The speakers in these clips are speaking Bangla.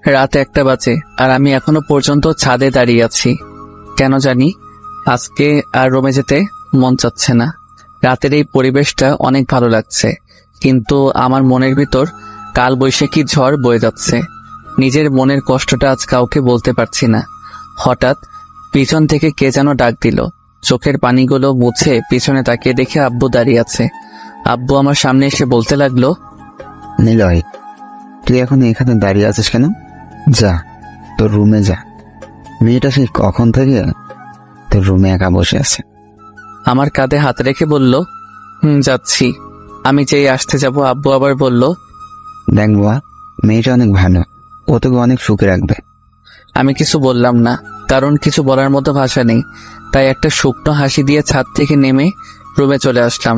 রাত 1টা বাজে আর আমি এখনো পর্যন্ত ছাদে দাঁড়িয়ে আছি। কেন জানি আজকে আর রুমে যেতে মন চাচ্ছে না। রাতের এই পরিবেশটা অনেক ভালো লাগছে, কিন্তু আমার মনের ভিতর কাল বৈশাখী ঝড় বয়ে যাচ্ছে। নিজের মনের কষ্টটা আজ কাউকে বলতে পারছি না। হঠাৎ পিছন থেকে কে যেন ডাক দিল। চোখের পানিগুলো মুছে পিছনে তাকিয়ে দেখে আব্বু দাঁড়িয়ে আছে। আব্বু আমার সামনে এসে বলতে লাগলো, নিলয়, তুই এখন এখানে দাঁড়িয়ে আছিস কেন? যা, তোর রুমে যা। মেয়েটা সেই কখন থেকে তোর রুমে একা বসে আছে। আমার কাঁধে হাত রেখে বলল, যাচ্ছি। আমি যেই আসতে যাব আব্বু আবার বলল, দেখ বাবা, মেয়েটা অনেক ভালো, ও তোকে অনেক সুখে রাখবে। আমি কিছু বললাম না, কারণ কিছু বলার মতো ভাষা নেই। তাই একটা শুকনো হাসি দিয়ে ছাদ থেকে নেমে রুমে চলে আসলাম।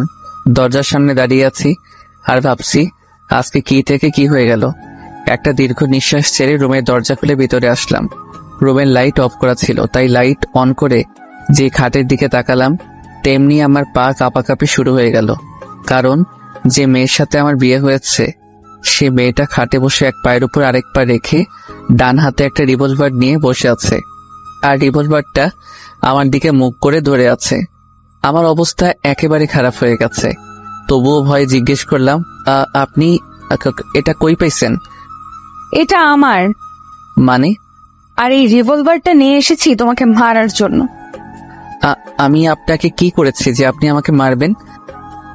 দরজার সামনে দাঁড়িয়ে আছি আর ভাবছি আজকে কি থেকে কি হয়ে গেল। একটা দীর্ঘ নিঃশ্বাস ছেড়ে রুমের দরজা খুলে ভিতরে আসলাম। রুমের লাইট অফ করা ছিল, তাই লাইট অন করে যে খাটের দিকে তাকালাম তেমনি আমার পা কাঁপাকাঁপি শুরু হয়ে গেল। কারণ যে মেয়ের সাথে আমার বিয়ে হয়েছে সে মেয়েটা খাটে বসে এক পায়ের উপর আরেক পা রেখে ডান হাতে একটা রিভলভার নিয়ে বসে আছে, আর রিভলভারটা আমার দিকে মুখ করে ধরে আছে। আমার অবস্থা একেবারে খারাপ হয়ে গেছে। তবুও ভয়ে জিজ্ঞেস করলাম, আপনি এটা কই পাইছেন? এটা আমার। মানে? আর এই রিভলভারটা নিয়ে এসেছি তোমাকে মারার জন্য। আমি আপনাকে কি করেছি যে আপনি আমাকে মারবেন?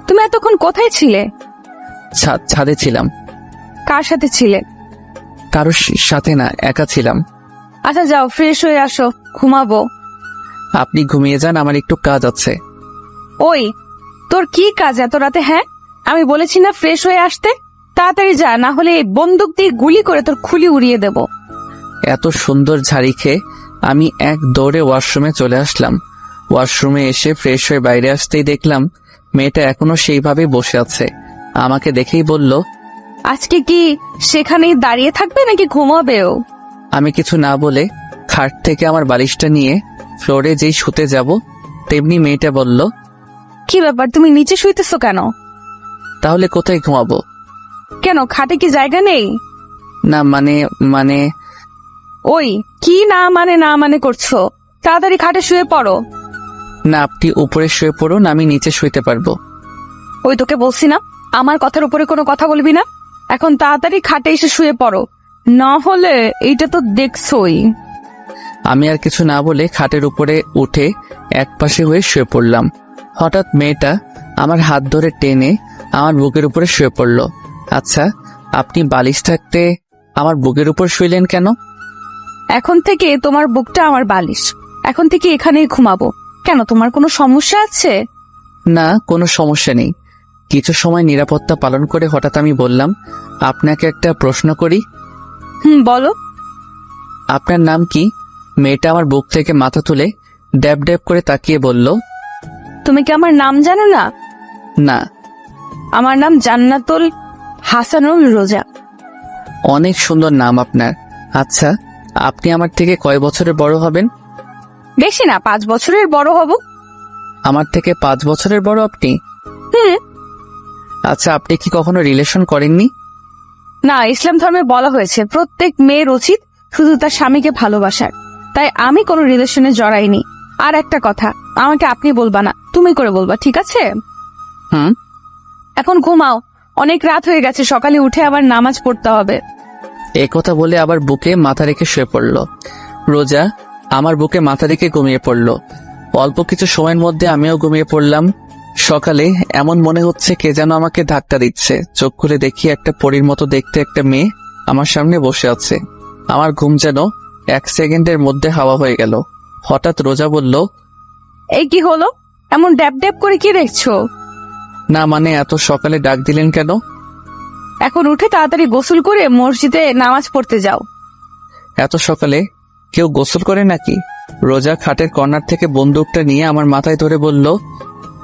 তুমি এতক্ষণ কোথায় ছিলে? ছাদে ছিলাম। কার সাথে ছিলে? কারোর সাথে না, একা ছিলাম। আচ্ছা যাও, ফ্রেশ হয়ে আসো, ঘুমাবো। আপনি ঘুমিয়ে যান, আমার একটু কাজ আছে। ওই, তোর কি কাজ এত রাতে? হ্যাঁ, আমি বলেছি না ফ্রেশ হয়ে আসতে? তাড়াতাড়ি যা, না হলে বন্দুক দিয়ে গুলি করে তোর খুলি উড়িয়ে দেব। এত সুন্দর ঝাড়ি খেয়ে আমি এক দৌড়ে ওয়াশরুমে চলে আসলাম। ওয়াশরুমে এসে ফ্রেশ হয়ে বাইরে আসতেই দেখলাম মেয়েটা এখনো সেইভাবে বসে আছে। আমাকে দেখেই বলল, আজকে কি সেখানেই দাঁড়িয়ে থাকবে নাকি ঘুমাবেও? আমি কিছু না বলে খাট থেকে আমার বালিশটা নিয়ে ফ্লোরে যেই শুতে যাব তেমনি মেয়েটা বলল, কি ব্যাপার, তুমি নিচে শুইতেছো কেন? তাহলে কোথায় ঘুমাবো? কেন, খাটে কি জায়গা নেই? না মানে ওই, কি না মানে করছো? তাড়াতাড়ি খাটে শুয়ে পড়ো। না, আপনি উপরে শুয়ে পড়ুন, আমি নিচে শুইতে পারবো। ওই, তোকে বলছি না আমার কথার উপরে কোনো কথা বলবি না। এখন তাড়াতাড়ি খাটে এসে শুয়ে পড়ো, না হলে এইটা তো দেখছোই। আমি আর কিছু না বলে খাটের উপরে উঠে একপাশে হয়ে শুয়ে পড়লাম। হঠাৎ মেয়েটা আমার হাত ধরে টেনে আমার বুকের উপরে শুয়ে পড়ল। আচ্ছা, আপনি বালিশ থাকতে আমার বুকের উপর শুইলেন কেন? এখন থেকে তোমার বুকটা আমার বালিশ। এখন থেকে এখানেই ঘুমাবো। কেন, তোমার কোনো সমস্যা আছে? না, কোনো সমস্যা নেই। কিছু সময় নিরাপত্তা পালন করে হঠাৎ আমি বললাম, আপনাকে একটা প্রশ্ন করি। বলো। আপনার নাম কি? মেয়েটা আমার বুক থেকে মাথা তুলে ড্যাব ড্যাব করে তাকিয়ে বলল, তুমি কি আমার নাম জানো না? না। আমার নাম জান্নাতুল হাসানুল রোজা। অনেক সুন্দর নাম আপনার। আচ্ছা, আপনি আমার থেকে কয় বছরের বড় হবেন? বেশি না, 5 বছরের বড় হব। আমার থেকে 5 বছরের বড় আপনি? আচ্ছা, আপনি কি কখনো রিলেশন করেননি? না, ইসলাম ধর্মে বলা হয়েছে প্রত্যেক মেয়ের উচিত শুধু তার স্বামীকে ভালোবাসার। তাই আমি কোনো রিলেশনে জড়াইনি। আর একটা কথা, আমাকে আপনি বলবা না, তুমি করে বলবা, ঠিক আছে? এখন ঘুমাও, অনেক রাত হয়ে গেছে, সকালে উঠে আবার নামাজ পড়তে হবে। এই কথা বলে আবার বুকে মাথা রেখে শুয়ে পড়ল। রোজা আমার বুকে মাথা রেখে ঘুমিয়ে পড়ল। অল্প কিছু সময়ের মধ্যে আমিও ঘুমিয়ে পড়লাম। সকালে এমন মনে হচ্ছে কে যেন আমাকে ধাক্কা দিচ্ছে। চোখ খুলে দেখি একটা পরীর মতো দেখতে একটা মেয়ে আমার সামনে বসে আছে। আমার ঘুম যেন 1 সেকেন্ডের মধ্যে হাওয়া হয়ে গেল। হঠাৎ রোজা বলল, এই কি হলো? এমন ড্যাব ড্যাব করে কি দেখছো? না মানে, এত সকালে ডাক দিলেন কেন? এখন উঠে তাড়াতাড়ি গোসল করে মসজিদে নামাজ পড়তে যাও। এত সকালে কেউ গোসল করে নাকি? রোজা খাটের কর্নার থেকে বন্দুকটা নিয়ে আমার মাথায় ধরে বলল,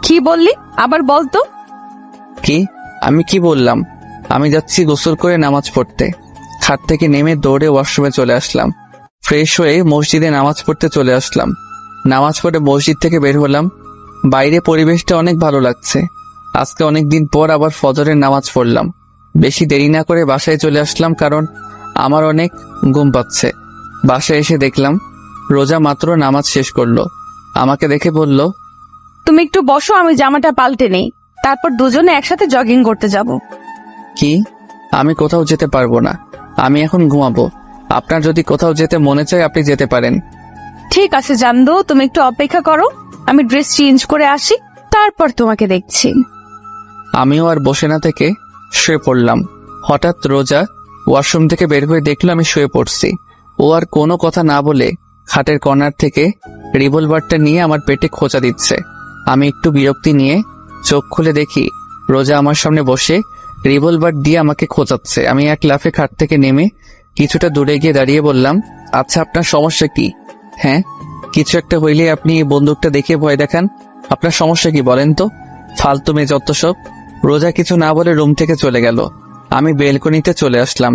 কি বললি? আবার বলতো। কি? আমি কি বললাম? আমি যাচ্ছি গোসল করে নামাজ পড়তে। খাট থেকে নেমে দৌড়ে ওয়াশরুমে চলে আসলাম। ফ্রেশ হয়ে মসজিদে নামাজ পড়তে চলে আসলাম। নামাজ পড়ে মসজিদ থেকে বের হলাম। বাইরে পরিবেশটা অনেক ভালো লাগছে। আজকে অনেক দিন পর আবার ফজরের নামাজ পড়লাম। বেশি দেরি না করে বাসায় চলে আসলাম, কারণ আমার অনেক ঘুম পাচ্ছে। বাসায় এসে দেখলাম রোজা মাত্র নামাজ শেষ করলো। আমাকে দেখে বলল, তুমি একটু বসো, আমি জামাটা পাল্টে নেই, তারপর দুজনে একসাথে জগিং করতে যাব। কি? আমি কোথাও যেতে পারবো না, আমি এখন ঘুমাবো। আপনার যদি কোথাও যেতে মনে চায় আপনি যেতে পারেন। ঠিক আছে জানদো, তুমি একটু অপেক্ষা করো, আমি ড্রেস চেঞ্জ করে আসি, তারপর তোমাকে দেখছি। আমিও আর বসে না থেকে শুয়ে পড়লাম। হঠাৎ রোজা ওয়াশরুম থেকে বের হয়ে দেখলো আমি শুয়ে পড়ছি। ও আর কোনো কথা না বলে খাটের কর্নার থেকে রিভলভারটা নিয়ে আমার পেটে খোঁচা দিচ্ছে। আমি একটু বিরক্তি নিয়ে চোখ খুলে দেখি রোজা আমার সামনে বসে রিভলভার দিয়ে আমাকে খোঁচাচ্ছে। আমি এক লাফে খাট থেকে নেমে কিছুটা দূরে গিয়ে দাঁড়িয়ে বললাম, আচ্ছা আপনার সমস্যা কি? হ্যাঁ, কিছু একটা হইলে আপনি এই বন্দুকটা দেখে ভয় দেখান। আপনার সমস্যা কি বলেন তো? ফালতু মেয়ে যত সব। রোজা কিছু না বলে রুম থেকে চলে গেল। আমি বেলকনিতে চলে আসলাম।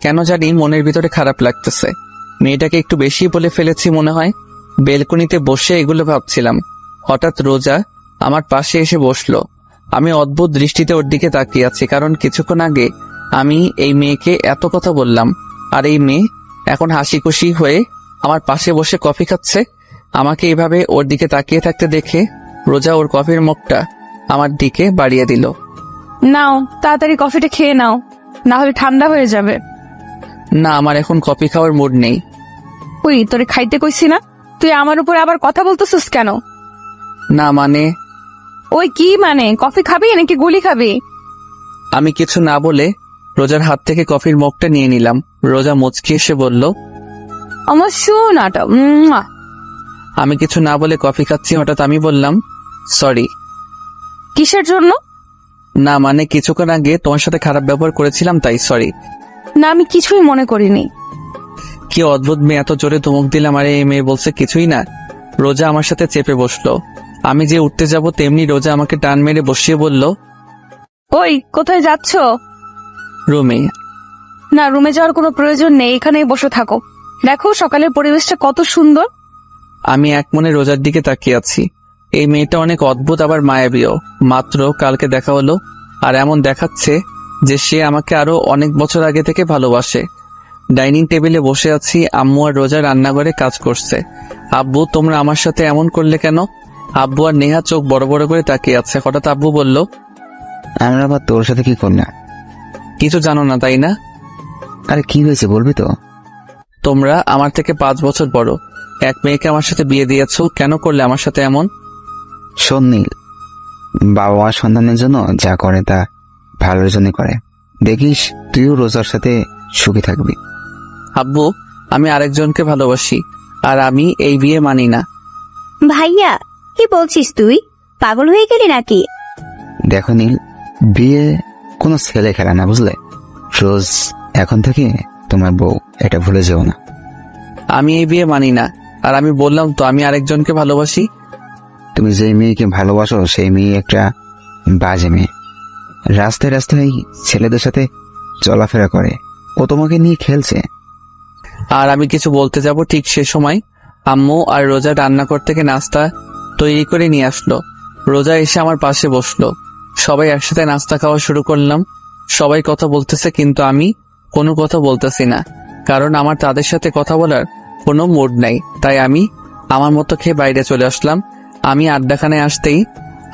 কেন জানি মনের ভিতরে খারাপ লাগতেছে। মেয়েটাকে একটু বেশি বলে ফেলেছি মনে হয়। বেলকনিতে বসে এগুলো ভাবছিলাম। হঠাৎ রোজা আমার পাশে এসে বসলো। আমি অদ্ভুত দৃষ্টিতে ওর দিকে তাকিয়ে আছি, কারণ কিছুক্ষণ আগে আমি এই মেয়েকে এত কথা বললাম, আর এই মেয়ে এখন হাসি খুশি হয়ে আমার পাশে বসে কফি খাচ্ছে। আমাকে এভাবে ওর দিকে তাকিয়ে থাকতে দেখে রোজা ওর কফির মগটা আমার দিকে বাড়িয়ে দিল। নাও, তাড়াতাড়ি কফিটা খেয়ে নাও, না হলে ঠান্ডা হয়ে যাবে। না, আমার এখন কফি খাওয়ার মুড নেই। ওই তোরে খাইতে কইছি না, তুই আমার উপর আবার কথা বলতেছিস কেন? না মানে, ওই কি মানে, কফি খাবি নাকি গুলি খাবি? আমি কিছু না বলে রোজার হাত থেকে কফির মগটা নিয়ে নিলাম। রোজা মুচকি এসে বলল, আমার শোনাটা। আমি কিছু না বলে কফি খাচ্ছি। হঠাৎ আমি বললাম, সরি। কিসের জন্য? না মানে, কিছুক্ষণ আগে তোমার সাথে খারাপ ব্যবহার করেছিলাম, তাই সরি। না, আমি কিছুই মনে করিনি। কি অদ্ভুত মেয়ে, এত জোরে ধমক দিলাম আর এই মেয়ে বলছে কিছুই না। রোজা আমার সাথে চেপে বসলো। আমি যে উঠতে যাব তেমনি রোজা আমাকে টান মেরে বসিয়ে বলল, ওই কোথায় যাচ্ছ? রুমে। না, রুমে যাওয়ার কোনো প্রয়োজন নেই, এখানেই বসে থাকো। দেখো সকালের পরিবেশটা কত সুন্দর। আমি এক মনে রোজার দিকে তাকিয়ে আছি। এই মেয়েটা অনেক অদ্ভুত, আবার মায়াবীও। মাত্র কালকে দেখা হলো, আর এমন দেখাচ্ছে যে সে আমাকে আরো অনেক বছর আগে থেকে ভালোবাসে। ডাইনিং টেবিলে বসে আছি, আম্মু আর রোজা রান্নাঘরে কাজ করছে। আব্বু, তোমরা আমার সাথে এমন করলে কেন? আব্বু আর নেহা চোখ বড় বড় করে তাকিয়ে আছে। হঠাৎ আব্বু বলল, আমরা আবার তোর সাথে কি করলাম? কিছু জানো না তাই না? আরে কি হয়েছে বলবি তো? তোমরা আমার থেকে 5 বছর বড়। এক মেয়েকে আমার সাথে বিয়ে দিয়েছো, কেন করলে আমার সাথে এমন? শোন নীল, বাবা মা সন্তানের জন্য যা করে তা ভালোর জন্য করে। দেখিস তুইও রোজার সাথে সুখী থাকবি। আব্বু, আমি আরেকজনকে ভালোবাসি, আর আমি এই বিয়ে মানি না। ভাইয়া, কি বলছিস তুই? পাগল হয়ে গেলি নাকি? দেখো নীল, বিয়ে কোনো ছেলে খেলা না, বুঝলে? রোজ এখন থেকে তোমার বউ, এটা ভুলে যেও না। আমি এই বিয়ে মানি না, আর আমি বললাম তো আমি আরেকজনকে ভালোবাসি। তুমি যে মেয়েকে ভালোবাসো সেই মেয়ে একটা বাজে মেয়ে। রাস্তায় রাস্তায় ছেলেদের সাথে চলাফেরা করে, ও তোমাকে নিয়ে খেলছে। আর আমি কিছু বলতে যাব, ঠিক সে সময় আম্মু আর রোজা রান্নাঘর থেকে নাস্তা তৈরি করে নিয়ে আসলো। রোজা এসে আমার পাশে বসলো। সবাই একসাথে নাস্তা খাওয়া শুরু করলাম। সবাই কথা বলতেছে, কিন্তু আমি কোনো কথা বলতেছি না, কারণ আমার তাদের সাথে কথা বলার কোনো মুড নাই। তাই আমি আমার মতো খেয়ে বাইরে চলে আসলাম। আমি আড্ডাখানায় আসতেই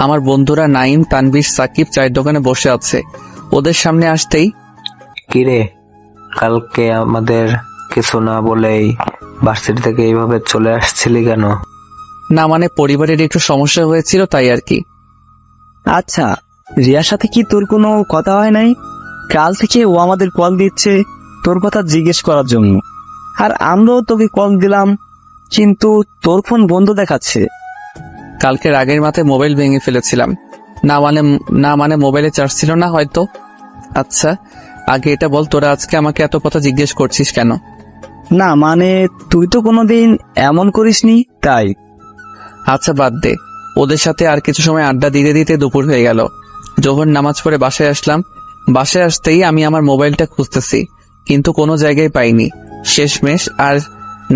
আমার বন্ধুরা নাইম, তানভীর, সাকিব চায়ের দোকানে বসে আছে। ওদের সামনে আসতেই, কিরে, কালকে আমাদের কিছু না বলেই ভার্সিটি থেকে এইভাবে চলে আসছিলি কেন? না মানে, পরিবারের একটু সমস্যা হয়েছিল তাই আর কি। আচ্ছা, রিয়ার সাথে কি তোর কোনো কথা হয় নাই? কাল থেকে ও আমাদের কল দিচ্ছে তোর কথা জিজ্ঞেস করার জন্য, আর আমরাও তোকে কল দিলাম, কিন্তু তোর ফোন বন্ধ দেখাচ্ছে। কালকে রাগের মাথায় মোবাইল ভেঙে ফেলেছিলাম। না মানে মোবাইলে চার্জ ছিল না হয়তো। আচ্ছা, আগে এটা বল, তোরা আজকে আমাকে এত কথা জিজ্ঞেস করছিস কেন? না মানে, তুই তো কোনোদিন এমন করিসনি তাই। আচ্ছা বাদ দে, ওদের সাথে আর কিছু সময় আড্ডা দিতে দিতে দুপুর হয়ে গেল। যখন নামাজ পড়ে বাসায় আসলাম, বাসায় আসতেই আমি আমার মোবাইলটা খুঁজতেছি, কিন্তু কোনো জায়গায় পাইনি। শেষমেশ আর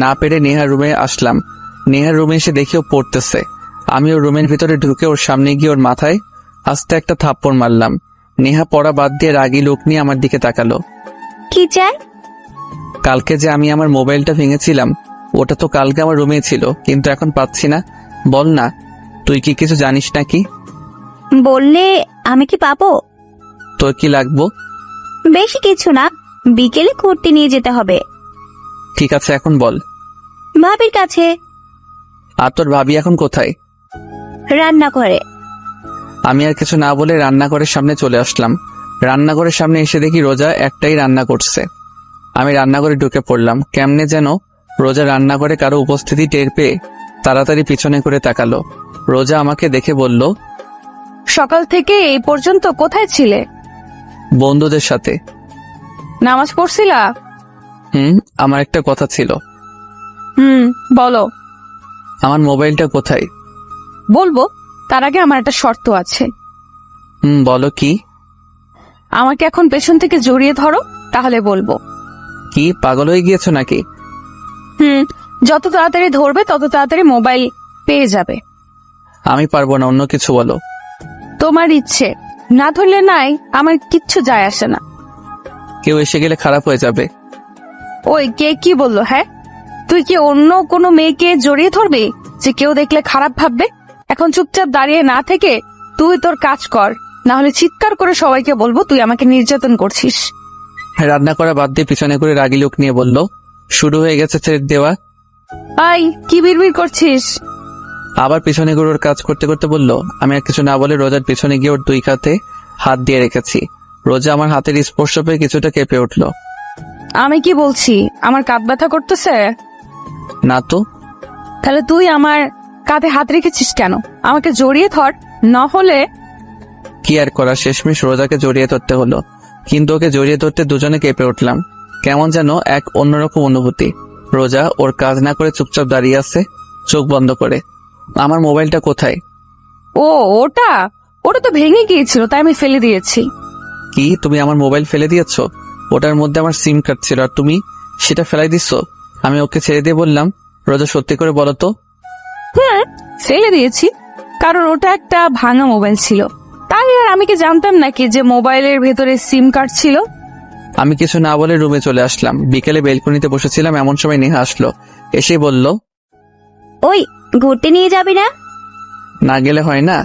না পেরে নেহার রুমে আসলাম। নেহার রুমে এসে দেখি ও পড়তেছে। আমি ওর রুমের ভিতরে ঢুকে ওর সামনে গিয়ে ওর মাথায় আস্তে একটা থাপ্পড় মারলাম। নেহা পড়া বাদ দিয়ে রাগী লোক নিয়ে আমার দিকে তাকালো। কি চাই? কালকে যে আমি আমার মোবাইলটা ভেঙেছিলাম ওটা তো কালকে আমার রুমে ছিল, কিন্তু এখন পাচ্ছি না। বল না, তুই কি কিছু জানিস নাকি? বললে আমি কি পাবো? তোর কি লাগবো? বেশি কিছু না, বিকেলে ঘুরতে নিয়ে যেতে হবে। ঠিক আছে, এখন বল। ভাবির কাছে। আর তোর ভাবি এখন কোথায়? রান্না করে। আমি আর কিছু না বলে রান্নাঘরের সামনে চলে আসলাম। রান্নাঘরের সামনে এসে দেখি রোজা একটাই রান্না করছে। আমি রান্নাঘরে ঢুকে পড়লাম। কেমনে যেন রোজা রান্নাঘরে কারো উপস্থিতি টের পেয়ে তাড়াতাড়ি পিছনে করে তাকালো। রোজা আমাকে দেখে বলল, সকাল থেকে এই পর্যন্ত কোথায় ছিলে? বন্ধুদের সাথে। নামাজ পড়ছিলা? আমার একটা কথা ছিল। বলো। আমার মোবাইলটা কোথায়? বলবো, তার আগে আমার একটা শর্ত আছে। বলো কি? আমাকে এখন পেছন থেকে জড়িয়ে ধরো, তাহলে বলবো। কি পাগল হয়ে গিয়েছো নাকি? যত তাড়াতাড়ি ধরবে তত তাড়াতাড়ি মোবাইল পেয়ে যাবে। আমি পারবো না, অন্য কিছু বলো। তোমার ইচ্ছে, না ধরলে নাই, আমার কিচ্ছু যায় আসে না। কেউ এসে গেলে খারাপ হয়ে যাবে। ওই কে কি বললো? হ্যাঁ, তুই কি অন্য কোনো মেয়েকে জড়িয়ে ধরবি যে কেউ দেখলে খারাপ ভাববে? এখন চুপচাপ দাঁড়িয়ে না থেকে তুই তোর কাজ কর, না হলে চিৎকার করে সবাইকে বলবো তুই আমাকে নির্যাতন করছিস। রান্না করা বাদ দিয়ে পিছনে করে রাগী লোক নিয়ে বলল, শুরু হয়ে গেছে ছেড়ে দেওয়া। আই, কি বিড়বিড় করছিস? আবার পিছনে করে ওর কাজ করতে করতে বলল। আমি আর কিছু না বলে রোজার পিছনে গিয়ে ওর দুই হাতে হাত দিয়ে রেখেছি। রোজা আমার হাতের স্পর্শ পেয়ে কিছুটা কেঁপে উঠল। আমি কি বলছি, আমার কাঁধ ব্যথা করতেছে? না তো। তাহলে তুই আমার কাঁধে হাত রেখেছিস কেন? আমাকে জড়িয়ে ধর, না হলে। কি আর করা, শেষমেশ রোজাকে জড়িয়ে ধরতে হলো। কিন্তু ওকে জড়িয়ে ধরতে দুজনে কেঁপে উঠলাম। কেমন যেন এক অন্যরকম অনুভূতি। রোজা ওর কাজ না করে চুপচাপ দাঁড়িয়ে আছে, চোখ বন্ধ করে। আমার মোবাইলটা কোথায়? ও, ওটা ওটা তো ভেঙে গিয়েছিল, তাই আমি ফেলে দিয়েছি। কি, তুমি আমার মোবাইল ফেলে দিয়েছো? ওটার মধ্যে আমার সিম কার্ড ছিল, আর তুমি সেটা ফেলাই দিচ্ছ? আমি ওকে ছেড়ে দিয়ে বললাম, রোজা সত্যি করে বলো তো। ফেলে দিয়েছি, কারণ ওটা একটা ভাঙা মোবাইল ছিল। তাই আর আমি কি জানতাম নাকি যে মোবাইলের ভেতরে সিম কার্ড ছিল? আমি কিছু না বলে রুমে চলে আসলাম। বিকেলে বেলকনিতে বসেছিলাম, এমন সময় নেহা আসলো। এসে বলল, ওই, ঘুরতে নিয়ে যাবি না? না গেলে হয় না?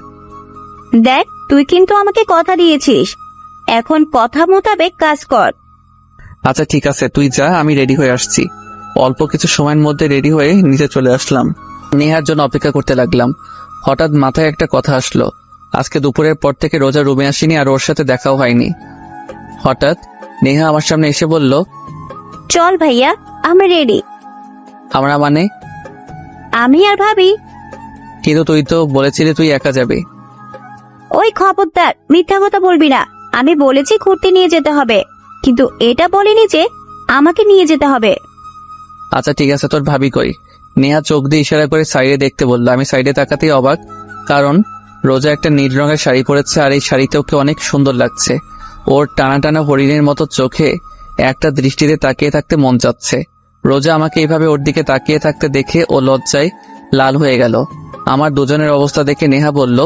দেখ, তুই কিন্তু আমাকে কথা দিয়েছিস, এখন কথা মোতাবেক কাজ কর। আচ্ছা ঠিক আছে, তুই যা, আমি রেডি হয়ে আসছি। অল্প কিছু সময়ের মধ্যে রেডি হয়ে নিচে চলে আসলাম। নেহার জন্য অপেক্ষা করতে লাগলাম। হঠাৎ মাথায় একটা কথা আসলো। আজকে দুপুরের পর থেকে রোজা রুমে আসেনি, আর ওর সাথে দেখাও হয়নি। হঠাৎ নেহা আমার সামনে এসে বলল, চল ভাইয়া, আমি রেডি। আমরা মানে? আমি আর ভাবি। কিন্তু তুই তো বলেছিলি তুই একা যাবি। ওই খবরদার, মিথ্যা কথা বলবি না। আমি বলেছি ঘুরতে নিয়ে যেতে হবে, কিন্তু এটা বলিনি যে আমাকে নিয়ে যেতে হবে। আচ্ছা ঠিক আছে, তোর ভাবি কই? নেহা চোখ দিয়ে ইশারা করে সাইডে দেখতে বলল। আমি সাইডে তাকাতেই অবাক, কারণ রোজা একটা নীল রঙের শাড়ি পরেছে, আর এই শাড়িতে ওকে অনেক সুন্দর লাগছে। ওর টানা টানা হরিণের মতো চোখে একটা দৃষ্টিতে তাকিয়ে থাকতে মন চাচ্ছে। রোজা আমাকে এইভাবে ওর দিকে তাকিয়ে থাকতে দেখে ও লজ্জায় লাল হয়ে গেল। আমার দুজনের অবস্থা দেখে নেহা বলল,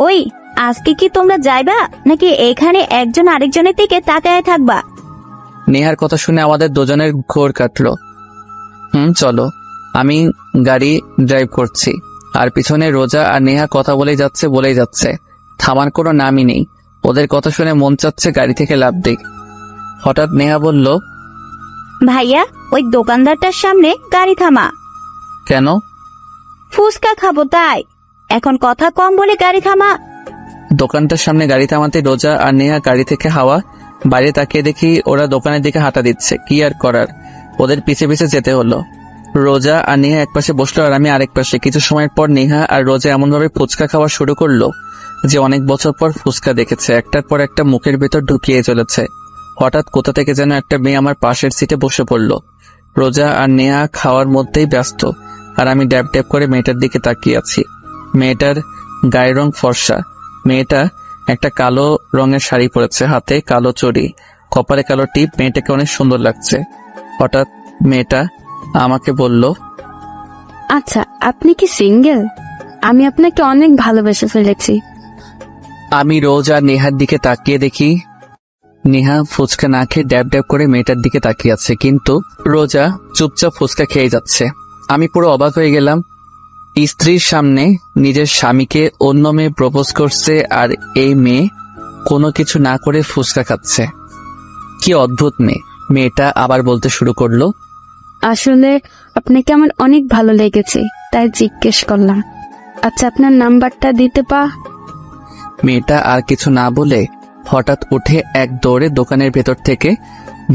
ওই, আজকে কি তোমরা যাইবা নাকি এখানে একজন আরেকজনের দিকে তাকায় থাকবা? নেহার কথা শুনে আমাদের দুজনের ঘোর কাটলো। চলো। আমি গাড়ি ড্রাইভ করছি, আর পিছনে রোজা আর নেহা কথা বলেই যাচ্ছে। থামার কোনো নামই নেই। ওদের কথা শুনে মন চাচ্ছে গাড়ি থেকে লাফ দিই। হঠাৎ নেহা বলল, ভাইয়া, ওই দোকানদারটার সামনে গাড়ি থামা। কেন? ফুচকা খাবো তাই। এখন কথা কম বলে গাড়ি থামা। দোকানটার সামনে গাড়ি থামাতে রোজা আর নেহা গাড়ি থেকে হাওয়া বাইরে তাকিয়ে দেখি ওরা দোকানের দিকে হাঁটা দিচ্ছে। কি আর করার, ওদের পিছে পিছে যেতে হলো। রোজা আর নেহা একপাশে বসলো আর আমি আরেক পাশে। কিছু সময়ের পর নেহা আর রোজা এমনভাবে ফুচকা খাওয়া শুরু করলো যে অনেক বছর পর ফুচকা দেখেছে। একটার পর একটা মুখের ভেতর ঢুকিয়ে চলেছে। হঠাৎ কোথা থেকে যেন একটা মেয়ে আমার পাশের সিটে বসে পড়লো। রোজা আর নেহা খাওয়ার মধ্যেই ব্যস্ত, আর আমি ড্যাব ড্যাব করে মেয়েটার দিকে তাকিয়ে আছি। মেয়েটার গায়ের রং ফর্সা। মেয়েটা একটা কালো রঙের শাড়ি পরেছে, হাতে কালো চড়ি, কপালে কালো টিপ। মেয়েটাকে অনেক সুন্দর লাগছে। হঠাৎ মেয়েটা আমাকে বলল, আচ্ছা, আপনি কি সিঙ্গেল? আমি আপনাকে অনেক ভালোবেসে ফেলেছি। আমি রোজ আর নেহার দিকে তাকিয়ে দেখি নেহা ফুচকা না খেয়ে ড্যাব ড্যাব করে মেয়েটার দিকে তাকিয়ে আছে, কিন্তু রোজা চুপচাপ ফুচকা খেয়ে যাচ্ছে। আমি পুরো অবাক হয়ে গেলাম। স্ত্রীর সামনে নিজের স্বামীকে অন্য মেয়ে প্রপোজ করছে, আর এই মেয়ে কোনো কিছু না করে ফুচকা খাচ্ছে। কি অদ্ভুত মেয়ে। মেয়েটা আবার বলতে শুরু করলো, আসলে আপনাকে আমার অনেক ভালো লেগেছে, তাই জিজ্ঞেস করলাম। আচ্ছা, আপনার নাম্বারটা দিতে মেয়েটা আর কিছু না বলে হঠাৎ উঠে এক দৌড়ে দোকানের ভেতর থেকে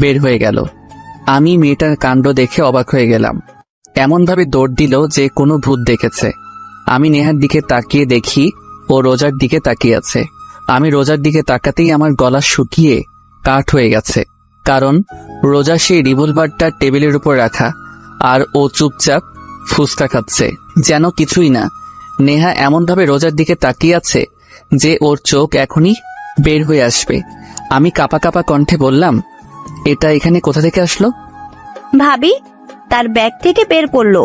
বের হয়ে গেল। আমি মেয়েটার কাণ্ড দেখে অবাক হয়ে গেলাম। এমন ভাবে দৌড় দিল যে কোনো ভূত দেখেছে। আমি নেহার দিকে তাকিয়ে দেখি ও রোজার দিকে তাকিয়ে আছে। আমি রোজার দিকে তাকাতেই আমার গলা শুকিয়ে কাঠ হয়ে গেছে, কারণ রোজা সেই রিভলভারটা টেবিলের উপর রাখা, আর ও চুপচাপ ফুচকা খাচ্ছে যেন কিছুই না। নেহা এমনভাবে রোজার দিকে তাকিয়ে আছে যে ওর চোখ এখনই বের হয়ে আসবে। আমি কাঁপা কাঁপা কণ্ঠে বললাম, এটা এখানে কোথা থেকে আসলো? ভাবি তার ব্যাগ থেকে বের করলো।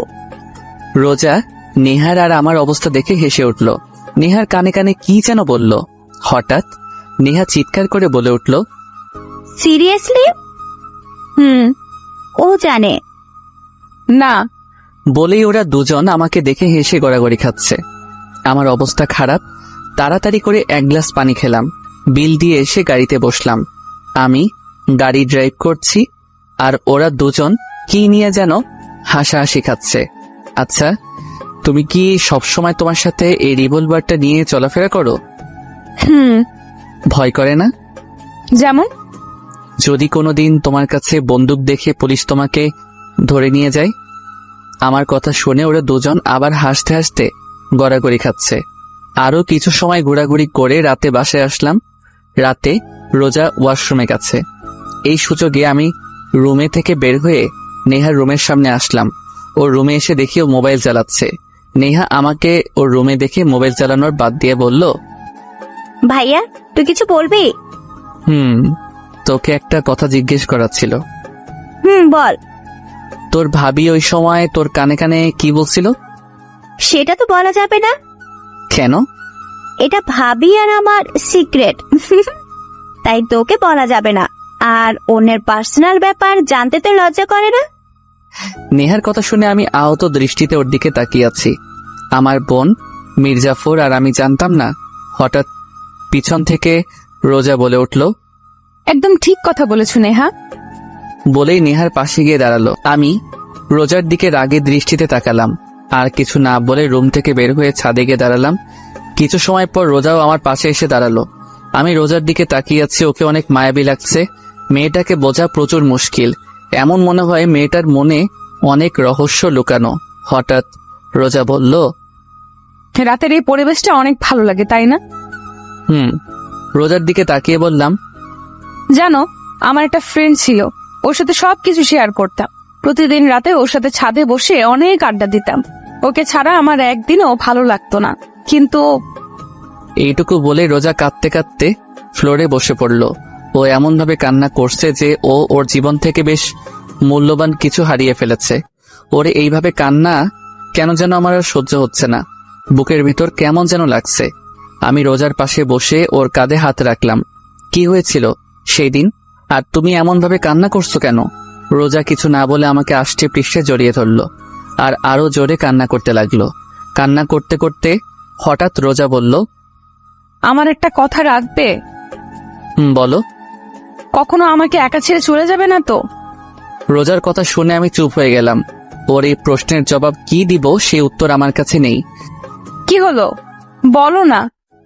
রোজা নেহার আর আমার অবস্থা দেখে হেসে উঠল। নেহার কানে কানে কি যেন বলল। হঠাৎ নেহা চিৎকার করে বলে উঠল, সিরিয়াসলি? ও জানে? না। বলেই ওরা দুজন আমাকে দেখে হেসে গড়াগড়ি খাচ্ছে। আমার অবস্থা খারাপ। তাড়াতাড়ি করে এক গ্লাস পানি খেলাম, বিল দিয়ে এসে গাড়িতে বসলাম। আমি গাড়ি ড্রাইভ করছি, আর ওরা দুজন কি নিয়ে যেন হাসাহাসি খাচ্ছে। আচ্ছা, তুমি কি সবসময় তোমার সাথে এই রিভলভারটা নিয়ে চলাফেরা করো? ভয় করে না? যেমন? যদি কোনোদিন তোমার কাছে বন্দুক দেখে পুলিশ তোমাকে ধরে নিয়ে যায়? আমার কথা শুনে ওরা দুজন আবার হাসতে হাসতে গড়াগড়ি খাচ্ছে। আরো কিছু সময় ঘোরাঘুরি করে রাতে বাসায় আসলাম। রাতে রোজা ওয়াশরুমে গেছে। এই সুযোগে আমি রুমে থেকে বের হয়ে নেহার রুমের সামনে আসলাম। ওর রুমে এসে দেখি ও মোবাইল চালাচ্ছে। নেহা আমাকে ওর রুমে দেখে মোবাইল চালানোর বাদ দিয়ে বলল, ভাইয়া তুই কিছু বলবি? তোকে একটা কথা জিজ্ঞেস করার ছিল। বল। তোর ভাবি ওই সময় তোর কানে কানে কি বলছিল? সেটা তো বলা যাবে না। কেন? এটা ভাবি আর আমার সিক্রেট, তাই তোকে বলা যাবে না। আর অন্যের পার্সোনাল ব্যাপার জানতে তো লজ্জা করে না? নেহার কথা শুনে আমি আহত দৃষ্টিতে ওর দিকে তাকিয়ে আছি। আমার বোন মির্জাফর আর আমি জানতাম না। হঠাৎ পিছন থেকে রোজা বলে উঠল, একদম ঠিক কথা বলেছো নেহা। বলেই নেহার পাশে গিয়ে দাঁড়ালো। আমি রোজার দিকে রাগে দৃষ্টিতে তাকালাম, আর কিছু না বলে রুম থেকে বের হয়ে ছাদে গিয়ে দাঁড়ালাম। কিছু সময় পর রোজাও আমার পাশে এসে দাঁড়ালো। আমি রোজার দিকে তাকিয়ে আছি। ওকে অনেক মায়াবী লাগছে। মেয়েটাকে বোঝা প্রচুর মুশকিল। এমন মনে হয় মেয়েটার মনে অনেক রহস্য লুকানো। হঠাৎ রোজা বলল, রাতের এই পরিবেশটা অনেক ভালো লাগে, তাই না? রোজার দিকে তাকিয়ে বললাম, জানো, আমার একটা ফ্রেন্ড ছিল, ওর সাথে সবকিছু শেয়ার করতাম। প্রতিদিন রাতে ওর সাথে ছাদে বসে অনেক আড্ডা দিতাম। ওকে ছাড়া আমার একদিনও ভালো লাগতো না। কিন্তু এইটুকু বলে রোজা কাঁদতে কাঁদতে ফ্লোরে বসে পড়ল। ও এমন ভাবে কান্না করছে যে ও ওর জীবন থেকে বেশ মূল্যবান কিছু হারিয়ে ফেলেছে। ওর এইভাবে কান্না কেন যেন আমার আর সহ্য হচ্ছে না। বুকের ভিতর কেমন যেন লাগছে। আমি রোজার পাশে বসে ওর কাঁধে হাত রাখলাম। কি হয়েছিল সেই দিন? আর তুমি এমন ভাবে কান্না করছো কেন? রোজা কিছু না বলে আমাকে আষ্টে পৃষ্ঠে জড়িয়ে ধরল, আর আরো জোরে কান্না করতে লাগলো। কান্না করতে করতে হঠাৎ রোজা বলল, আমার একটা কথা রাখবে? বলো। কখনো আমাকে একা ছেড়ে চলে যাবে না তো? রোজার কথা শুনে আমি চুপ হয়ে গেলাম। ওর এই প্রশ্নের জবাব কি দিব সে উত্তর আমার কাছে নেই। কি হলো, বলো না,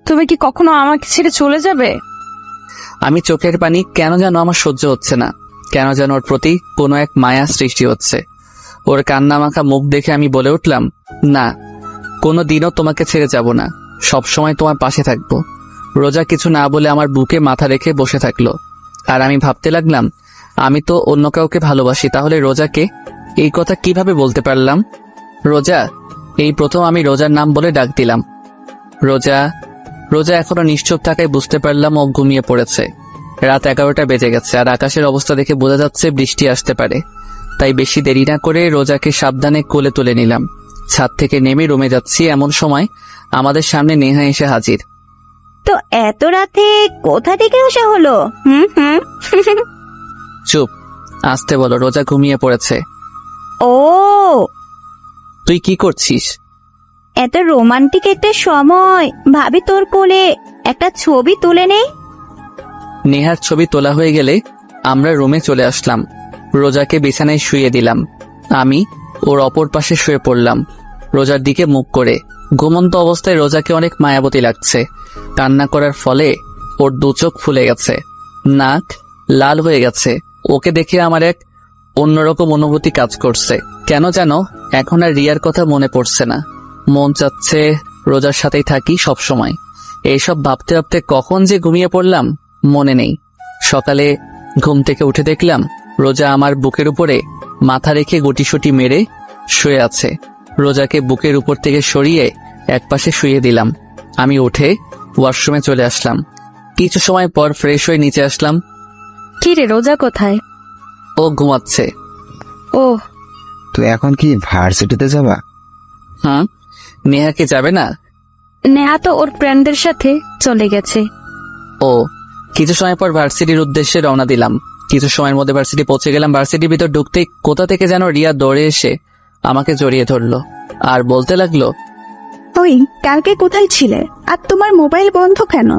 তুমি কি কখনো আমাকে ছেড়ে চলে যাবে? আমি চোখের পানি কেন যেন আমার সহ্য হচ্ছে না। কেন যেন ওর প্রতি কোনো এক মায়া সৃষ্টি হচ্ছে। ওর কান্না মাখা মুখ দেখে আমি বলে উঠলাম, না, কোনো দিনও তোমাকে ছেড়ে যাব না, সব সময় তোমার পাশে থাকবো। রোজা কিছু না বলে আমার বুকে মাথা রেখে বসে থাকলো। আর আমি ভাবতে লাগলাম, আমি তো অন্য কাউকে ভালোবাসি, তাহলে রোজাকে এই কথা কিভাবে বলতে পারলাম? রোজা, এই প্রথম আমি রোজার নাম বলে ডাক দিলাম। রোজা। রোজা এখনো নিশ্চুপ থাকায় বুঝতে পারলাম ও ঘুমিয়ে পড়েছে। রাত 11টা বেজে গেছে, আর আকাশের অবস্থা দেখে বোঝা যাচ্ছে বৃষ্টি আসতে পারে। তাই বেশি দেরি না করে রোজাকে সাবধানে কোলে তুলে নিলাম। ছাদ থেকে নেমে রুমে যাচ্ছি, এমন সময় আমাদের সামনে নেহা এসে হাজির। তো এত রাতে কোথা থেকে আসা হলো? হুম হুম চুপ, আসতে বলো, রোজা ঘুমিয়ে পড়েছে। ও, তুই কি করছিস? এত রোমান্টিক একটা সময়, ভাবি তোর কোলে একটা ছবি তুলে নেই। নেহার ছবি তোলা হয়ে গেলে আমরা রুমে চলে আসলাম। রোজাকে বিছানায় শুয়ে দিলাম। আমি ওর অপর পাশে শুয়ে পড়লাম, রোজার দিকে মুখ করে। ঘুমন্ত অবস্থায় রোজাকে অনেক মায়াবতী লাগছে। কান্না করার ফলে ওর দু চোখ ফুলে গেছে, নাক লাল হয়ে গেছে। ওকে দেখে আমার এক অন্যরকম অনুভূতি কাজ করছে। কেন যেন এখন আর রিয়ার কথা মনে পড়ছে না। মন চাচ্ছে রোজার সাথেই থাকি সব সময়। এইসব ভাবতে ভাবতে কখন যে ঘুমিয়ে পড়লাম মনে নেই। সকালে ঘুম থেকে উঠে দেখলাম রোজা আমার বুকের উপরে মাথা রেখে গুটিসুটি মেরে শুয়ে আছে। রোজাকে বুকের উপর থেকে সরিয়ে একপাশে শুয়ে দিলাম। আমি উঠে ওয়াশরুমে চলে আসলাম। কিছু সময় পর ফ্রেশ হয়ে নিচে আসলাম। কি রে, রোজা কোথায়? ও ঘুমাচ্ছে। ও, তুই এখন কি ভার্সিটিতে যাবা? হুম, নেহাকে যাবে না? নেহা তো ওর ফ্রেন্ডদের সাথে চলে গেছে। ও, কিছু সময় পর ভার্সিটির উদ্দেশ্যে রওনা দিলাম। কিছু সময়ের মধ্যে ভার্সিটি পৌঁছে গেলাম। ভার্সিটির ভিতর ঢুকতেই কোথা থেকে যেন রিয়া দৌড়ে এসে আমাকে জড়িয়ে ধরলো আর বলতে লাগলো, ওই কালকে কোথায় ছিলে আর তোমার মোবাইল বন্ধ কেন?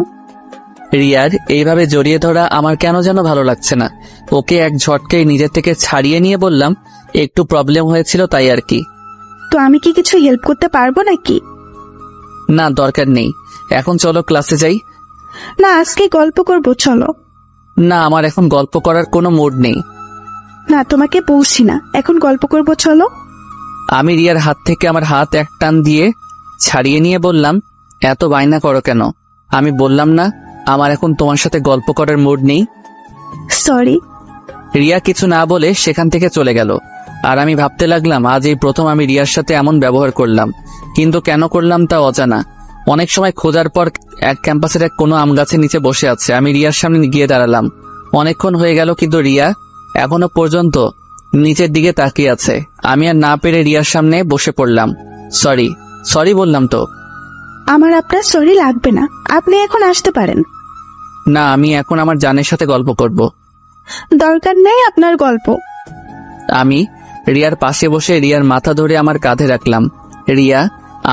রিয়ার এইভাবে জড়িয়ে ধরা আমার কেন যেন ভালো লাগছে না। ওকে এক ঝটকায় নিজের থেকে ছাড়িয়ে নিয়ে বললাম, একটু প্রবলেম হয়েছিল তাই আর কি। তো আমি কি কিছু হেল্প করতে পারবো নাকি? না, দরকার নেই, এখন চলো ক্লাসে যাই। না, আজকে গল্প করবো, চলো। না, আমার এখন গল্প করার কোনো মুড নেই। না, তোমাকে বলছি না, এখন গল্প করবো, চলো। আমি রিয়ার হাত থেকে আমার হাত এক টান দিয়ে ছাড়িয়ে নিয়ে বললাম, এত বায়না করো কেন? আমি বললাম না আমার এখন তোমার সাথে গল্প করার মুড নেই। সরি। রিয়া কিছু না বলে সেখান থেকে চলে গেল। আর আমি ভাবতে লাগলাম আজ এই প্রথম আমি রিয়ার সাথে এমন ব্যবহার করলাম, কিন্তু কেন করলাম তা অজানা। অনেক সময় খোঁজার পর এক ক্যাম্পাসের এক কোনো আম গাছের নিচে বসে আছে। আমি রিয়ার সামনে গিয়ে দাঁড়ালাম। অনেকক্ষণ হয়ে গেল কিন্তু রিয়া এখনো পর্যন্ত নিচের দিকে তাকিয়ে আছে। আমি আর না পেরে রিয়ার সামনে বসে পড়লাম। সরি বললাম তো। আমার আপনার সরি লাগবে না, আপনি এখন আসতে পারেন। না, আমি এখন আমার জানের সাথে গল্প করব। দরকার নেই আপনার গল্প। আমি রিয়ার পাশে বসে রিয়ার মাথা ধরে আমার কাঁধে রাখলাম। রিয়া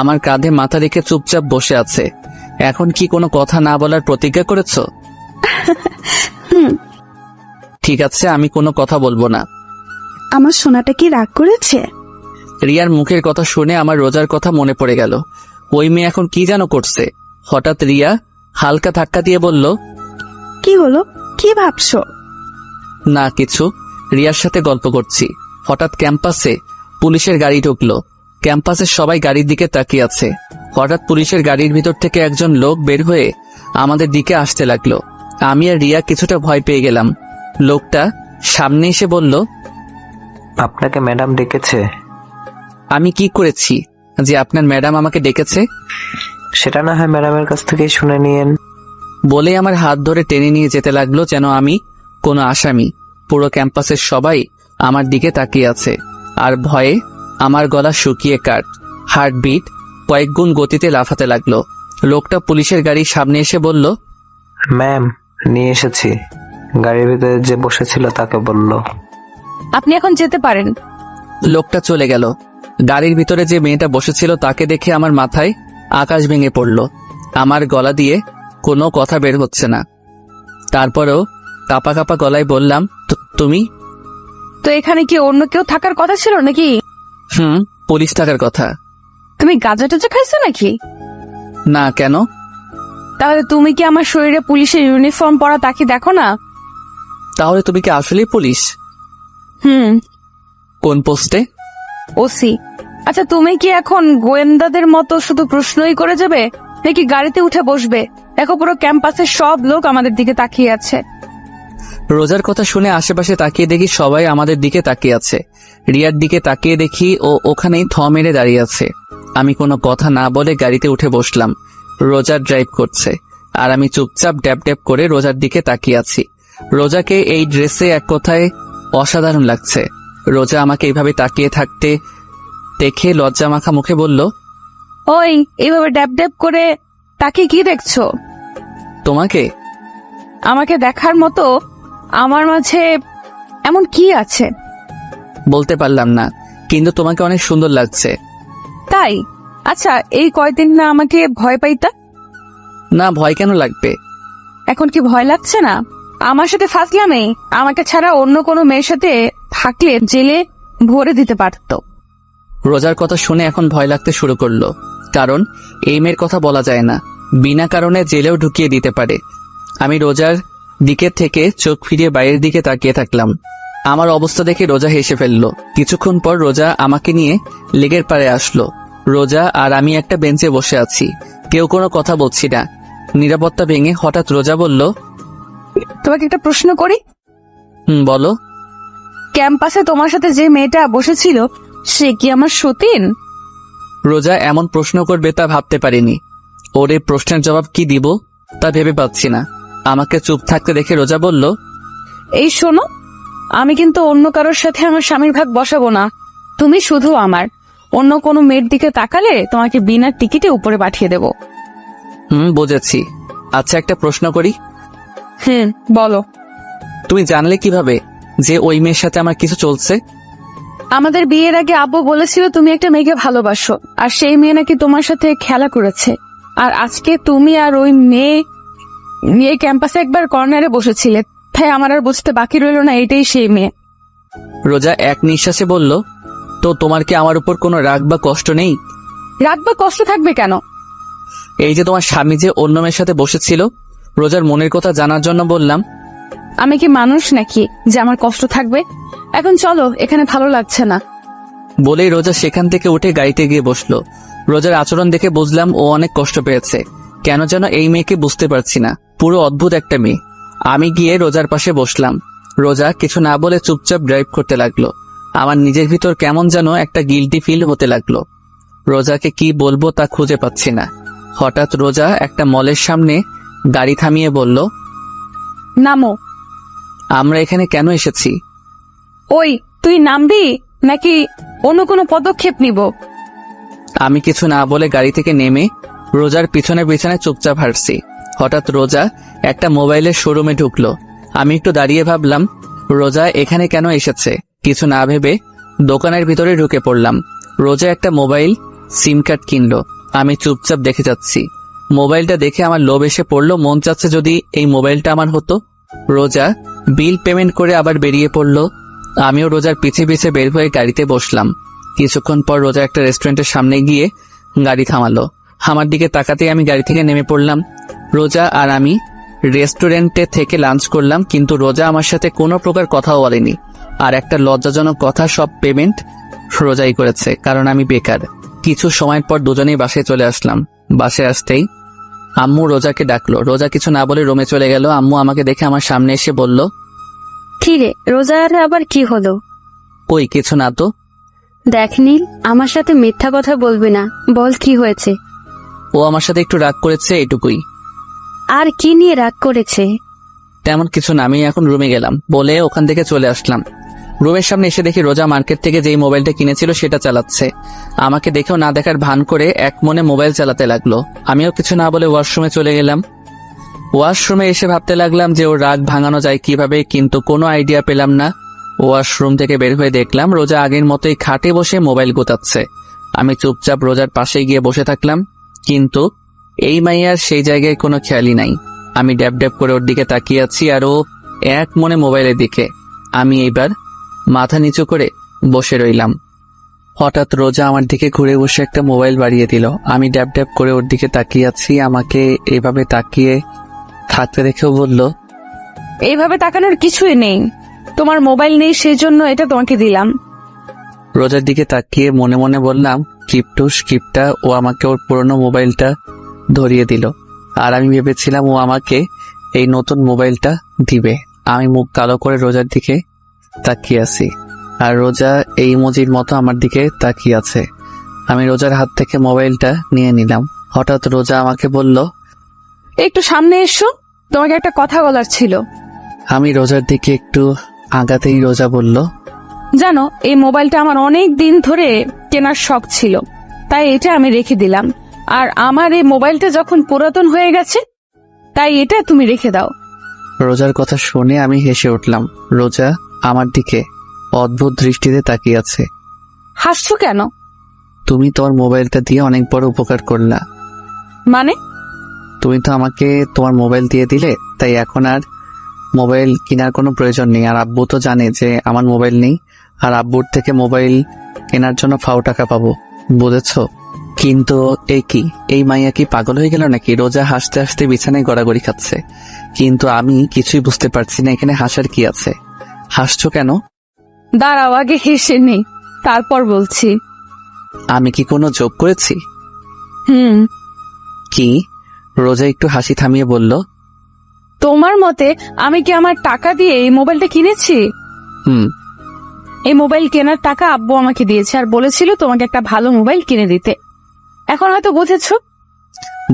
আমার কাঁধে মাথা রেখে চুপচাপ বসে আছে। এখন কি কোনো কথা না বলার প্রতিজ্ঞা করেছো? ঠিক আছে, আমি কোনো কথা বলবো না। আমার সোনাটা কি রাগ করেছে? রিয়ার মুখের কথা শুনে আমার রোজার কথা মনে পড়ে গেল। ওই মেয়ে এখন কি যেন করছে। হঠাৎ রিয়া হালকা ধাক্কা দিয়ে বলল, কি হলো, কি ভাবছো? না কিছু, রিয়ার সাথে গল্প করছি। হঠাৎ ক্যাম্পাসে পুলিশের গাড়ি ঢুকলো। ক্যাম্পাসের সবাই গাড়ির দিকে তাকিয়ে আছে। হঠাৎ পুলিশের গাড়ির ভিতর থেকে একজন লোক বের হয়ে আমাদের দিকে আসতে লাগলো। আমি আর রিয়া কিছুটা ভয় পেয়ে গেলাম। লোকটা সামনে এসে বলল, আপনাকে ম্যাডাম ডেকেছে। আমি কি করেছি যে আপনার ম্যাডাম আমাকে ডেকেছে? সেটা না হয় ম্যাডামের কাছ থেকেই শুনে নিয়েন। বলে আমার হাত ধরে টেনে নিয়ে যেতে লাগলো যেন আমি কোনো আসামি। পুরো ক্যাম্পাসের সবাই আমার দিকে তাকিয়ে আছে আর ভয়ে আমার গলা শুকিয়ে কাট, হার্টবিট কয়েক গুণ গতিতে লাফাতে লাগলো। লোকটা পুলিশের গাড়ির সামনে এসে বলল, ম্যাম, নিয়ে এসেছি। গাড়ির ভিতরে যে বসেছিল তাকে বলল। আপনি এখন যেতে পারেন। লোকটা চলে গেল। গাড়ির ভিতরে যে মেয়েটা বসেছিল তাকে দেখে আমার মাথায় আকাশ ভেঙে পড়ল। আমার গলা দিয়ে কোনো কথা বের হচ্ছে না। তারপরেও কাপা কাপা গলায় বললাম, তুমি? তো এখানে কি অন্য কেউ থাকার কথা ছিল নাকি? পুলিশ থাকার কথা। তুমি গাঁজা টাজা খাইছো নাকি? না, কেন? তাহলে তুমি কি আমার শরীরে পুলিশের ইউনিফর্ম পরা তাকে দেখো না? তাহলে তুমি কি আসলেই পুলিশ? কোন পোস্টে? ওসি। আচ্ছা, তুমি কি এখন গোয়েন্দাদের মতো শুধু প্রশ্নই করে যাবে নাকি গাড়িতে উঠে বসবে? দেখো, পুরো ক্যাম্পাসের সব লোক আমাদের দিকে তাকিয়ে আছে। রোজার কথা শুনে আশেপাশে তাকিয়ে দেখি সবাই আমাদের দিকে তাকিয়ে আছে। রিয়ার দিকে তাকিয়ে দেখি ও ওখানেই থ মেরে দাঁড়িয়ে আছে। আমি কোনো কথা না বলে গাড়িতে উঠে বসলাম। রোজা ড্রাইভ করছে আর আমি চুপচাপ ড্যাব ড্যাব করে রোজার দিকে তাকিয়ে আছি। রোজাকে এই ড্রেসে এক কথায় অসাধারণ লাগছে। রোজা আমাকে এইভাবে তাকিয়ে থাকতে দেখে লজ্জা মাখা মুখে বলল, ওই এইভাবে ড্যাব ড্যাব করে তাকে কি দেখছো? তোমাকে? আমাকে দেখার মতো আমার মাঝে এমন কি আছে? বলতে পারলাম না, কিন্তু তোমাকে অনেক সুন্দর লাগছে। তাই? আচ্ছা, এই কয়দিন না আমাকে ভয় পাইতা? না, ভয় কেন লাগবে? এখন কি ভয় লাগছে না? আমার সাথে ফাজলামে আমাকে ছাড়া অন্য কোনো মেয়ের সাথে থাকলে জেলে ভরে দিতে পারতো। রোজার কথা শুনে এখন ভয় লাগতে শুরু করলো, কারণ এই মেয়ের কথা বলা যায় না, বিনা কারণে জেলেও ঢুকিয়ে দিতে পারে। আমি রোজার দিকে থেকে চোখ ফিরিয়ে বাইরের দিকে তাকিয়ে থাকলাম। আমার অবস্থা দেখে রোজা হেসে ফেললো। কিছুক্ষণ পর রোজা আমাকে নিয়ে লেগের পাড়ে আসলো। রোজা আর আমি একটা বেঞ্চে বসে আছি, কেউ কোনো কথা বলছি না। নিরাপত্তা ভেঙে হঠাৎ রোজা বলল, তোমাকে একটা প্রশ্ন করি। বলো। ক্যাম্পাসে তোমার সাথে যে মেয়েটা বসেছিল সে কি আমার সতীন? রোজা এমন প্রশ্ন করবে তা ভাবতে পারিনি। ওর এই প্রশ্নের জবাব কি দিব তা ভেবে পাচ্ছি না। আমাকে চুপ থাকতে দেখে রোজা বলল, এই শোনো, আমি কিন্তু অন্য কারোর সাথে আমার স্বামীর ভাগ বসাবো না। তুমি শুধু আমার। অন্য কোনো মেয়ের দিকে তাকালে তোমাকে বিনা টিকিটে উপরে পাঠিয়ে দেব। বুঝেছি। আচ্ছা, একটা প্রশ্ন করি। বলো। তুমি জানলে কিভাবে যে ওই মেয়ের সাথে আমার কিছু চলছে? আমাদের বিয়ের আগে আব্বু বলেছিল তুমি একটা মেয়েকে ভালোবাসো, আর সেই মেয়ে নাকি তোমার সাথে খেলা করেছে। আর আজকে তুমি আর ওই মেয়ে ক্যাম্পাসে একবার কর্নারে বসেছিলে, তাই আমার আর বুঝতে বাকি রইল না এটাই সেই মেয়ে। রোজা এক নিঃশ্বাসে বলল, তো তোমার কি আমার উপর কোনো রাগ বা কষ্ট নেই? রাগ বা কষ্ট থাকবে কেন? এই যে তোমার স্বামী যে অন্য মেয়ের সাথে বসেছিল, রোজার মনের কথা জানার জন্য বললাম। আমি কি মানুষ নাকি যে আমার কষ্ট থাকবে? এখন চলো, এখানে ভালো লাগছে না। বলেই রোজা সেখান থেকে উঠে গাড়িতে গিয়ে বসলো। রোজার আচরণ দেখে বুঝলাম ও অনেক কষ্ট পেয়েছে। কেন যেন এই মেয়েকে বুঝতে পারছি না, পুরো অদ্ভুত একটা মেয়ে। আমি গিয়ে রোজার পাশে বসলাম। রোজা কিছু না বলে চুপচাপ ড্রাইভ করতে লাগলো। আমার নিজের ভিতর কেমন যেন একটা গিল্টি ফিল হতে লাগলো। রোজাকে কি বলবো তা খুঁজে পাচ্ছি না। হঠাৎ রোজা একটা মলের সামনে গাড়ি থামিয়ে বলল, নামো। আমরা এখানে কেন এসেছি? ওই, তুই নামবি নাকি অন্য কোনো পদক্ষেপ নিব? আমি কিছু না বলে গাড়ি থেকে নেমে রোজার পিছনে পিছনে চুপচাপ হাঁটছি। হঠাৎ রোজা একটা মোবাইলের শোরুমে ঢুকলো। আমি একটু দাঁড়িয়ে ভাবলাম রোজা এখানে কেন এসেছে। কিছু না ভেবে দোকানের ভিতরে ঢুকে পড়লাম। রোজা একটা মোবাইল সিম কার্ড কিনলো। আমি চুপচাপ দেখে যাচ্ছি। মোবাইলটা দেখে আমার লোভ এসে পড়লো, মন চাচ্ছে যদি এই মোবাইলটা আমার হতো। রোজা বিল পেমেন্ট করে আবার বেরিয়ে পড়লো। আমিও রোজার পিছে পিছে বের হয়ে গাড়িতে বসলাম। কিছুক্ষণ পর রোজা একটা রেস্টুরেন্টের সামনে গিয়ে গাড়ি থামালো। আমার দিকে তাকাতেই আমি গাড়ি থেকে নেমে পড়লাম। রোজা আর আমি রেস্টুরেন্টে থেকে লাঞ্চ করলাম, কিন্তু রোজা আমার সাথে কোনো প্রকার কথাও বলেনি। আর একটা লজ্জাজনক কথা, সব পেমেন্ট রোজাই করেছে, কারণ আমি বেকার। কিছু সময় পর দুজনেই বাসায় চলে আসলাম। বাসায় আসতেই আম্মু রোজাকে ডাকলো। রোজা কিছু না বলে রুমে চলে গেল। আম্মু আমাকে দেখে আমার সামনে এসে বলল, কি রে, রোজার আবার কি হলো? কই কিছু না তো। দেখ নীল, আমার সাথে মিথ্যা কথা বলবি না, বল কি হয়েছে? ও আমার সাথে একটু রাগ করেছে, এটুকুই। আর কি নিয়ে রাগ করেছে? তেমন কিছু না, আমি এখন রুমে গেলাম বলে ওখান থেকে চলে আসলাম। রুমের সামনে এসে দেখি রোজা মার্কেট থেকে যেই মোবাইলটা কিনেছিল সেটা চালাচ্ছে। আমাকে দেখেও না দেখার ভান করে এক মনে মোবাইল চালাতে লাগলো। আমিও কিছু না বলে ওয়াশরুমে চলে গেলাম। ওয়াশরুমে এসে ভাবতে লাগলাম যে ওর রাগ ভাঙানো যায় কিভাবে, কিন্তু কোনো আইডিয়া পেলাম না। ওয়াশরুম থেকে বের হয়ে দেখলাম রোজা আগের মতোই খাটে বসে মোবাইল গোতাচ্ছে। আমি চুপচাপ রোজার পাশে গিয়ে বসে থাকলাম, কিন্তু এই মাইয়ার সেই জায়গায় কোনো খেয়ালই নাই। আমি ড্যাব ড্যাব করে ওর দিকে তাকিয়ে আছি আর ও এক মনে মোবাইলের দিকে। আমি এইবার মাথা নিচু করে বসে রইলাম। হঠাৎ রোজা আমার দিকে ঘুরে বসে একটা মোবাইল বাড়িয়ে দিল। আমি ড্যাব ড্যাব করে ওর দিকে তাকিয়ে আছি। আমাকে এভাবে তাকিয়ে থাকতে দেখেও বলল, এইভাবে তাকানোর কিছুই নেই, তোমার মোবাইল নেই সেই জন্য এটা তোমাকে দিলাম। রোজার দিকে তাকিয়ে মনে মনে বললাম, কিপটুস কিপটা, ও আমাকে ওর পুরনো মোবাইলটা ধরিয়ে দিল। আর আমি ভেবেছিলাম ও আমাকে এই নতুন মোবাইলটা দিবে। আমি মুখ কালো করে রোজার দিকে তাকিয়ে আছি, আর রোজা এই ইমোজির মতো আমার দিকে তাকিয়ে আছে। আমি রোজার হাত থেকে মোবাইলটা নিয়ে নিলাম। হঠাৎ রোজা আমাকে বলল, একটু সামনে এসো, তোমাকে একটা কথা বলার ছিল। আমি রোজার দিকে একটু আগাতেই রোজা বলল, জানো, এই মোবাইলটা আমার অনেক দিন ধরে কেনার শখ ছিল, তাই এটা আমি রেখে দিলাম। আর আমার এই মোবাইলটা যখন পুরাতন হয়ে গেছে তাই এটা তুমি রেখে দাও। রোজার কথা শুনে আমি হেসে উঠলাম। রোজা আমার দিকে অদ্ভুত দৃষ্টিতে তাকিয়ে আছে। হাসছো কেন? তুমি তোমার মোবাইলটা দিয়ে অনেক বড় উপকার করলা। মানে? তুমি তো আমাকে তোমার মোবাইল দিয়ে দিলে, তাই এখন আর মোবাইল কেনার কোনো প্রয়োজন নেই। আর আব্বু তো জানে যে আমার মোবাইল নেই, আর আব্বুর থেকে মোবাইল কেনার জন্য ফাও টাকা পাবো, বুঝেছো? কিন্তু এই মাইয়া কি পাগল হয়ে গেল নাকি? রোজা হাসতে হাসতে বিছানায় গড়াগড়ি খাচ্ছে, কিন্তু আমি কিছুই বুঝতে পারছি না এখানে হাসার কি আছে। হাসছো কেন? দাঁড়াও, আগে হেসে নেই, তারপর বলছি। আমি কি কোনো যোগ করেছি? কি? রোজা একটু হাসি থামিয়ে বলল, তোমার মতে আমি কি আমার টাকা দিয়ে এই মোবাইলটা কিনেছি? হুম। এই মোবাইল কেনার টাকা আব্বু আমাকে দিয়েছে, আর বলেছিল তোমাকে একটা ভালো মোবাইল কিনে দিতে। এখন হয়তো বুঝেছো।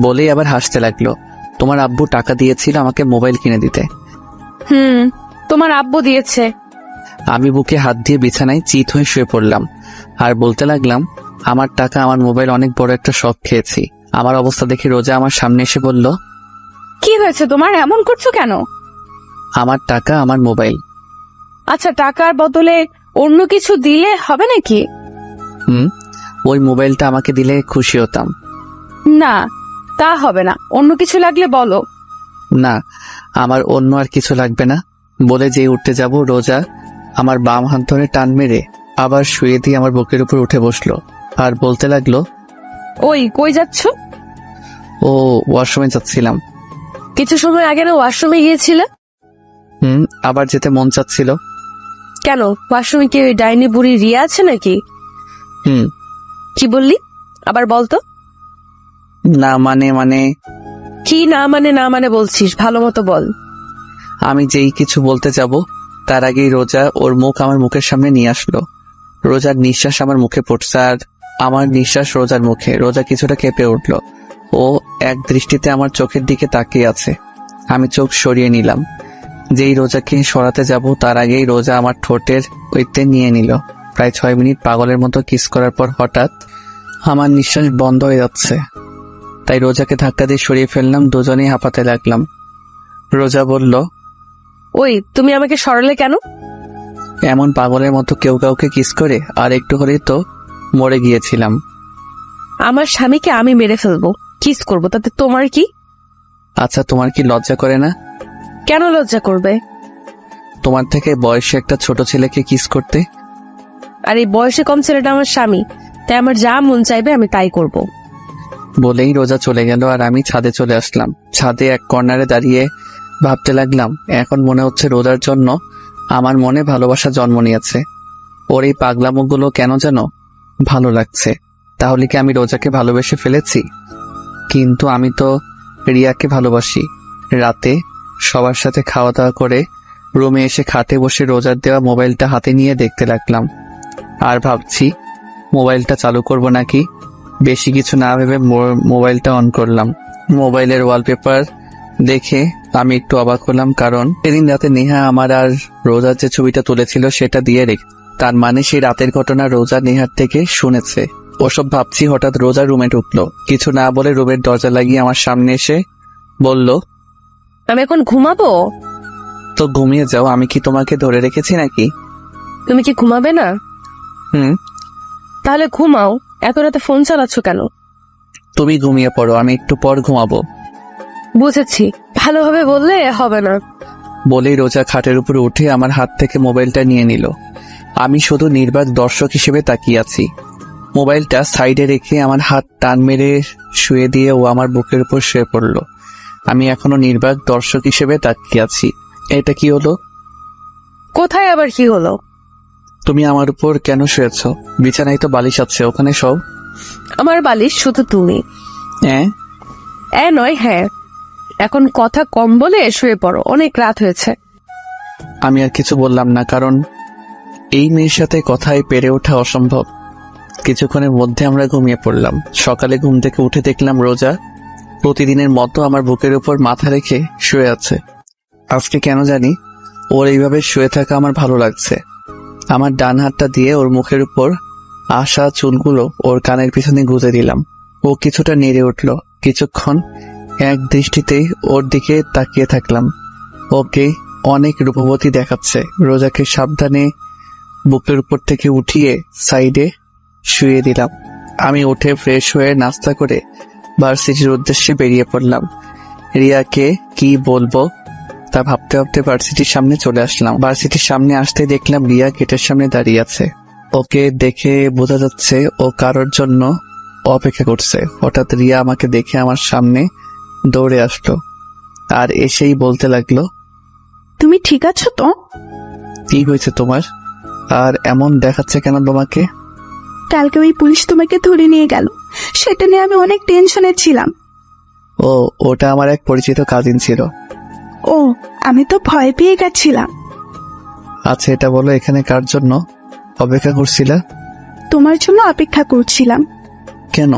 বলেই আবার হাসতে লাগলো। তোমার আব্বু টাকা দিয়েছিল আমাকে মোবাইল কিনে দিতে? তোমার আব্বু দিয়েছে। আমি বুকে হাত দিয়ে বিছানায় চিত হয়ে শুয়ে পড়লাম আর বলতে লাগলাম, আমার টাকা আমার মোবাইল অনেক বড় একটা শখ খেয়েছি। আমার অবস্থা দেখে রোজা আমার সামনে এসে বলল, কি হয়েছে তোমার, এমন করছো কেন? আমার টাকা আমার মোবাইল। আচ্ছা, টাকার বদলে অন্য কিছু দিলে হবে নাকি? ওই মোবাইলটা আমাকে দিলে খুশি হতাম। না, তা হবে না, অন্য কিছু লাগলে বলো। না, আমার অন্য আর কিছু লাগবে না। বলে যেই উঠতে যাব, রোজা আমার বাম হাত ধরে টান মেরে আবার শুয়ে দিয়ে আমার বুকের উপর উঠে বসলো আর বলতে লাগলো, ওই কই যাচ্ছ? ও ওয়াশরুমে যাচ্ছিলাম। কিছু সময় আগে না ওয়াশরুমে গিয়েছিলে? আবার যেতে মন চাচ্ছিল। কেন, ওয়াশরুমে কি ওই ডাইনি বুড়ি রিয়া আছে নাকি? কি বললি, আবার বলতো। না মানে কি না মানে বলছিস, ভালো মতো বল। আমি যেই কিছু বলতে যাব তার আগেই রোজা ওর মুখ আমার মুখের সামনে নিয়ে আসলো। রোজার নিঃশ্বাস আমার মুখে পড়ছে আর আমার নিঃশ্বাস রোজার মুখে। রোজা কিছুটা কেঁপে উঠল। ও এক দৃষ্টিতে আমার চোখের দিকে তাকিয়ে আছে। আমি চোখ সরিয়ে নিলাম। যেই রোজাকে সরাতে যাব তার আগেই রোজা আমার ঠোঁটের ঐতে নিয়ে নিল। প্রায় 6 মিনিট পাগলের মতো কিস করার পর হঠাৎ আমার নিঃশ্বাস বন্ধ হয়ে যাচ্ছে, তাই রোজাকে ধাক্কা দিয়ে সরিয়ে ফেললাম। দুজনেই হাঁপাতে লাগলাম। রোজা বলল, ওই তুমি আমাকে সরালে কেন? এমন পাগলের মতো কেউ কাউকে কিস করে? আর একটু হলেই তো মরে গিয়েছিলাম। আমার স্বামীকে আমি মেরে ফেলবো, কিস করবো, তাতে তোমার কি? আচ্ছা, তোমার কি লজ্জা করে না? কেন লজ্জা করবে? তোমার থেকে বয়সে একটা ছোট ছেলেকে কিস করতে? আর এই বয়সে কম ছেলেটা আমার স্বামী, তাই আমার যা মন চাইবে আমি তাই করব। বলেই রোজা চলে গেল আর আমি ছাদে চলে আসলাম। ছাদে এক কর্নারে দাঁড়িয়ে ভাবতে লাগলাম, এখন মনে হচ্ছে রোজার জন্য আমার মনে ভালোবাসা জন্ম নিয়েছে। ওর এই পাগলামোগুলো কেন যেন ভালো লাগছে। তাহলে কি আমি রোজাকে ভালোবেসে ফেলেছি? কিন্তু আমি তো রিয়াকে ভালোবাসি। রাতে সবার সাথে খাওয়া দাওয়া করে রুমে এসে খাটে বসে রোজার দেওয়া মোবাইলটা হাতে নিয়ে দেখতে লাগলাম আর ভাবছি মোবাইলটা চালু করব নাকি। বেশি কিছু না ভেবে মোবাইলটা অন করলাম। মোবাইলের ওয়ালপেপার দেখে আমি একটু অবাক হলাম, কারণ সেদিন রাতে নেহা আমার আর রোজার যে ছবিটা তুলেছিল সেটা দিয়ে রেখে, তার মানে সেই রাতের ঘটনা রোজা নেহার থেকে শুনেছে। ওসব ভাবছি, হঠাৎ রোজা রুমে ঢুকলো। কিছু না বলে রুমের দরজা লাগিয়ে আমার সামনে এসে বলল, আমি এখন ঘুমাবো। তো ঘুমিয়ে যাও, আমি কি তোমাকে ধরে রেখেছি নাকি? তুমি কি ঘুমাবে না? তাহলে ঘুমাও, এত রাতে ফোন চালাচ্ছ কেন? তুমি ঘুমিয়ে পড়ো, আমি একটু পর ঘুমাবো। বুঝেছি, ভালোভাবে বললে হবে না। বলেই রোজা খাটের উপরে উঠে আমার হাত থেকে মোবাইলটা নিয়ে নিল। আমি শুধু নির্বাক দর্শক হিসেবে তাকিয়ে আছি। মোবাইলটা সাইডে রেখে আমার হাত টান মেরে শুয়ে দিয়ে ও আমার বুকের উপর শুয়ে পড়ল। আমি এখনো নির্বাক দর্শক হিসেবে তাকিয়ে আছি। এটা কি হলো? কোথায় আবার কি হলো? তুমি আমার উপর কেন শুয়েছ? বিছানায় তো বালিশ আছে, ওখানে সব। আমার বালিশ শুধু তুমি। নয়, হ্যাঁ। এখন কথা কম বলে শুয়ে পড়ো, অনেক রাত হয়েছে। আমি আর কিছু বললাম না, কারণ এই মেয়ের সাথে কথায় পেরে ওঠা অসম্ভব। কিছুক্ষণের মধ্যে আমরা ঘুমিয়ে পড়লাম। সকালে ঘুম থেকে উঠে দেখলাম রোজা প্রতিদিনের মতো আমার বুকের উপর মাথা রেখে শুয়ে আছে। আজকে কেন জানি ওর এইভাবে শুয়ে থাকা আমার ভালো লাগছে। আমার ডান হাতটা দিয়ে ওর মুখের উপর আসা চুলগুলো ওর কানের পিছনে গুঁজে দিলাম। ও কিছুটা নেড়ে উঠল। কিছুক্ষণ এক দৃষ্টিতে ওর দিকে তাকিয়ে থাকলাম। ওকে অনেক রূপবতী দেখাচ্ছে। রোজাকে সাবধানে বুকের উপর থেকে উঠিয়ে সাইডে শুয়ে দিলাম। আমি উঠে ফ্রেশ হয়ে নাস্তা করে ভার্সিটির উদ্দেশ্যে বেরিয়ে পড়লাম। রিয়াকে কি বলবো তা ভাবতে ভাবতে ভার্সিটির সামনে চলে আসলাম। ভার্সিটির সামনে আসতে দেখলাম রিয়া গেটের সামনে দাঁড়িয়ে আছে। ওকে দেখে বোঝা যাচ্ছে ও কারোর জন্য অপেক্ষা করছে। হঠাৎ রিয়া আমাকে দেখে আমার সামনে দৌড়ে আসলো আর এসেই বলতে লাগলো, তুমি ঠিক আছো তো? কি হয়েছে তোমার? আর এমন দেখাচ্ছে কেন তোমাকে? কালকে ওই পুলিশ তোমাকে ধরে নিয়ে গেল, সেটা নিয়ে আমি অনেক টেনশনে ছিলাম। ও, ওটা আমার এক পরিচিত কাজিন ছিল। ও, আমি তো ভয় পেয়ে গেছিলাম। আচ্ছা এটা বলো, এখানে কার জন্য অপেক্ষা করছিলা? তোমার জন্য অপেক্ষা করছিলাম। কেন?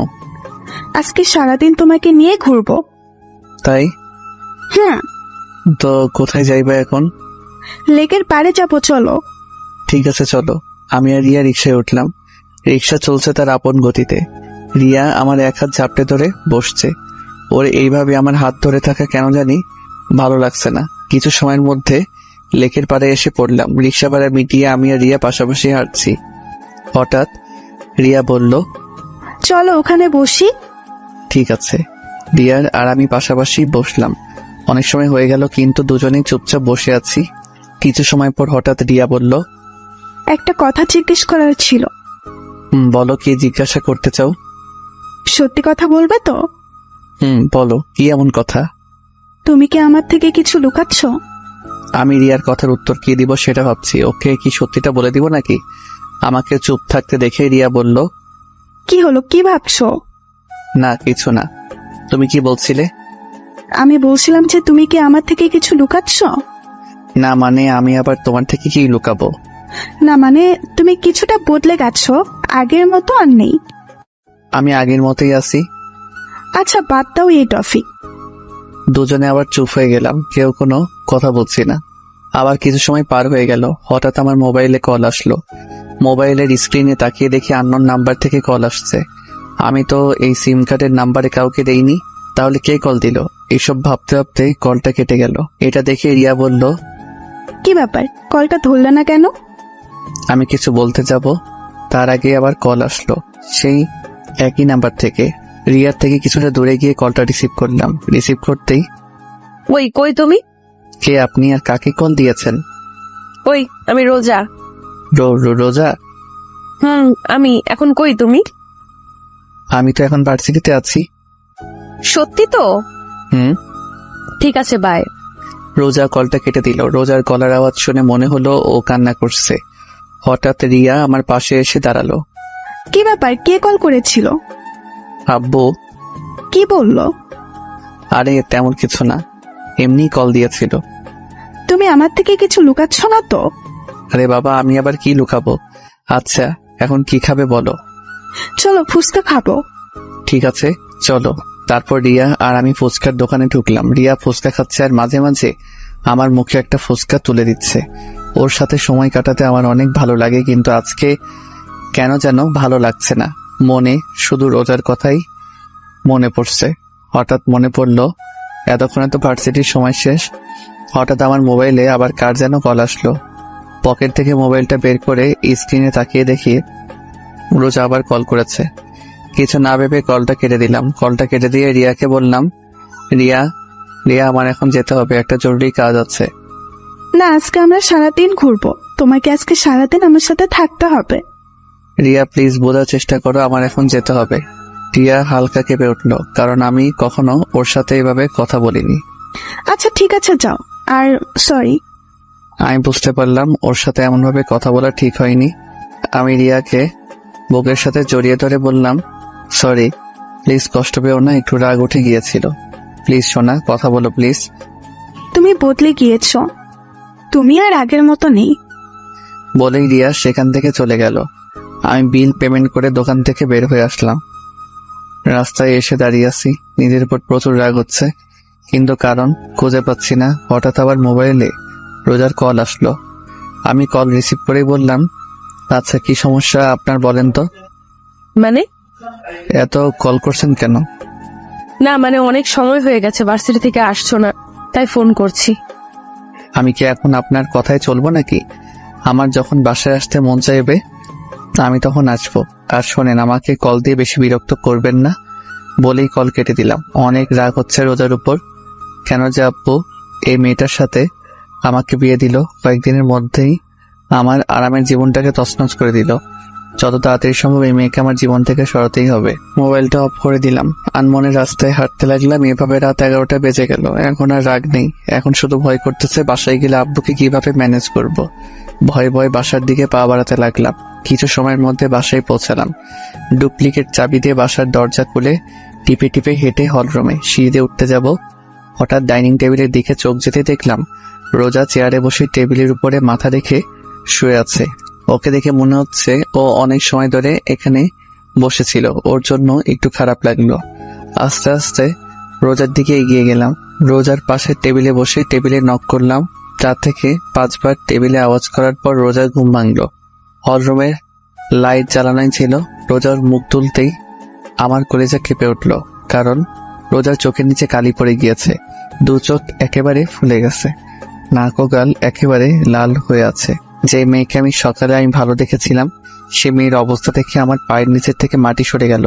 আজকে সারাদিন তোমাকে নিয়ে ঘুরবো। তাই? হ্যাঁ, তো কোথায় যাইবা এখন? লেকের পাড়ে যাবো, চলো। ঠিক আছে চলো। আমি আর রিয়া রিক্সায় উঠলাম। রিক্সা চলছে তার আপন গতিতে। রিয়া আমার এক হাত ঝাপটে ধরে বসছে। ওর এইভাবে আমার হাত ধরে থাকা কেন জানি ভালো লাগছে না। কিছু সময়ের মধ্যে লেকের পাড়ে এসে পড়লাম। রিক্সা ভাড়া মিটিয়ে আমি আর রিয়া পাশাপাশি হাঁটছি। হঠাৎ রিয়া বলল, চলো ওখানে বসি। ঠিক আছে। রিয়ার আর আমি পাশাপাশি বসলাম। অনেক সময় হয়ে গেল কিন্তু দুজনেই চুপচাপ বসে আছি। কিছু সময় পর হঠাৎ রিয়া বলল, একটা কথা জিজ্ঞেস করার ছিল। বলো, কি জিজ্ঞাসা করতে চাও? সত্যি কথা বলবে তো? বলো, কি এমন কথা? তুমি কি আমার থেকে কিছু লুকাচ্ছ? আমি রিয়ার কথার উত্তর কি দিব সেটা ভাবছি। ওকে কি সত্যিটা বলে দিব নাকি? আমাকে চুপ থাকতে দেখে রিয়া বলল, কি হলো, কি ভাবছো? না কিছু না। তুমি কি বলছিলে? আমি বলছিলাম যে তুমি কি আমার থেকে কিছু লুকাচ্ছ? না মানে আমি আবার তোমার থেকে কি লুকাবো? না মানে তুমি কিছুটা বদলে গেছো, আগের মতো আর নেই। আমি আগের মতোই আছি। আচ্ছা বাদ দাও এই টপিক। দুজনে আবার চুপ হয়ে গেলাম, কেউ কোনো কথা বলছি না। আবার কিছু সময় পার হয়ে গেল। হঠাৎ আমার মোবাইলে কল আসলো। মোবাইলের স্ক্রিনে তাকিয়ে দেখি আননোন নাম্বার থেকে কল আসছে। আমি তো এই সিম কার্ডের নাম্বারে কাউকে দেইনি, তাহলে কে কল দিল? এইসব ভাবতে ভাবতে কলটা কেটে গেল। এটা দেখে রিয়া বলল, কি ব্যাপার, কলটা ধরলে না কেন? আমি কিছু বলতে যাব তার আগে আবার কল আসলো সেই একই নাম্বার থেকে। রিয়ার থেকে কিছুটা দূরে গিয়ে কলটা রিসিভ করলাম। রিসিভ করতেই, ওই কই তুমি? কে আপনি আর কাকে কল দিয়েছেন? ওই আমি রোজা। রোজা? আমি এখন কই তুমি? আমি তো এখন ভার্সিটিতে আছি। সত্যি তো? ঠিক আছে, বাই। রোজা কলটা কেটে দিল। রোজার গলার আওয়াজ শুনে মনে হলো ও কান্না করছে। হঠাৎ রিয়া আমার পাশে এসে দাঁড়ালো। কি ব্যাপার, কে কল করেছিল? আব্বু। কি বললো? আরে তেমন কিছু না, এমনি কল দিয়েছিল। তুমি আমার থেকে কিছু লুকাচ্ছ না তো? আরে বাবা, আমি আবার কি লুকাবো। আচ্ছা এখন কি খাবে বলো? চলো ফুচকা খাবো। ঠিক আছে চলো। তারপর রিয়া আর আমি ফুচকার দোকানে ঢুকলাম। রিয়া ফুচকা খাচ্ছে আর মাঝে মাঝে আমার মুখে একটা ফুচকা তুলে দিচ্ছে। ওর সাথে সময় কাটাতে আমার অনেক ভালো লাগে, কিন্তু আজকে কেন যেন ভালো লাগছে না। মনে শুধু রোজার কথাই মনে পড়ছে। হঠাৎ মনে পড়লো এতক্ষণে তো ভার্সিটির সময় শেষ। হঠাৎ আমার মোবাইলে আবার কার যেন কল আসলো। পকেট থেকে মোবাইলটা বের করে স্ক্রিনে তাকিয়ে দেখি রোজা আবার কল করেছে। কিছু না ভেবে কলটা কেটে দিলাম। কলটা কেটে দিয়ে রিয়াকে বললাম, রিয়া আমার এখন যেতে হবে, একটা জরুরি কাজ আছে। না, আজকে আমরা সারাদিন ঘুরবো, তোমাকে আজকে সারাদিন আমার সাথে থাকতে হবে। রিয়া প্লিজ বোঝার চেষ্টা করো, আমার এখন যেতে হবে। রিয়া হালকা কেঁপে উঠল, কারণ আমি কখনো ওর সাথে এভাবে কথা বলিনি। আচ্ছা ঠিক আছে যাও। আর সরি। আমি বুঝতে পারলাম ওর সাথে এমন ভাবে কথা বলা ঠিক হয়নি। আমি রিয়াকে বুকের সাথে জড়িয়ে ধরে বললাম, সরি প্লিজ, কষ্ট পেও না, একটু রাগ উঠে গিয়েছিল। প্লিজ সোনা, কথা বলো প্লিজ। তুমি বদলে গিয়েছো, তুমি আর আগের মতো নেই। বলেই রিয়া সেখান থেকে চলে গেল। আমি বিল পেমেন্ট করে দোকান থেকে বের হয়ে আসলাম। রাস্তায় এসে দাঁড়িয়ে আছি, নিজের উপর প্রচুর রাগ হচ্ছে, কিন্তু কারণ খুঁজে পাচ্ছি না। হঠাৎ আবার মোবাইলে রোজার কল আসলো। আমি কল রিসিভ করেই বললাম, আচ্ছা কি সমস্যা আপনার বলেন তো? মানে? এত কল করছেন কেন? না মানে অনেক সময় হয়ে গেছে ভার্সিটি থেকে আসছো না, তাই ফোন করছি। আমি কি এখন আপনার কথায় চলবো নাকি? আমার যখন বাসায় আসতে মন চাইবে আমি তখন আসবো। আর শোনেন, আমাকে কল দিয়ে বেশি বিরক্ত করবেন না বলেই কল কেটে দিলাম। অনেক রাগ হচ্ছে রোজার উপর। কেন যে আব্বু এই মেয়েটার সাথে আমাকে বিয়ে দিল, কয়েকদিনের মধ্যেই আমার আরামের জীবনটাকে তছনছ করে দিল। যত তাড়াতাড়ি সম্ভব এই মেয়েকে আমার জীবন থেকে সরাতেই হবে। মোবাইলটা অফ করে দিলাম, আনমনে রাস্তায় হাঁটতে লাগলাম। এভাবে রাত 11টা বেজে গেল। এখন আর রাগ নেই, এখন শুধু ভয় করতেছে বাসায় গেলে আব্বুকে কিভাবে ম্যানেজ করব। ভয়ে ভয়ে বাসার দিকে পা বাড়াতে লাগলাম। কিছু সময়ের মধ্যে বাসায় পৌঁছালাম। ডুপ্লিকেট চাবি দিয়ে বাসার দরজা খুলে টিপে টিপে হেঁটে হলরুমে সিঁড়িতে উঠতে যাব। হঠাৎ ডাইনিং টেবিলের দিকে চোখ যেতে দেখলাম রোজা চেয়ারে বসে টেবিলের উপরে মাথা রেখে শুয়ে আছে। ওকে দেখে মনে হচ্ছে ও অনেক সময় ধরে এখানে বসেছিল। ওর জন্য একটু খারাপ লাগলো। আস্তে আস্তে রোজার দিকে এগিয়ে গেলাম। রোজার পাশে টেবিলে বসে টেবিলে নক করলাম। 4 থেকে 5 বার টেবিলে আওয়াজ করার পর রোজার ঘুম ভাঙল। হলরুমের লাইট জ্বালানোই ছিল। রোজার মুখ তুলতেই আমার কলিজা কেঁপে উঠল, কারণ রোজার চোখের নিচে কালি পড়ে গিয়েছে। 2 চোখ একেবারে ফুলে গেছে, নাক ও গাল একেবারে লাল হয়ে আছে। যে মেয়েকে আমি সকালে ভালো দেখেছিলাম, সে মেয়ের অবস্থা দেখে আমার পায়ের নিচের থেকে মাটি সরে গেল।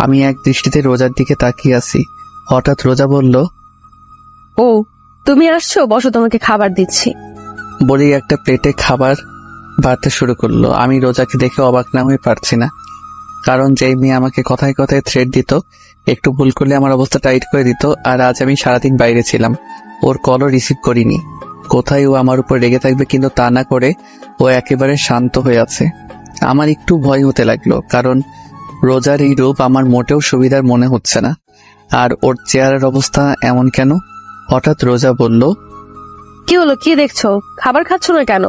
আমি এক দৃষ্টিতে রোজার দিকে তাকিয়ে আছি। হঠাৎ রোজা বলল, ও তুমি আসছো, বসো, তোমাকে খাবার দিচ্ছি। বলেই একটা প্লেটে খাবার বাড়তে শুরু করলো। আমি রোজাকে দেখে অবাক না হয়ে পারছি না, কারণ যেই মেয়ে আমাকে কথায় কথায় থ্রেট দিত, একটু ভুল করলে আমার অবস্থা টাইট করে দিত, আর আজ আমি সারাদিন বাইরে ছিলাম, ওর কলও রিসিভ করিনি। কোথায় ও আমার উপর রেগে থাকবে, কিন্তু তা না করে ও একেবারে শান্ত হয়ে আছে। আমার একটু ভয় হতে লাগলো, কারণ রোজার এই রূপ আমার মোটেও সুবিধার মনে হচ্ছে না। আর ওর চেহারার অবস্থা এমন কেন? হঠাৎ রোজা বলল, কি হলো, কি দেখছো? খাবার খাচ্ছ না কেন?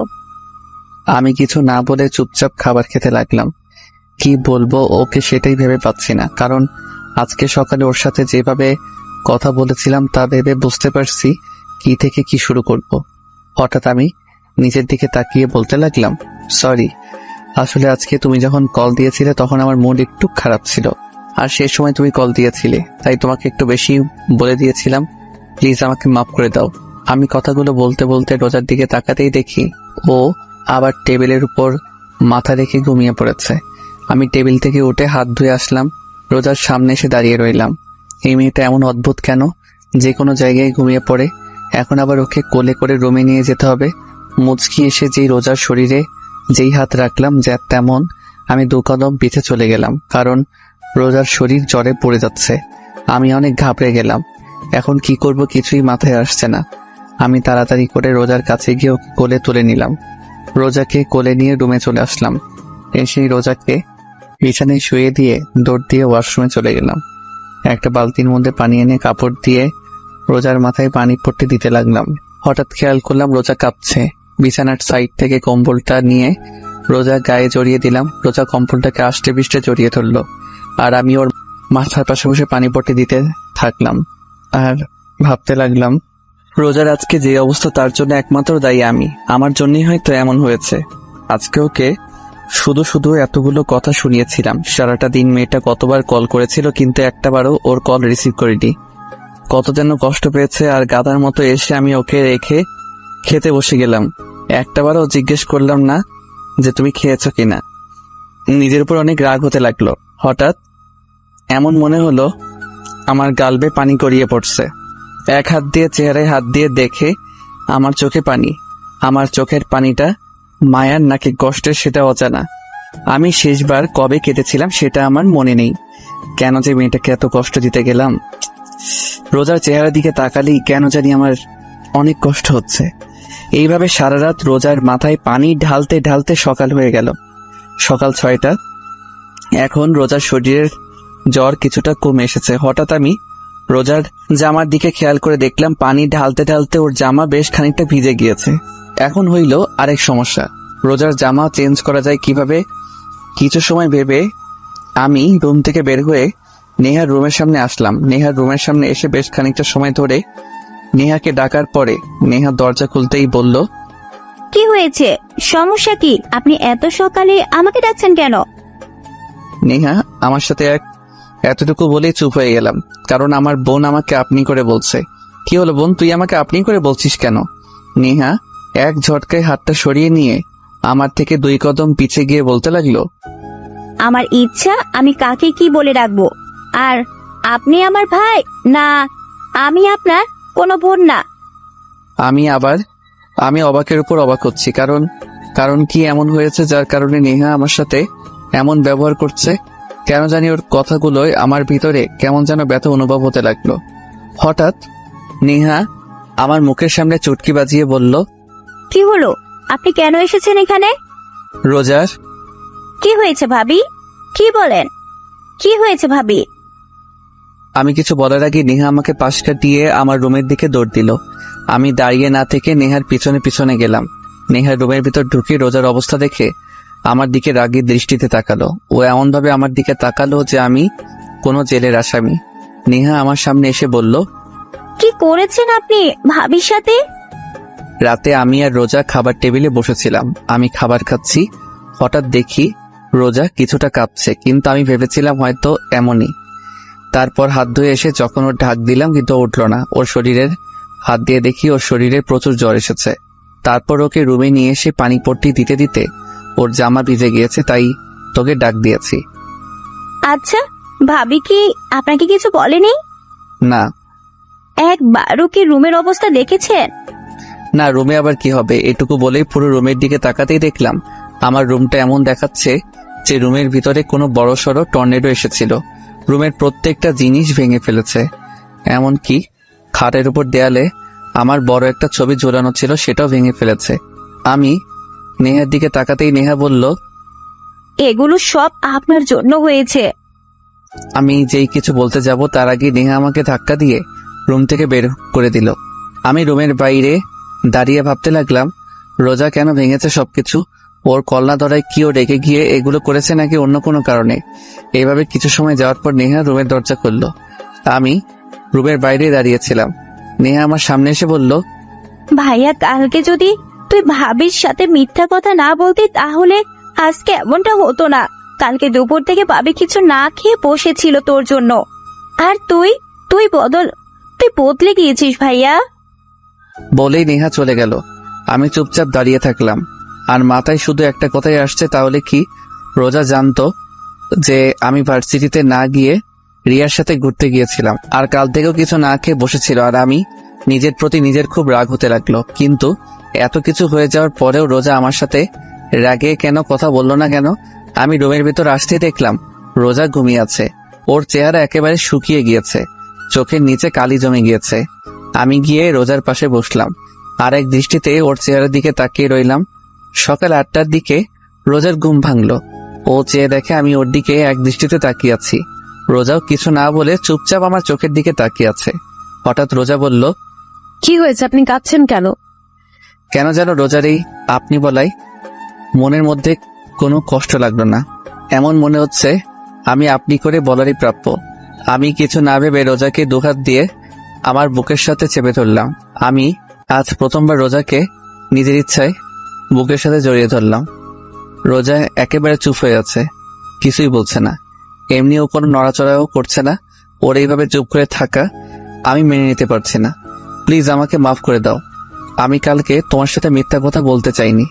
আমি কিছু না বলে চুপচাপ খাবার খেতে লাগলাম। কি বলবো ওকে সেটাই ভেবে পাচ্ছি না, কারণ আজকে সকালে ওর সাথে যেভাবে কথা বলেছিলাম তা ভেবে বুঝতে পারছি কি থেকে কি শুরু করব। হঠাৎ আমি নিজের দিকে তাকিয়ে বলতে লাগলাম, সরি, আসলে আজকে তুমি যখন কল দিয়েছিলে তখন আমার মুড একটু খারাপ ছিল, আর সেই সময় তুমি কল দিয়েছিলে, তাই তোমাকে একটু বেশি বলে দিয়েছিলাম। প্লিজ আমাকে মাফ করে দাও। আমি কথাগুলো বলতে বলতে রোজার দিকে তাকাতেই দেখি ও আবার টেবিলের উপর মাথা রেখে ঘুমিয়ে পড়েছে। আমি টেবিল থেকে উঠে হাত ধুয়ে আসলাম, রোজার সামনে এসে দাঁড়িয়ে রইলাম। এই মেয়েটা এমন অদ্ভুত কেন, যে কোনো জায়গায় ঘুমিয়ে পড়ে। এখন আবার ওকে কোলে করে রুমে নিয়ে যেতে হবে। মুচকি এসে যেই রোজার শরীরে যেই হাত রাখলাম, যা তেমন আমি 2 কদম পিছে চলে গেলাম, কারণ রোজার শরীর জ্বরে পড়ে যাচ্ছে। আমি অনেক ঘাবড়ে গেলাম। এখন কি করব কিছুই মাথায় আসছে না। আমি তাড়াতাড়ি করে রোজার কাছে গিয়ে ওকে কোলে তুলে নিলাম। রোজাকে কোলে নিয়ে রুমে চলে আসলাম। এসেই রোজাকে বিছানায় শুয়ে দিয়ে দৌড় দিয়ে ওয়াশরুমে চলে গেলাম। একটা বালতির মধ্যে পানি এনে কাপড় দিয়ে রোজার মাথায় পানি পট্টি দিতে লাগলাম। হঠাৎ খেয়াল করলাম রোজা কাঁপছে। বিছানার সাইড থেকে কম্বলটা নিয়ে রোজা গায়ে জড়িয়ে দিলাম। রোজা কম্বলটাকে আষ্টে পৃষ্ঠে জড়িয়ে ধরলো, আর আমি ওর মাথার পাশে বসে পানি পট্টি দিতে থাকলাম। আর ভাবতে লাগলাম, রোজার আজকে যে অবস্থা তার জন্য একমাত্র দায়ী আমি। আমার জন্যই হয়তো এমন হয়েছে। আজকে ওকে শুধু শুধু এতগুলো কথা শুনিয়েছিলাম। সারাটা দিন মেয়েটা কতবার কল করেছিল, কিন্তু একটাবারও ওর কল রিসিভ করিনি। কত যেন কষ্ট পেয়েছে। আর গাধার মতো এসে আমি ওকে রেখে খেতে বসে গেলাম। একটাবারও জিজ্ঞেস করলাম না যে তুমি খেয়েছো কিনা। নিজের উপর অনেক রাগ হতে লাগলো। হঠাৎ এমন মনে হলো আমার গাল বেয়ে পানি গড়িয়ে পড়ছে। এক হাত দিয়ে চেহারায় হাত দিয়ে দেখে আমার চোখে পানি। আমার চোখের পানিটা মায়ার নাকি কষ্টের সেটা অজানা। আমি শেষবার কবে কেটেছিলাম সেটা আমার মনে নেই। কেন যে মেয়েটাকে এত কষ্ট দিতে গেলাম। রোজার চেহারার দিকে তাকালেই কেন জানি আমার অনেক কষ্ট হচ্ছে। এইভাবে সারা রাত রোজার মাথায় পানি ঢালতে ঢালতে সকাল হয়ে গেল। সকাল 6টা। এখন রোজার শরীরের জ্বর কিছুটা কমে এসেছে। হঠাৎ আমি রোজার জামার দিকে খেয়াল করে দেখলাম পানি ঢালতে ঢালতে ওর জামা বেশ খানিকটা ভিজে গিয়েছে। এখন হইল আরেক সমস্যা, রোজার জামা চেঞ্জ করা যায় কিভাবে। কিছু সময় ভেবে আমি রুম থেকে বের হয়ে নেহার রুমের সামনে আসলাম। নেহার রুমের সামনে এসে বেশ খানিকটা সময় ধরে নেহাকে ডাকার পরে নেহা দরজা খুলতেই বলল, কি হয়েছে, সমস্যা কি? আপনি এত সকালে আমাকে ডাকছেন কেন? নেহা আমার সাথে এক এতটুকু বলেই চুপ হয়ে গেলাম, কারণ আমার বোন আমাকে আপনি করে বলছে। কি হলো বোন, তুই আমাকে আপনি করে বলছিস কেন? নেহা এক ঝটকায় হাতটা সরিয়ে নিয়ে আমার থেকে 2 কদম পিছে গিয়ে বলতে লাগলো, আমার ইচ্ছা আমি কাকে কি বলে রাখবো। আর আপনি আমার ভাই না, আমি আপনার কোনো বোন না। আমি অবাকের উপর অবাক হচ্ছি, কারণ কি এমন হয়েছে যার কারণে নেহা আমার সাথে এমন ব্যবহার করছে? কেন জানি ওর কথাগুলোয় আমার ভিতরে কেমন যেন ব্যথা অনুভব হতে লাগলো। হঠাৎ নেহা আমার মুখের সামনে চুটকি বাজিয়ে বলল, কি হলো, আপনি কেন এসেছেন এখানে? রোজার। কি হয়েছে ভাবি, কি বলেন, কি হয়েছে ভাবি? আমি কিছু বলার আগে নেহা আমাকে পাশ কাটিয়ে আমার রুমের দিকে দৌড় দিল। আমি দাঁড়িয়ে না থেকে নেহার পিছনে পিছনে গেলাম। নেহার রুমের ভিতর ঢুকে রোজার অবস্থা দেখে আমার দিকে রাগী দৃষ্টিতে তাকালো। ও এমন ভাবে আমার দিকে তাকালো যে আমি কোনো জেলের আসামি। নেহা আমার সামনে এসে বলল, কি করেছেন আপনি ভাবির সাথে? রাতে আমি আর রোজা খাবার টেবিলে বসেছিলাম। আমি খাবার খাচ্ছি, হঠাৎ দেখি রোজা কিছুটা কাঁপছে, কিন্তু আমি ভেবেছিলাম হয়তো এমনই। তারপর হাত ধুয়ে এসে যখন ওর ঢাক দিলাম কিন্তু উঠল না। ওর শরীরের হাত দিয়ে দেখি ওর শরীরে প্রচুর জ্বর এসেছে। তারপর ওকে রুমে নিয়ে এসে পানি পট্টি দিতে দিতে ওর জামা ভিজে গিয়েছে, তাই তোকে ডাক দিয়েছি। আচ্ছা, ভাবি কি আপনাকে কিছু বলেনি? না একবারও কি রুমের অবস্থা দেখেছেন? না, রুমে আবার কি হবে? এটুকু বলেই পুরো রুমের দিকে তাকাতেই দেখলাম আমার রুমটা এমন দেখাচ্ছে যে রুমের ভিতরে কোনো বড়সড় টর্নেডো এসেছিল। রুমের প্রত্যেকটা জিনিস ভেঙে ফেলেছে, এমনকি খাটের উপর দেয়ালে আমার বড় একটা ছবি ঝোলানো ছিল সেটাও ভেঙে ফেলেছে। আমি নেহার দিকে তাকাতেই নেহা বলল, এগুলো সব আপনার জন্য হয়েছে। আমি যেই কিছু বলতে যাব তার আগে নেহা আমাকে ধাক্কা দিয়ে রুম থেকে বের করে দিল। আমি রুমের বাইরে দাঁড়িয়ে ভাবতে লাগলাম, রোজা কেন ভেঙেছে সবকিছু? ওর কল্লা ধরায় কি ও রেগে গিয়ে এগুলো করেছে নাকি অন্য কোনো কারণে? এইভাবে কিছু সময় যাওয়ার পর নেহা রুমের দরজা খুলল। আমি রুমের বাইরে দাঁড়িয়েছিলাম। নেহা আমার সামনে এসে বলল, ভাইয়া, কালকে যদি তুই ভাবির সাথে মিথ্যা কথা না বলতি তাহলে আজকে এমনটা হতো না। কালকে দুপুর থেকে ভাবি কিছু না খেয়ে বসেছিল তোর জন্য, আর তুই বদলে গিয়েছিস ভাইয়া। বলেই নেহা চলে গেল। আমি চুপচাপ দাঁড়িয়ে থাকলাম, আর মাথায় শুধু একটা কথাই আসছে, তাহলে কি রোজা জানতো যে আমি ভার্সিটিতে না গিয়ে রিয়ার সাথে ঘুরতে গিয়েছিলাম, আর কাল থেকেও কিছু না খেয়ে বসেছিল, আর আমি নিজের প্রতি নিজের খুব রাগ হতে লাগলো। কিন্তু এত কিছু হয়ে যাওয়ার পরেও রোজা আমার সাথে রাগে কেন কথা বললো না কেন? আমি রুমের ভিতর আসতে দেখলাম রোজা ঘুমিয়ে আছে। ওর চেহারা একেবারে শুকিয়ে গিয়েছে, চোখের নিচে কালি জমে গিয়েছে। আমি গিয়ে রোজার পাশে বসলাম, আর এক দৃষ্টিতে ওর চেহারার দিকে তাকিয়ে রইলাম। সকাল 8টার দিকে রোজার ঘুম ভাঙলো। ও চেয়ে দেখে আমি ওর দিকে এক দৃষ্টিতে তাকিয়ে আছি। রোজাও কিছু না বলে চুপচাপ আমার চোখের দিকে তাকিয়ে আছে। হঠাৎ রোজা বলল, কি হয়েছে, আপনি কাঁদছেন কেন? কেন যেন রোজার এই আপনি বলাই মনের মধ্যে কোনো কষ্ট লাগলো না। এমন মনে হচ্ছে আমি আপনি করে বলারই প্রাপ্য। আমি কিছু না ভেবে রোজাকে দুহাত দিয়ে আমার বুকের সাথে চেপে ধরলাম। আমি আজ প্রথমবার রোজাকে নিজের ইচ্ছায় বুকের সাথে জড়িয়ে ধরলাম। রোজা একেবারে চুপ হয়ে আছে, কিছুই বলছে না। এমনিও কোনো নড়াচড়াও করছে না। ওর এইভাবে চুপ করে থাকা আমি মেনে নিতে পারছি না। প্লিজ আমাকে মাফ করে দাও। আমি কালকে তোমার সাথে মিথ্যা কথা বলতে চাইনি,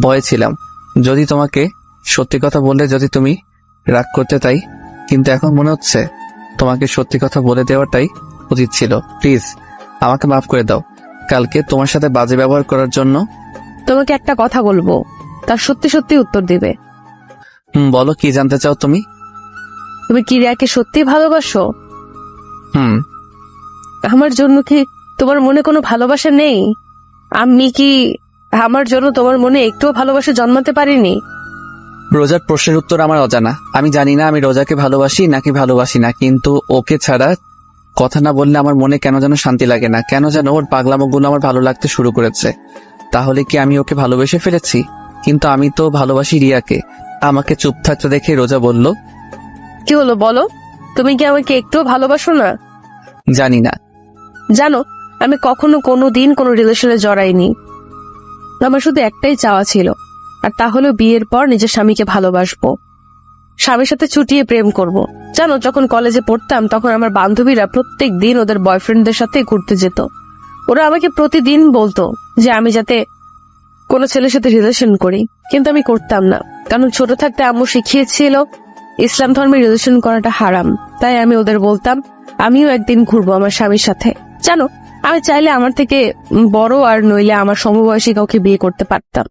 ভয়ে ছিলাম যদি তোমাকে সত্যি কথা বললে যদি তুমি রাগ করতে, তাই। কিন্তু এখন মনে হচ্ছে তোমাকে সত্যি কথা বলে দেওয়াটাই উচিত ছিল। প্লিজ আমাকে মাফ করে দাও কালকে তোমার সাথে বাজে ব্যবহার করার জন্য। তোমাকে একটা কথা বলবো, তার সত্যি সত্যি উত্তর দিবে। বলো, কি জানতে চাও তুমি? তুমি কি রিয়াকে সত্যি ভালোবাসো? আমার জন্য কি তোমার মনে কোনো ভালোবাসা নেই? আমি কি আমার জন্য তোমার মনে একটুও ভালোবাসা জন্মাতে পারিনি? রোজার প্রশ্নের উত্তর আমার অজানা। আমি জানি না আমি রোজাকে ভালোবাসি নাকি ভালোবাসি না, কিন্তু ওকে ছাড়া কথা না বললে আমার মনে কেন যেন শান্তি লাগে না। কেন যেন ওর পাগলামোগুলো আমার ভালো লাগতে শুরু করেছে। তাহলে কি আমি ওকে ভালোবেসে ফেলেছি? কিন্তু আমি তো ভালোবাসি রিয়াকে। আমাকে চুপ থাকতে দেখে রোজা বলল, কি হলো বলো, তুমি কি আমাকে একটুও ভালোবাসো না? জানি না। জানো, আমি কখনো কোনো দিন কোনো রিলেশনে জড়াইনি। আমার শুধু একটাই চাওয়া ছিল, আর তা হলো বিয়ের পর নিজের স্বামীকে ভালোবাসবো। স্বামীর সাথে ছুটিয়ে প্রেম করব। জানো, যখন কলেজে পড়তাম তখন আমার বান্ধবীরা প্রত্যেক দিন ওদের বয়ফ্রেন্ডদের সাথে ঘুরতে যেত। ওরা আমাকে প্রতিদিন বলতো যে আমি যাতে কোনো ছেলের সাথে রিলেশন করি, কিন্তু আমি করতাম না, কারণ ছোট থাকতে আম্মু শিখিয়েছিল ইসলাম ধর্মে রিলেশন করাটা হারাম। তাই আমি ওদের বলতাম আমিও একদিন ঘুরবো আমার স্বামীর সাথে। জানো, আমি চাইলে আমার থেকে বড় আর নইলে আমার সমবয়সী কাউকে বিয়ে করতে পারতাম,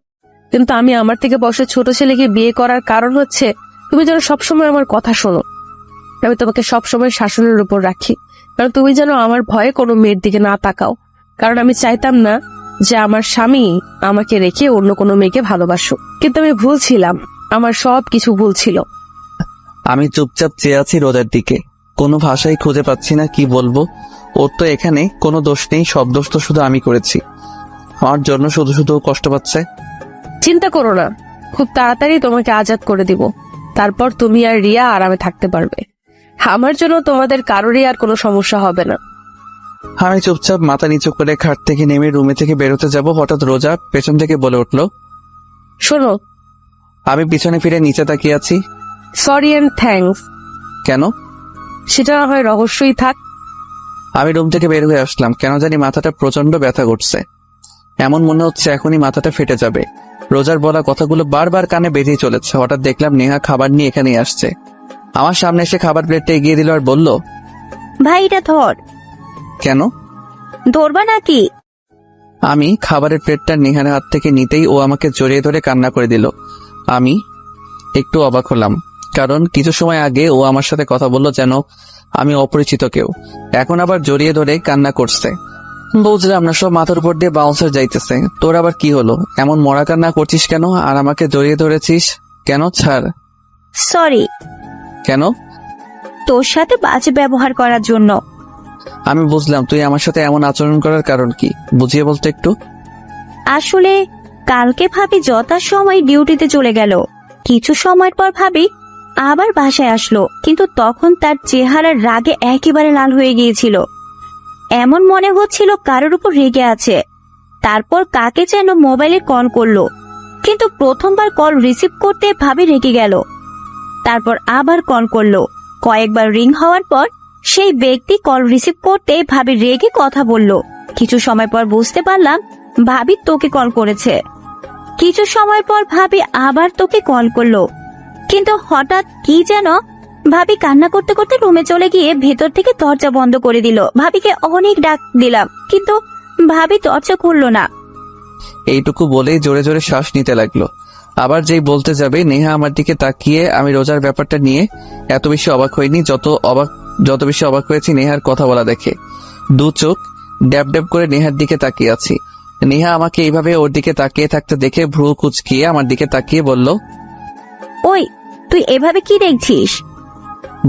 কিন্তু আমি আমার থেকে বয়সে ছোট ছেলেকে বিয়ে করার কারণ হচ্ছে তুমি যেন সবসময় আমার কথা শোনো। আমি তোমাকে সবসময় শাসনের উপর রাখি, কারণ তুমি যেন আমার ভয়ে কোনো মেয়ের দিকে না তাকাও, কারণ আমি চাইতাম না যে আমার স্বামী আমাকে রেখে অন্য কোনো মেয়েকে ভালোবাসুক। কিন্তু আমি ভুল ছিলাম, আমার সব কিছু ভুল ছিল। আমি চুপচাপ চেয়ে আছি রোজার দিকে, কোনো ভাষাই খুঁজে পাচ্ছি না কি বলবো। ওর তো এখানে কোনো দোষ নেই, সব দোষ তো শুধু আমি করেছি। আমার জন্য শুধু শুধু কষ্ট পাচ্ছে। চিন্তা করো না, খুব তাড়াতাড়ি তোমাকে আজাদ করে দিব, তারপর তুমি আর রিয়া আরামে থাকতে পারবে। আমার জন্য তোমাদের কারোরই আর কোনো সমস্যা হবে না। আমি চুপচাপ মাথা নিচু করে খাট থেকে নেমে রুমে থেকে বেরোতে যাব, হঠাৎ রোজা পেছন থেকে বলে উঠলো, শোনো। আমি পিছনে ফিরে নিচে তাকিয়ে আছি। Sorry and thanks. কেন? সেটা না হয় রহস্যই থাক। আমি রুম থেকে বের হয়ে আসলাম, কেন জানি মাথাটা প্রচন্ড ব্যথা করছে। এমন মনে হচ্ছে এখনই মাথাটা ফেটে যাবে। রোজার বলা কথাগুলো বারবার কানে বেরিয়ে চলেছে। হঠাৎ দেখলাম নেহা খাবার নিয়ে এখানেই আসছে। আমার সামনে এসে খাবার প্লেটটা এগিয়ে দিল আর বলল, ভাই এটা ধর। কেন? ধরবা নাকি? আমি খাবারের প্লেটটা নেহার হাত থেকে নিতেই ও আমাকে জড়িয়ে ধরে কান্না করে দিল। আমি একটু অবাক হলাম, কারণ কিছু সময় আগে ও আমার সাথে কথা বলল যেন আমি অপরিচিত কেউ, এখন আবার জড়িয়ে ধরে কান্না করছে। বুঝলাম না, সব মাথার উপর দিয়ে বাউন্সার যাইতেছে। তোর আবার কি হলো? এমন মরা কান্না করছিস কেন আর আমাকে জড়িয়ে ধরেছিস কেন? ছাড়। সরি। কেন? তোর সাথে বাজে ব্যবহার করার জন্য। আমি বুঝলাম তুই আমার সাথে এমন আচরণ করার কারণ কি, বুঝিয়ে বলতে একটু। আসলে কালকে ভাবি যথাসময় ডিউটিতে চলে গেল। কিছু সময় পর ভাবি আবার বাসায় আসলো, কিন্তু তখন তার চেহারার রাগে একেবারে লাল হয়ে গিয়েছিল। এমন মনে হচ্ছিল কারোর উপর রেগে আছে। তারপর কাকে যেন মোবাইলে কল করলো, কিন্তু প্রথমবার কল রিসিভ করতে ভাবি রেগে গেল। তারপর আবার কল করলো, কয়েকবার রিং হওয়ার পর সেই ব্যক্তি কল রিসিভ করতে ভাবি রেগে কথা বলল। কিছু সময় পর বুঝতে পারলাম ভাবি তোকে কল করেছে। কিছু সময় পর ভাবি আবার তোকে কল করলো, কিন্তু হঠাৎ কি যেন ভাবি কান্না করতে করতে রুমে চলে গিয়ে ভেতর থেকে দরজা বন্ধ করে দিল। ভাবিকে অনেক ডাক দিলাম, কিন্তু ভাবি দরজা খুললো না। এইটুকু বলেই জোরে জোরে শ্বাস নিতে লাগলো। আবার যেই বলতে যাবে, নেহা আমার দিকে তাকিয়ে। আমি রোজার ব্যাপারটা নিয়ে এত বেশি অবাক হইনি, যত বেশি অবাক হয়েছি নেহার কথা বলা দেখে। দু চোখ ড্যাব ড্যাব করে নেহার দিকে তাকিয়ে আছি। নেহা আমাকে এইভাবে ওর দিকে তাকিয়ে থাকতে দেখে ভ্রু কুচকিয়ে আমার দিকে তাকিয়ে বলল, ওই তুই এভাবে কি দেখছিস?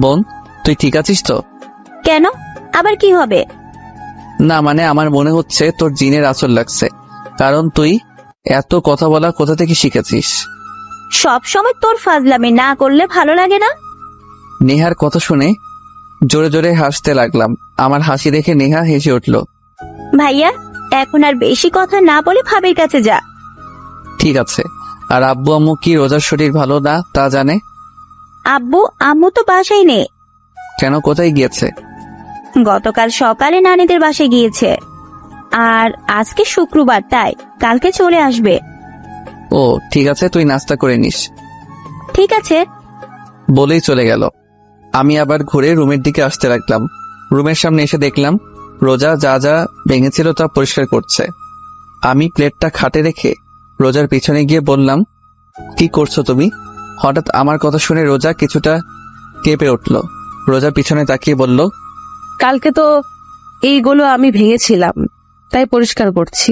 বোন, তুই ঠিক আছিস তো? কেন, আবার কি হবে? না মানে আমার মনে হচ্ছে তোর জিনের আঁচল লাগছে, কারণ তুই এত কথা বলা কোথা থেকে শিখেছিস? সব সময় তোর ফাজলামি না করলে ভালো লাগে না। নেহার কথা শুনে জোরে জোরে হাসতে লাগলাম। আমার হাসি দেখে নেহা হেসে উঠল। ভাইয়া, এখন আর বেশি কথা না বলে ভাবির কাছে যা। ঠিক আছে। আর আব্বু আম্মু কি রোজার শরীর ভালো না তা জানে? আব্বু আম্মু তো বাসায় নেই। কেন, কোথায় গিয়েছে? গতকাল সকালে নানিদের বাসায় গিয়েছে, আর আজকে শুক্রবার তাই কালকে চলে আসবে। ও ঠিক আছে, তুই নাস্তা করে নিস। ঠিক আছে বলেই চলে গেল। আমি আবার ঘুরে রুমের দিকে আসতে লাগলাম। রুমের সামনে এসে দেখলাম রোজা যা যা ভেঙেছিল তা পরিষ্কার করছে। আমি প্লেটটা খাটে রেখে রোজার পিছনে গিয়ে বললাম, কি করছো তুমি? হঠাৎ আমার কথা শুনে রোজা কিছুটা কেঁপে উঠল। রোজা পিছনে তাকিয়ে বলল, কালকে তো এইগুলো আমি ভেঙেছিলাম, তাই পরিষ্কার করছি।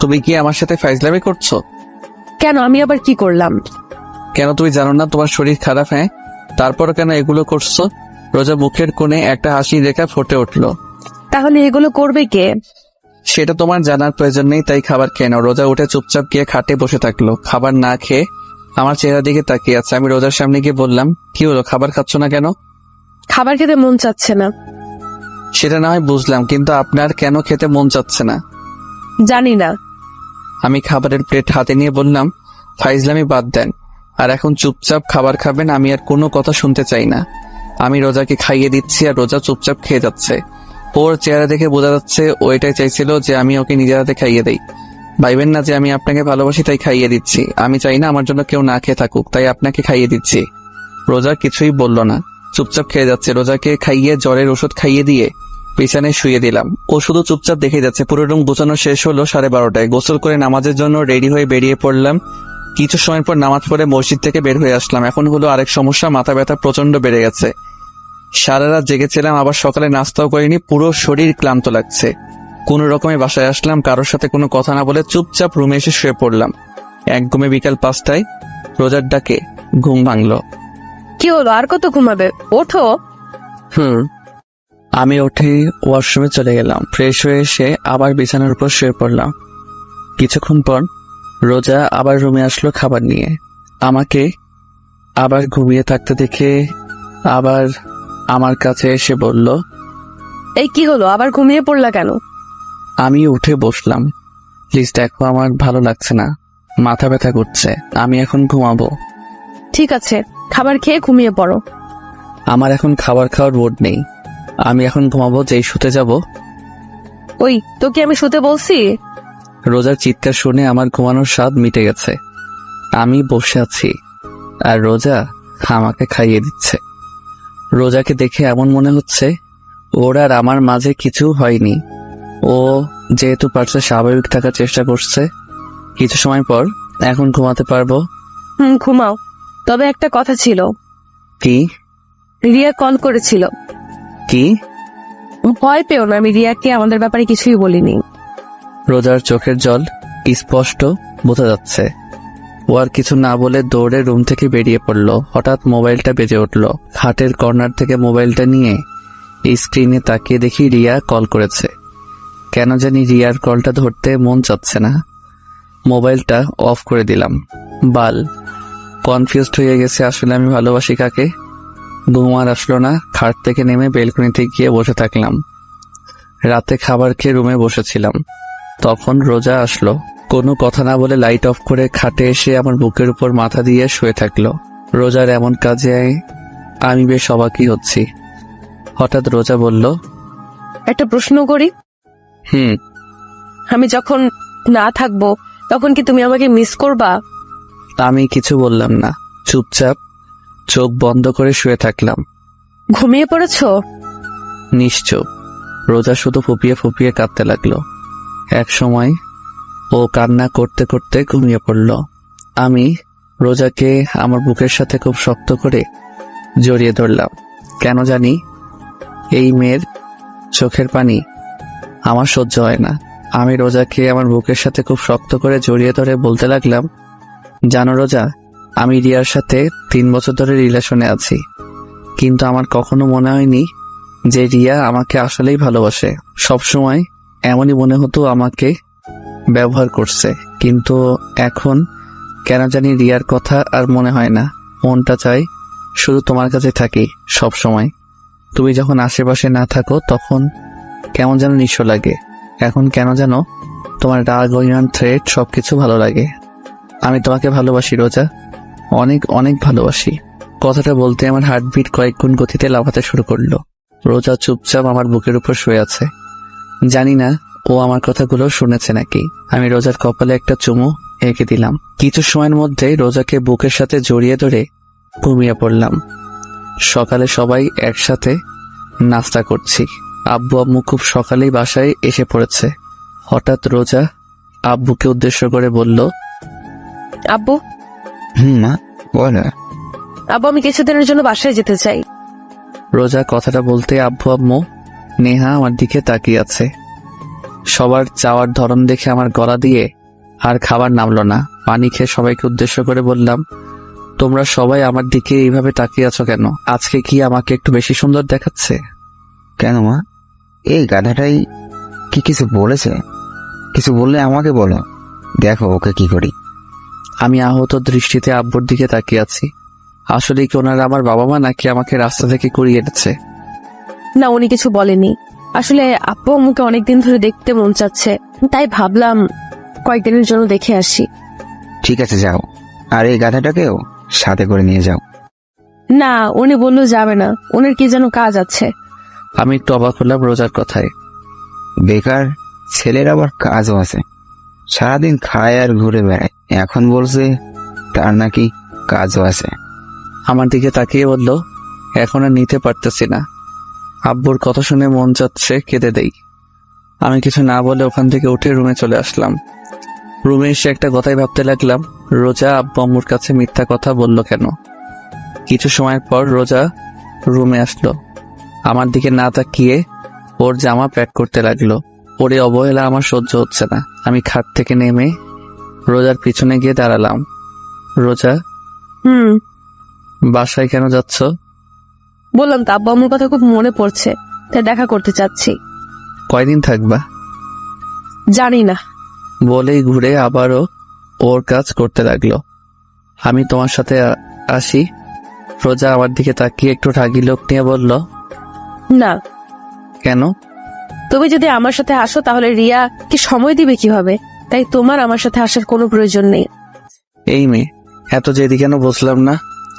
তুমি কি আমার সাথে ফাইজলামি করছো? কেন, আমি আবার কি করলাম? কেন তুমি জানো না তোমার শরীর খারাপ? হ্যাঁ, তারপর কেন এগুলো করছো? রোজা মুখের কোণে একটা হাসি রেখা ফুটে উঠল। তাহলে এগুলো করবে কে? সেটা তোমার জানার প্রয়োজন নেই, তাই খাবার খেয়ে নাও। রোজা উঠে চুপচাপ গিয়ে খাটে বসে থাকলো, খাবার না খেয়ে আমার চেহারা দিকে তাকিয়ে আছে। আমি রোজার সামনে গিয়ে বললাম, কি হলো, খাবার খাচ্ছ না কেন? খাবার খেতে মন চাচ্ছে না। সেটা না হয় বুঝলাম, কিন্তু আপনার কেন খেতে মন চাচ্ছে না? জানি না। আমি খাবারের প্লেট হাতে নিয়ে বললাম, ফাইজলামি বাদ দেন, আর এখন চুপচাপ খাবার খাবেন, আমি আর কোনো কথা শুনতে চাই না। আমি রোজাকে খাইয়ে দিচ্ছি আর রোজা চুপচাপ খেয়ে যাচ্ছে। ওর চেহারা দেখে বোঝা যাচ্ছে ও এটাই চাইছিল যে আমি ওকে নিজের হাতে খাইয়ে দেই। ভাইবেন না যে আমি আপনাকে ভালোবাসি তাই খাইয়ে দিচ্ছি। আমি চাই না আমার জন্য কেউ না খেয়ে থাকুক, তাই আপনাকে খাইয়ে দিচ্ছি। রোজা কিছুই বলল না, চুপচাপ খেয়ে যাচ্ছে। রোজাকে খাইয়ে জ্বরের ওষুধ খাইয়ে দিয়ে বিছানায় শুয়ে দিলাম। ও শুধু চুপচাপ দেখে যাচ্ছে। পুরো রুম গোছানো শেষ হলো 12:30টায়। গোসল করে নামাজের জন্য রেডি হয়ে বেরিয়ে পড়লাম। কিছু সময় পর নামাজ পড়ে মসজিদ থেকে বের হয়ে আসলাম। এখন হলো আরেক সমস্যা, মাথা ব্যথা প্রচন্ড বেড়ে গেছে। সারা রাত জেগেছিলাম, আবার সকালে নাস্তাও করিনি, পুরো শরীর ক্লান্ত লাগছে। কোন রকমে বাসায় আসলাম, কারোর সাথে কোনো কথা না বলে চুপচাপ রুমে এসে শুয়ে পড়লাম। এক ঘুমে বিকাল 5টায় রোজার ডাকে ঘুম ভাঙলো। কি হলো, আর কত ঘুমাবে? ওঠো। আমি উঠে ওয়াশরুমে চলে গেলাম। ফ্রেশ হয়ে এসে আবার বিছানার উপর শুয়ে পড়লাম। কিছুক্ষণ পর রোজা আবার রুমে আসলো খাবার নিয়ে। আমাকে আবার ঘুমিয়ে থাকতে দেখে আবার আমার কাছে এসে বলল, এই কি হলো, আবার ঘুমিয়ে পড়লা কেন? আমি উঠে বসলাম। প্লিজ দেখো, আমার ভালো লাগছে না, মাথা ব্যথা করছে, আমি এখন ঘুমাবো। ঠিক আছে, খাবার খেয়ে ঘুমিয়ে পড়ো। আমার এখন খাবার খাওয়ার মুড নেই, আমি এখন ঘুমাবো। যেই শুতে যাব। ওই তোকে আমি শুতে বলছি। রোজার চিৎকার শুনে আমার ঘুমানোর স্বাদ মিটে গেছে। আমি বসে আছি আর রোজা আমাকে খাইয়ে দিচ্ছে। রোজাকে দেখে এমন মনে হচ্ছে ওর আর আমার মাঝে কিছু হয়নি। ও যেহেতু পারছে স্বাভাবিক থাকার চেষ্টা করছে। কিছু সময় পর এখন ঘুমাতে পারবো। ঘুমাও। তবে একটা কথা ছিল। কি? রিয়া কল করেছিল। কি? ভয় পেও না, আমি রিয়াকে আমাদের ব্যাপারে কিছুই বলিনি। রোজার চোখের জল স্পষ্ট বোঝা যাচ্ছে। ও আর কিছু না বলে দৌড়ে রুম থেকে বেরিয়ে পড়ল। হঠাৎ মোবাইলটা বেজে উঠল। খাটের কর্নার থেকে মোবাইলটা নিয়ে স্ক্রিনে তাকিয়ে দেখি রিয়া কল করেছে। কেন জানি রিয়ার কলটা ধরতে মন চাচ্ছে না। মোবাইলটা অফ করে দিলাম। বাল কনফিউজড হয়ে গেছে, আসলে আমি ভালোবাসি কাকে। ঘুম আর আসলো না। খাট থেকে নেমে বেলকনিতে গিয়ে বসে থাকলাম। রাতে খাবার খেয়ে রুমে বসেছিলাম, তখন রোজা আসলো। কোনো কথা না বলে লাইট অফ করে খাটে এসে আমার বুকের উপর মাথা দিয়ে শুয়ে থাকলো। রোজার এমন কাজে আমি বেশ অবাকই হচ্ছি। হঠাৎ রোজা বলল, একটা প্রশ্ন করি। আমি যখন না থাকবো তখন কি তুমি আমাকে মিস করবা? আমি কিছু বললাম না, চুপচাপ চোখ বন্ধ করে শুয়ে থাকলাম। ঘুমিয়ে পড়েছো? নিশ্চুপ। রোজা শুধু ফুপিয়ে ফুপিয়ে কাঁদতে লাগলো। এক সময় ও কান্না করতে করতে ঘুমিয়ে পড়ল। আমি রোজাকে আমার বুকের সাথে খুব শক্ত করে জড়িয়ে ধরলাম। কেন জানি এই মেয়ের চোখের পানি আমার সহ্য হয় না। আমি রোজাকে আমার বুকের সাথে খুব শক্ত করে জড়িয়ে ধরে বলতে লাগলাম, জানো রোজা, আমি রিয়ার সাথে 3 বছর ধরে রিলেশনে আছি, কিন্তু আমার কখনো মনে হয়নি যে রিয়া আমাকে আসলেই ভালোবাসে। সবসময় এমনই মনে হতো আমাকে ব্যবহার করছে, কিন্তু এখন কেন জানি রিয়ার কথা আর মনে হয় না। মনটা চাই শুধু তোমার কাছে থাকি সব সময়। তুমি যখন আশেপাশে না থাকো তখন কেমন যেন নিঃস্ব লাগে। এখন কেন যেন তোমার রাগ, অভিমান, থ্রেট সবকিছু ভালো লাগে। আমি তোমাকে ভালোবাসি রোজা, অনেক অনেক ভালোবাসি। কথাটা বলতে আমার হার্টবিট কয়েক গুণ গতিতে লাফাতে শুরু করলো। রোজা চুপচাপ আমার বুকের উপর শুয়ে আছে। জানি না ও আমার কথাগুলো শুনেছে নাকি। আমি রোজার কপালে একটা চুমু এঁকে দিলাম। কিছু সময়ের মধ্যে রোজাকে বুকের সাথে জড়িয়ে ধরে ঘুমিয়ে পড়লাম। সকালে সবাই একসাথে নাস্তা করছি। আব্বু আম্মু খুব সকালেই বাসায় এসে পড়েছে। হঠাৎ রোজা আব্বুকে উদ্দেশ্য করে বলল, আব্বু। মা বল। আব্বু, আমি কিছুদিনের জন্য বাসায় যেতে চাই। রোজা কথাটা বলতে আব্বু আম্মু নেহা আমার দিকে তাকিয়ে আছে। সবার চাওয়ার ধরন দেখে আমার গলা দিয়ে আর খাবার নামলো না। পানি খেয়ে সবাইকে উদ্দেশ্য করে বললাম, তোমরা সবাই আমার দিকে এইভাবে তাকিয়ে আছো কেন? আজকে কি আমাকে একটু বেশি সুন্দর দেখাচ্ছে? কেন মা, এই গাধাটাই কি কিছু বলেছে? কিছু বললে আমাকে বলো, দেখো ওকে কি করি। আমি আহত দৃষ্টিতে আব্বুর দিকে তাকিয়ে আছি। আসলে কি ওনারা আমার বাবা মা, নাকি আমাকে রাস্তা থেকে কুড়িয়ে এনেছে? না, উনি কিছু বলেনি। আসলে আব্বু আম্মুকে অনেকদিন ধরে দেখতে মন চাচ্ছে, তাই ভাবলাম কয়েকদিনের জন্য দেখে আসি। ঠিক আছে যাও, আর এই গাধাটাকেও সাথে করে নিয়ে যাও। না, উনি বললো যাবে না, ওনার কি যেন কাজ আছে। আমি একটু অবাক হলাম রোজার কথায়। বেকার ছেলের আবার কাজও আছে, সারাদিন খায় আর ঘুরে বেড়ায়, এখন বলছে তার নাকি কাজও আছে। আমার দিকে তাকিয়ে বলল, এখন আর নিতে পারতেছি না। আব্বুর কথা শুনে মন যাচ্ছে কেঁদে দেই। আমি কিছু না বলে ওখান থেকে উঠে রুমে চলে আসলাম। রুমে এসে একটা কথাই ভাবতে লাগলাম, রোজা আব্বু আম্মুর কাছে মিথ্যা কথা বলল কেন। কিছু সময় পর রোজা রুমে আসলো, আমার দিকে না তাকিয়ে ওর জামা প্যাক করতে লাগলো। ওরে অবহেলা আমার সহ্য হচ্ছে না। আমি খাট থেকে নেমে রোজার পিছনে গিয়ে দাঁড়ালাম। রোজা, বাসায় কেন যাচ্ছ? বললাম তো আব্বু আম্মুর কথা খুব মনে পড়ছে, তাই দেখা করতে চাচ্ছি। কয়দিন থাকবা? জানি না। বলেই ঘুরে আবারও ওর কাজ করতে লাগলো। আমি তোমার সাথে আসি। রোজা আমার দিকে তাকিয়ে একটু রাগী লোক নিয়ে বলল, না। কেন? তুমি যদি আমার সাথে আসো তাহলে রিয়া কি সময় দিবে কিভাবে? তাই তোমার আমার সাথে আসার কোনো প্রয়োজন নেই। এই মেয়ে এত জেদি কেন বুঝলাম না।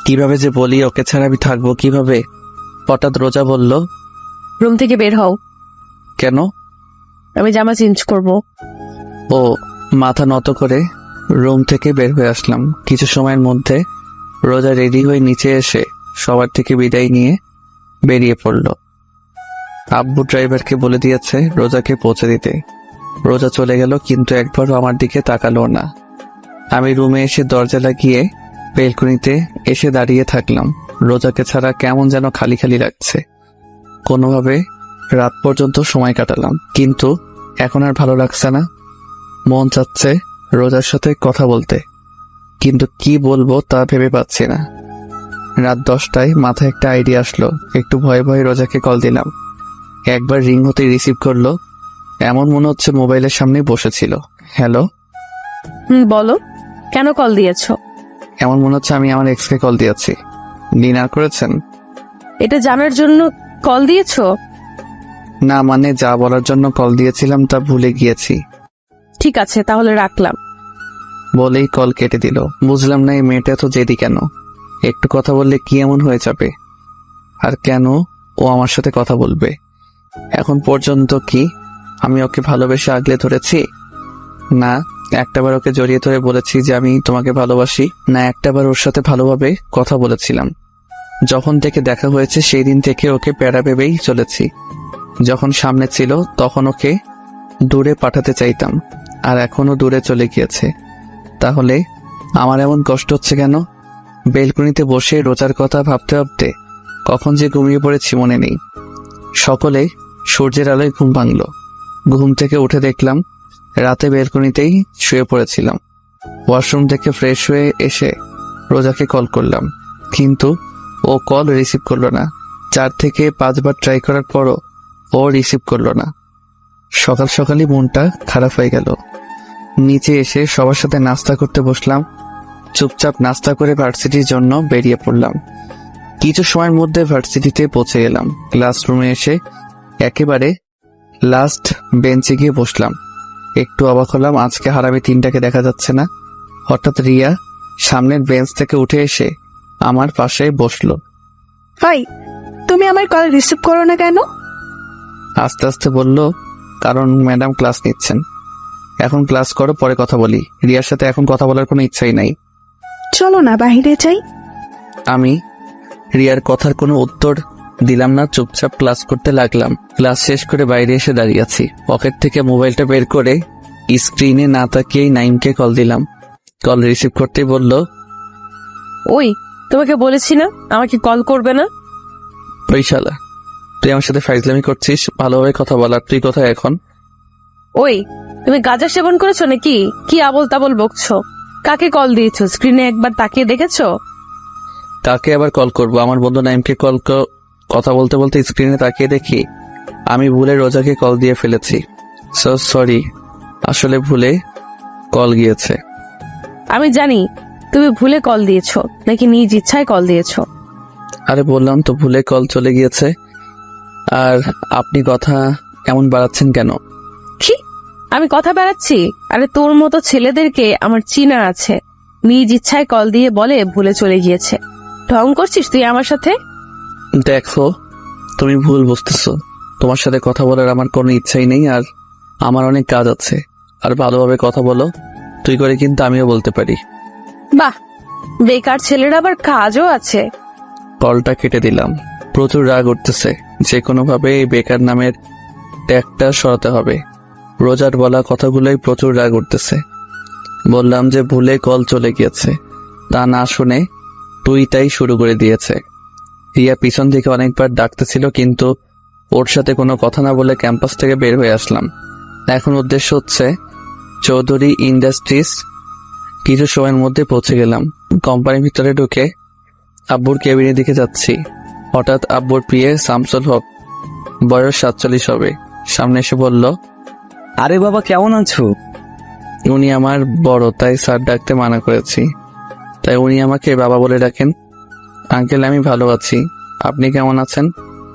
কিভাবে যে বলি ওকে ছাড়া আমি থাকবো কিভাবে? হঠাৎ রোজা বলল, রুম থেকে বের হও। কেন? আমি জামা চেঞ্জ করব। ও মাথা নত করে রুম থেকে বের হয়ে আসলাম। কিছু সময়ের মধ্যে রোজা রেডি হয়ে নিচে এসে সবার থেকে বিদায় নিয়ে বেরিয়ে পড়ল। আব্বু ড্রাইভারকে বলে দিয়েছে রোজাকে পৌঁছে দিতে। রোজা চলে গেল, কিন্তু একবারও আমার দিকে তাকালো না। আমি রুমে এসে দরজা লাগিয়ে বেলকনিতে এসে দাঁড়িয়ে থাকলাম। রোজাকে ছাড়া কেমন যেন খালি খালি লাগছে। কোনোভাবে রাত পর্যন্ত সময় কাটালাম, কিন্তু এখন আর ভালো লাগছে না। মন চাচ্ছে রোজার সাথে কথা বলতে, কিন্তু কি বলবো তা ভেবে পাচ্ছি না। রাত 10টায় মাথায় একটা আইডিয়া আসলো। একটু ভয়ে ভয়ে রোজাকে কল দিলাম। একবার রিং হতে রিসিভ করলো, এমন মনে হচ্ছে মোবাইলের সামনে বসেছিল। হ্যালো। বলো, কেন কল দিয়েছো? এমন মনে হচ্ছে আমি আমার এক্সকে কল দিয়েছি। ডিনার করেছেন? এটা জানার জন্য কল দিয়েছো? না, মানে যা বলার জন্য কল দিয়েছিলাম তা ভুলে গিয়েছি। ঠিক আছে, তাহলে রাখলাম। বলেই কল কেটে দিল। বুঝলাম না এই মেয়েটা এত জেদি কেন। একটু কথা বললে কি এমন হয়ে যাবে? আর কেন ও আমার সাথে কথা বলবে? এখন পর্যন্ত কি আমি ওকে ভালোবেসে আগলে ধরেছি? না। একটাবার ওকে জড়িয়ে ধরে বলেছি যে আমি তোমাকে ভালোবাসি? না, একটাবার ওর সাথে ভালোভাবে কথা বলেছিলাম? যখন থেকে দেখা হয়েছে সেই দিন থেকে ওকে প্যারা ভেবেই চলেছি। যখন সামনে ছিল তখন ওকে দূরে পাঠাতে চাইতাম, আর এখনো দূরে চলে গিয়েছে। তাহলে আমার এমন কষ্ট হচ্ছে কেন? বেলকনিতে বসে রোজার কথা ভাবতে ভাবতে কখন যে ঘুমিয়ে পড়েছি মনে নেই। সকলে সূর্যের আলোয় ঘুম ভাঙল। ঘুম থেকে উঠে দেখলাম রাতে বেলকনিতেই শুয়ে পড়েছিলাম। ওয়াশরুম থেকে ফ্রেশ হয়ে এসে রোজাকে কল করলাম, কিন্তু ও কল রিসিভ করলো না। 4 থেকে 5 বার ট্রাই করার পরও ও রিসিভ করলো না। সকাল সকালই মনটা খারাপ হয়ে গেল। নিচে এসে সবার সাথে নাস্তা করতে বসলাম। চুপচাপ নাস্তা করে ভার্সিটির জন্য বেরিয়ে পড়লাম। কিছু সময়ের মধ্যে ভার্সিটিতে পৌঁছে গেলাম। ক্লাসরুমে এসে একেবারে লাস্ট বেঞ্চে গিয়ে বসলাম। একটু অবাক হলাম, আজকে হারামি 3টাকে দেখা যাচ্ছে না। হঠাৎ রিয়া সামনের বেঞ্চ থেকে উঠে এসে আমার পাশে বসলো। হাই, তুমি আমার কল রিসিভ করো না কেন? আস্তে আস্তে বলল, কারণ ম্যাডাম ক্লাস নিচ্ছেন। এখন ক্লাস করো, পরে কথা বলি। রিয়ার সাথে এখন কথা বলার কোনো ইচ্ছাই নাই। চলো না বাইরে যাই। আমি রিয়ার কথার কোনো উত্তর দিলাম না, চুপচাপ ক্লাস করতে লাগলাম। ক্লাস শেষ করে বাইরে এসে দাঁড়িয়ে আছি। পকেট থেকে মোবাইলটা বের করে স্ক্রিনে না তাকিয়েই নাইমকে কল দিলাম। কল রিসিভ করতেই বলল, ওই, তোমাকে বলেছি না আমাকে কল করবে না? ওই শালা, তুই আমার সাথে ফাইজলামি করছিস? ভালোভাবে কথা বলার তুই কোথায় এখন? ওই, তুমি গাঁজা সেবন করেছো নাকি? কি আবল তাবল বকছো? কাকে কল দিয়েছো স্ক্রিনে একবার তাকিয়ে দেখেছো? কাকে আবার কল করব? আমার বন্ধু নাইমকে কথা বলতে বলতে স্ক্রিনে তাকিয়ে দেখি আমি ভুলে রোজাকে কল দিয়ে ফেলেছি। সো সরি, আসলে ভুলে কল গিয়েছে। আমি জানি তুমি ভুলে কল দিয়েছো নাকি নিজ ইচ্ছায় কল দিয়েছো। আরে বললাম তো ভুলে কল চলে গিয়েছে। আর আপনি কথা এমন বাড়াচ্ছেন কেন? কি, আমি কথা বেড়াচ্ছি? আরে তোর মতো ছেলেদেরকে আমার চিনা আছে। নিজ ইচ্ছায় কল দিয়ে বলে ভুলে চলে গিয়েছে। ঢং করছিস তুই আমার সাথে? দেখো, তুমি ভুল বুঝতেছো। তোমার সাথে কথা বলার আমার কোনো ইচ্ছাই নেই, আর আমার অনেক কাজ আছে। আর ভালোভাবে কথা বলো, তুই করে কিন্তু আমিও বলতে পারি। বাহ, বেকার ছেলের আবার কাজও আছে। কলটা কেটে দিলাম। প্রচুর রাগ উঠতেছে। যে কোনো ভাবে এই বেকার নামের ট্যাগটা সরাতে হবে। রোজার বলা কথাগুলোই প্রচুর রাগ উঠতেছে। বললাম যে ভুলে কল চলে গিয়েছে, তা না শুনে তুই তাই শুরু করে দিয়েছে। রিয়া পিছন থেকে অনেকবার ডাকতেছিল, কিন্তু ওর সাথে কোনো কথা না বলে ক্যাম্পাস থেকে বের হয়ে আসলাম। এখন উদ্দেশ্য হচ্ছে চৌধুরী ইন্ডাস্ট্রিজ। কিছু সময়ের মধ্যে পৌঁছে গেলাম। কোম্পানির ভিতরে ঢুকে আব্বুর কেবিনের দিকে যাচ্ছি। হঠাৎ আব্বুর প্রিয় শামসুল হক, বয়স 47 হবে, সামনে এসে বলল, আরে বাবা, কেমন আছো? উনি আমার বড়, তাই স্যার ডাকতে মানা করেছি। তাই উনি আমাকে বাবা বলে ডাকেন। আঙ্কেল, আমি ভালো আছি, আপনি কেমন আছেন?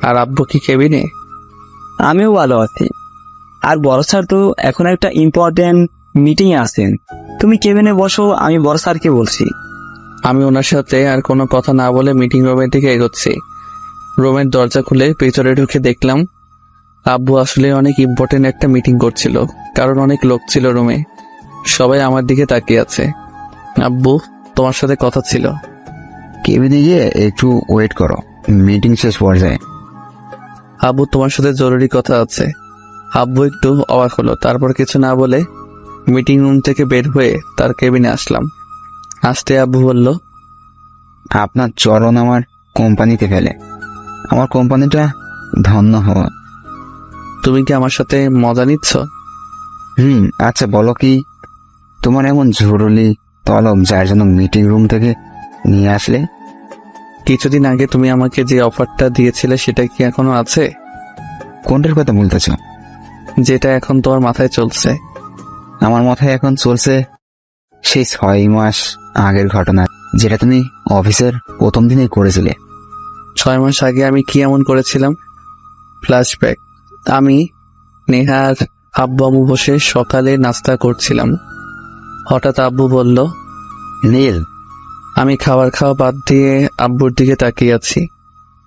আর আব্বু কি কেবিনে? আমিও ভালো আছি। আর বড় স্যার তো এখন একটা ইম্পর্টেন্ট মিটিং এ আছেন। তুমি কেবিনে বসো, আমি বড় স্যারকে বলছি। আমি ওনার সাথে আর কোনো কথা না বলে মিটিং রুমের দিকে এগোচ্ছি। রুমের দরজা খুলে ভেতরে ঢুকে দেখলাম আব্বু আসলে অনেক ইম্পর্টেন্ট একটা মিটিং করছিল, কারণ অনেক লোক ছিল রুমে। সবাই আমার দিকে তাকিয়ে আছে। আব্বু, তোমার সাথে কথা ছিল। কেবিনে গিয়ে একটু ওয়েট করো, মিটিং শেষ পর্যায়ে। আব্বু, তোমার সাথে জরুরি কথা আছে। আব্বু একটু অবাক হলো, তারপর কিছু না বলে মিটিং রুম থেকে বের হয়ে তার কেবিনে আসলাম। আসতে আব্বু বলল, আপনার চরণ আমার কোম্পানিতে ফেলে। আমার কোম্পানিটা ধন্য হওয়া। তুমি কি আমার সাথে মজা নিচ্ছ? আচ্ছা বলো, কি তোমার এমন জরুরি তলব যার জন্য মিটিং রুম থেকে নিয়ে আসলে? কিছুদিন আগে তুমি আমাকে যে অফারটা দিয়েছিলে সেটা কি এখনো আছে? কোনটার কথা বলতেছ? যেটা এখন তোমার মাথায় চলছে। আমার মাথায় এখন চলছে সেই 6 মাস আগের ঘটনা, যেটা তুমি অফিসের প্রথম দিনেই করেছিলে। 6 মাস আগে আমি কি এমন করেছিলাম? ফ্ল্যাশব্যাক। আমি, নেহা আর আব্বু আম্মু বসে সকালে নাস্তা করছিলাম। হঠাৎ আব্বু বলল, নীল, আমি খাওয়া বাদ দিয়ে আব্বুর দিকে তাকিয়ে আছি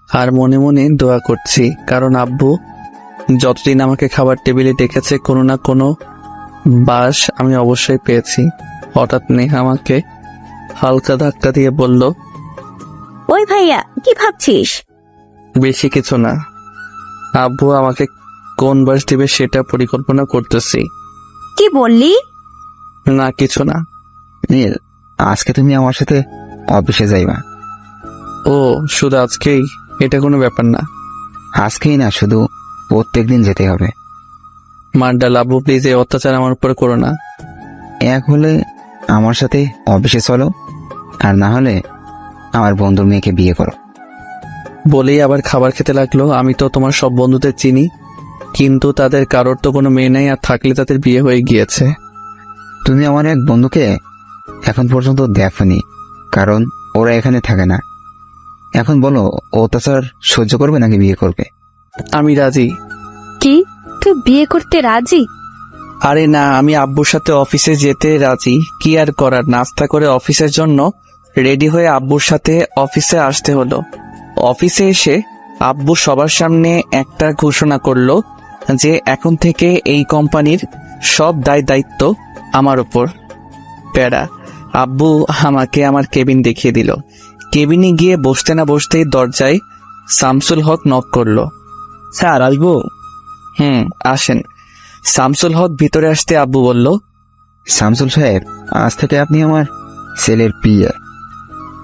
আর মনে মনে দোয়া করছি, কারণ আব্বু যতদিন আমাকে খাবার টেবিলে ডেকেছে কোনো না কোনো বাস আমি অবশ্যই পেয়েছি। হঠাৎ নেহা আমাকে হালকা ধাক্কা দিয়ে বলল, ওই ভাইয়া, কি ভাবছিস? বেশি কিছু না, আব্বু আমাকে কোন বাস দিবে সেটা পরিকল্পনা করতেছি। কি বললি? না, কিছু না। নীল, আজকে তুমি আমার সাথে অফিসে যাইবা। ও, শুধু আজকেই? এটা কোনো ব্যাপার না। আজকেই না, শুধু প্রত্যেকদিন যেতে হবে। মার্ডাল, আব্বু প্লিজ এই অত্যাচার আমার উপর করো না। এক হলে আমার সাথে অফিসে চলো, আর না হলে আমার বন্ধুর মেয়েকে বিয়ে করো। বলেই আবার খাবার খেতে লাগলো। আমি তো তোমার সব বন্ধুদের চিনি, কিন্তু তাদের কারোর তো কোনো মেয়ে নেই, আর থাকলে তাদের বিয়ে হয়ে গিয়েছে। তুমি আমার এক বন্ধুকে এখন পর্যন্ত দেখোনি, কারণ ওরা এখানে থাকে না। এখন বলো, অত্যাচার সহ্য করবে নাকি বিয়ে করবে? আমি রাজি। কি, তুই বিয়ে করতে রাজি? আরে না, আমি আব্বুর সাথে অফিসে যেতে রাজি। কি আর করার, নাস্তা করে অফিসের জন্য রেডি হয়ে আব্বুর সাথে অফিসে আসতে হলো। অফিসে এসে আব্বু সবার সামনে একটা ঘোষণা করলো যে এখন থেকে এই কোম্পানির সব দায়িত্ব আমার উপর। প্যারা। আব্বু আমাকে আমার কেবিন দেখিয়ে দিল। কেবিনে গিয়ে বসতে না বসতেই দরজায় শামসুল হক নক করলো। স্যার, আসবো? আসেন। শামসুল হক ভিতরে আসতে আব্বু বলল, শামসুল সাহেব, আজ থেকে আপনি আমার ছেলের পিএ।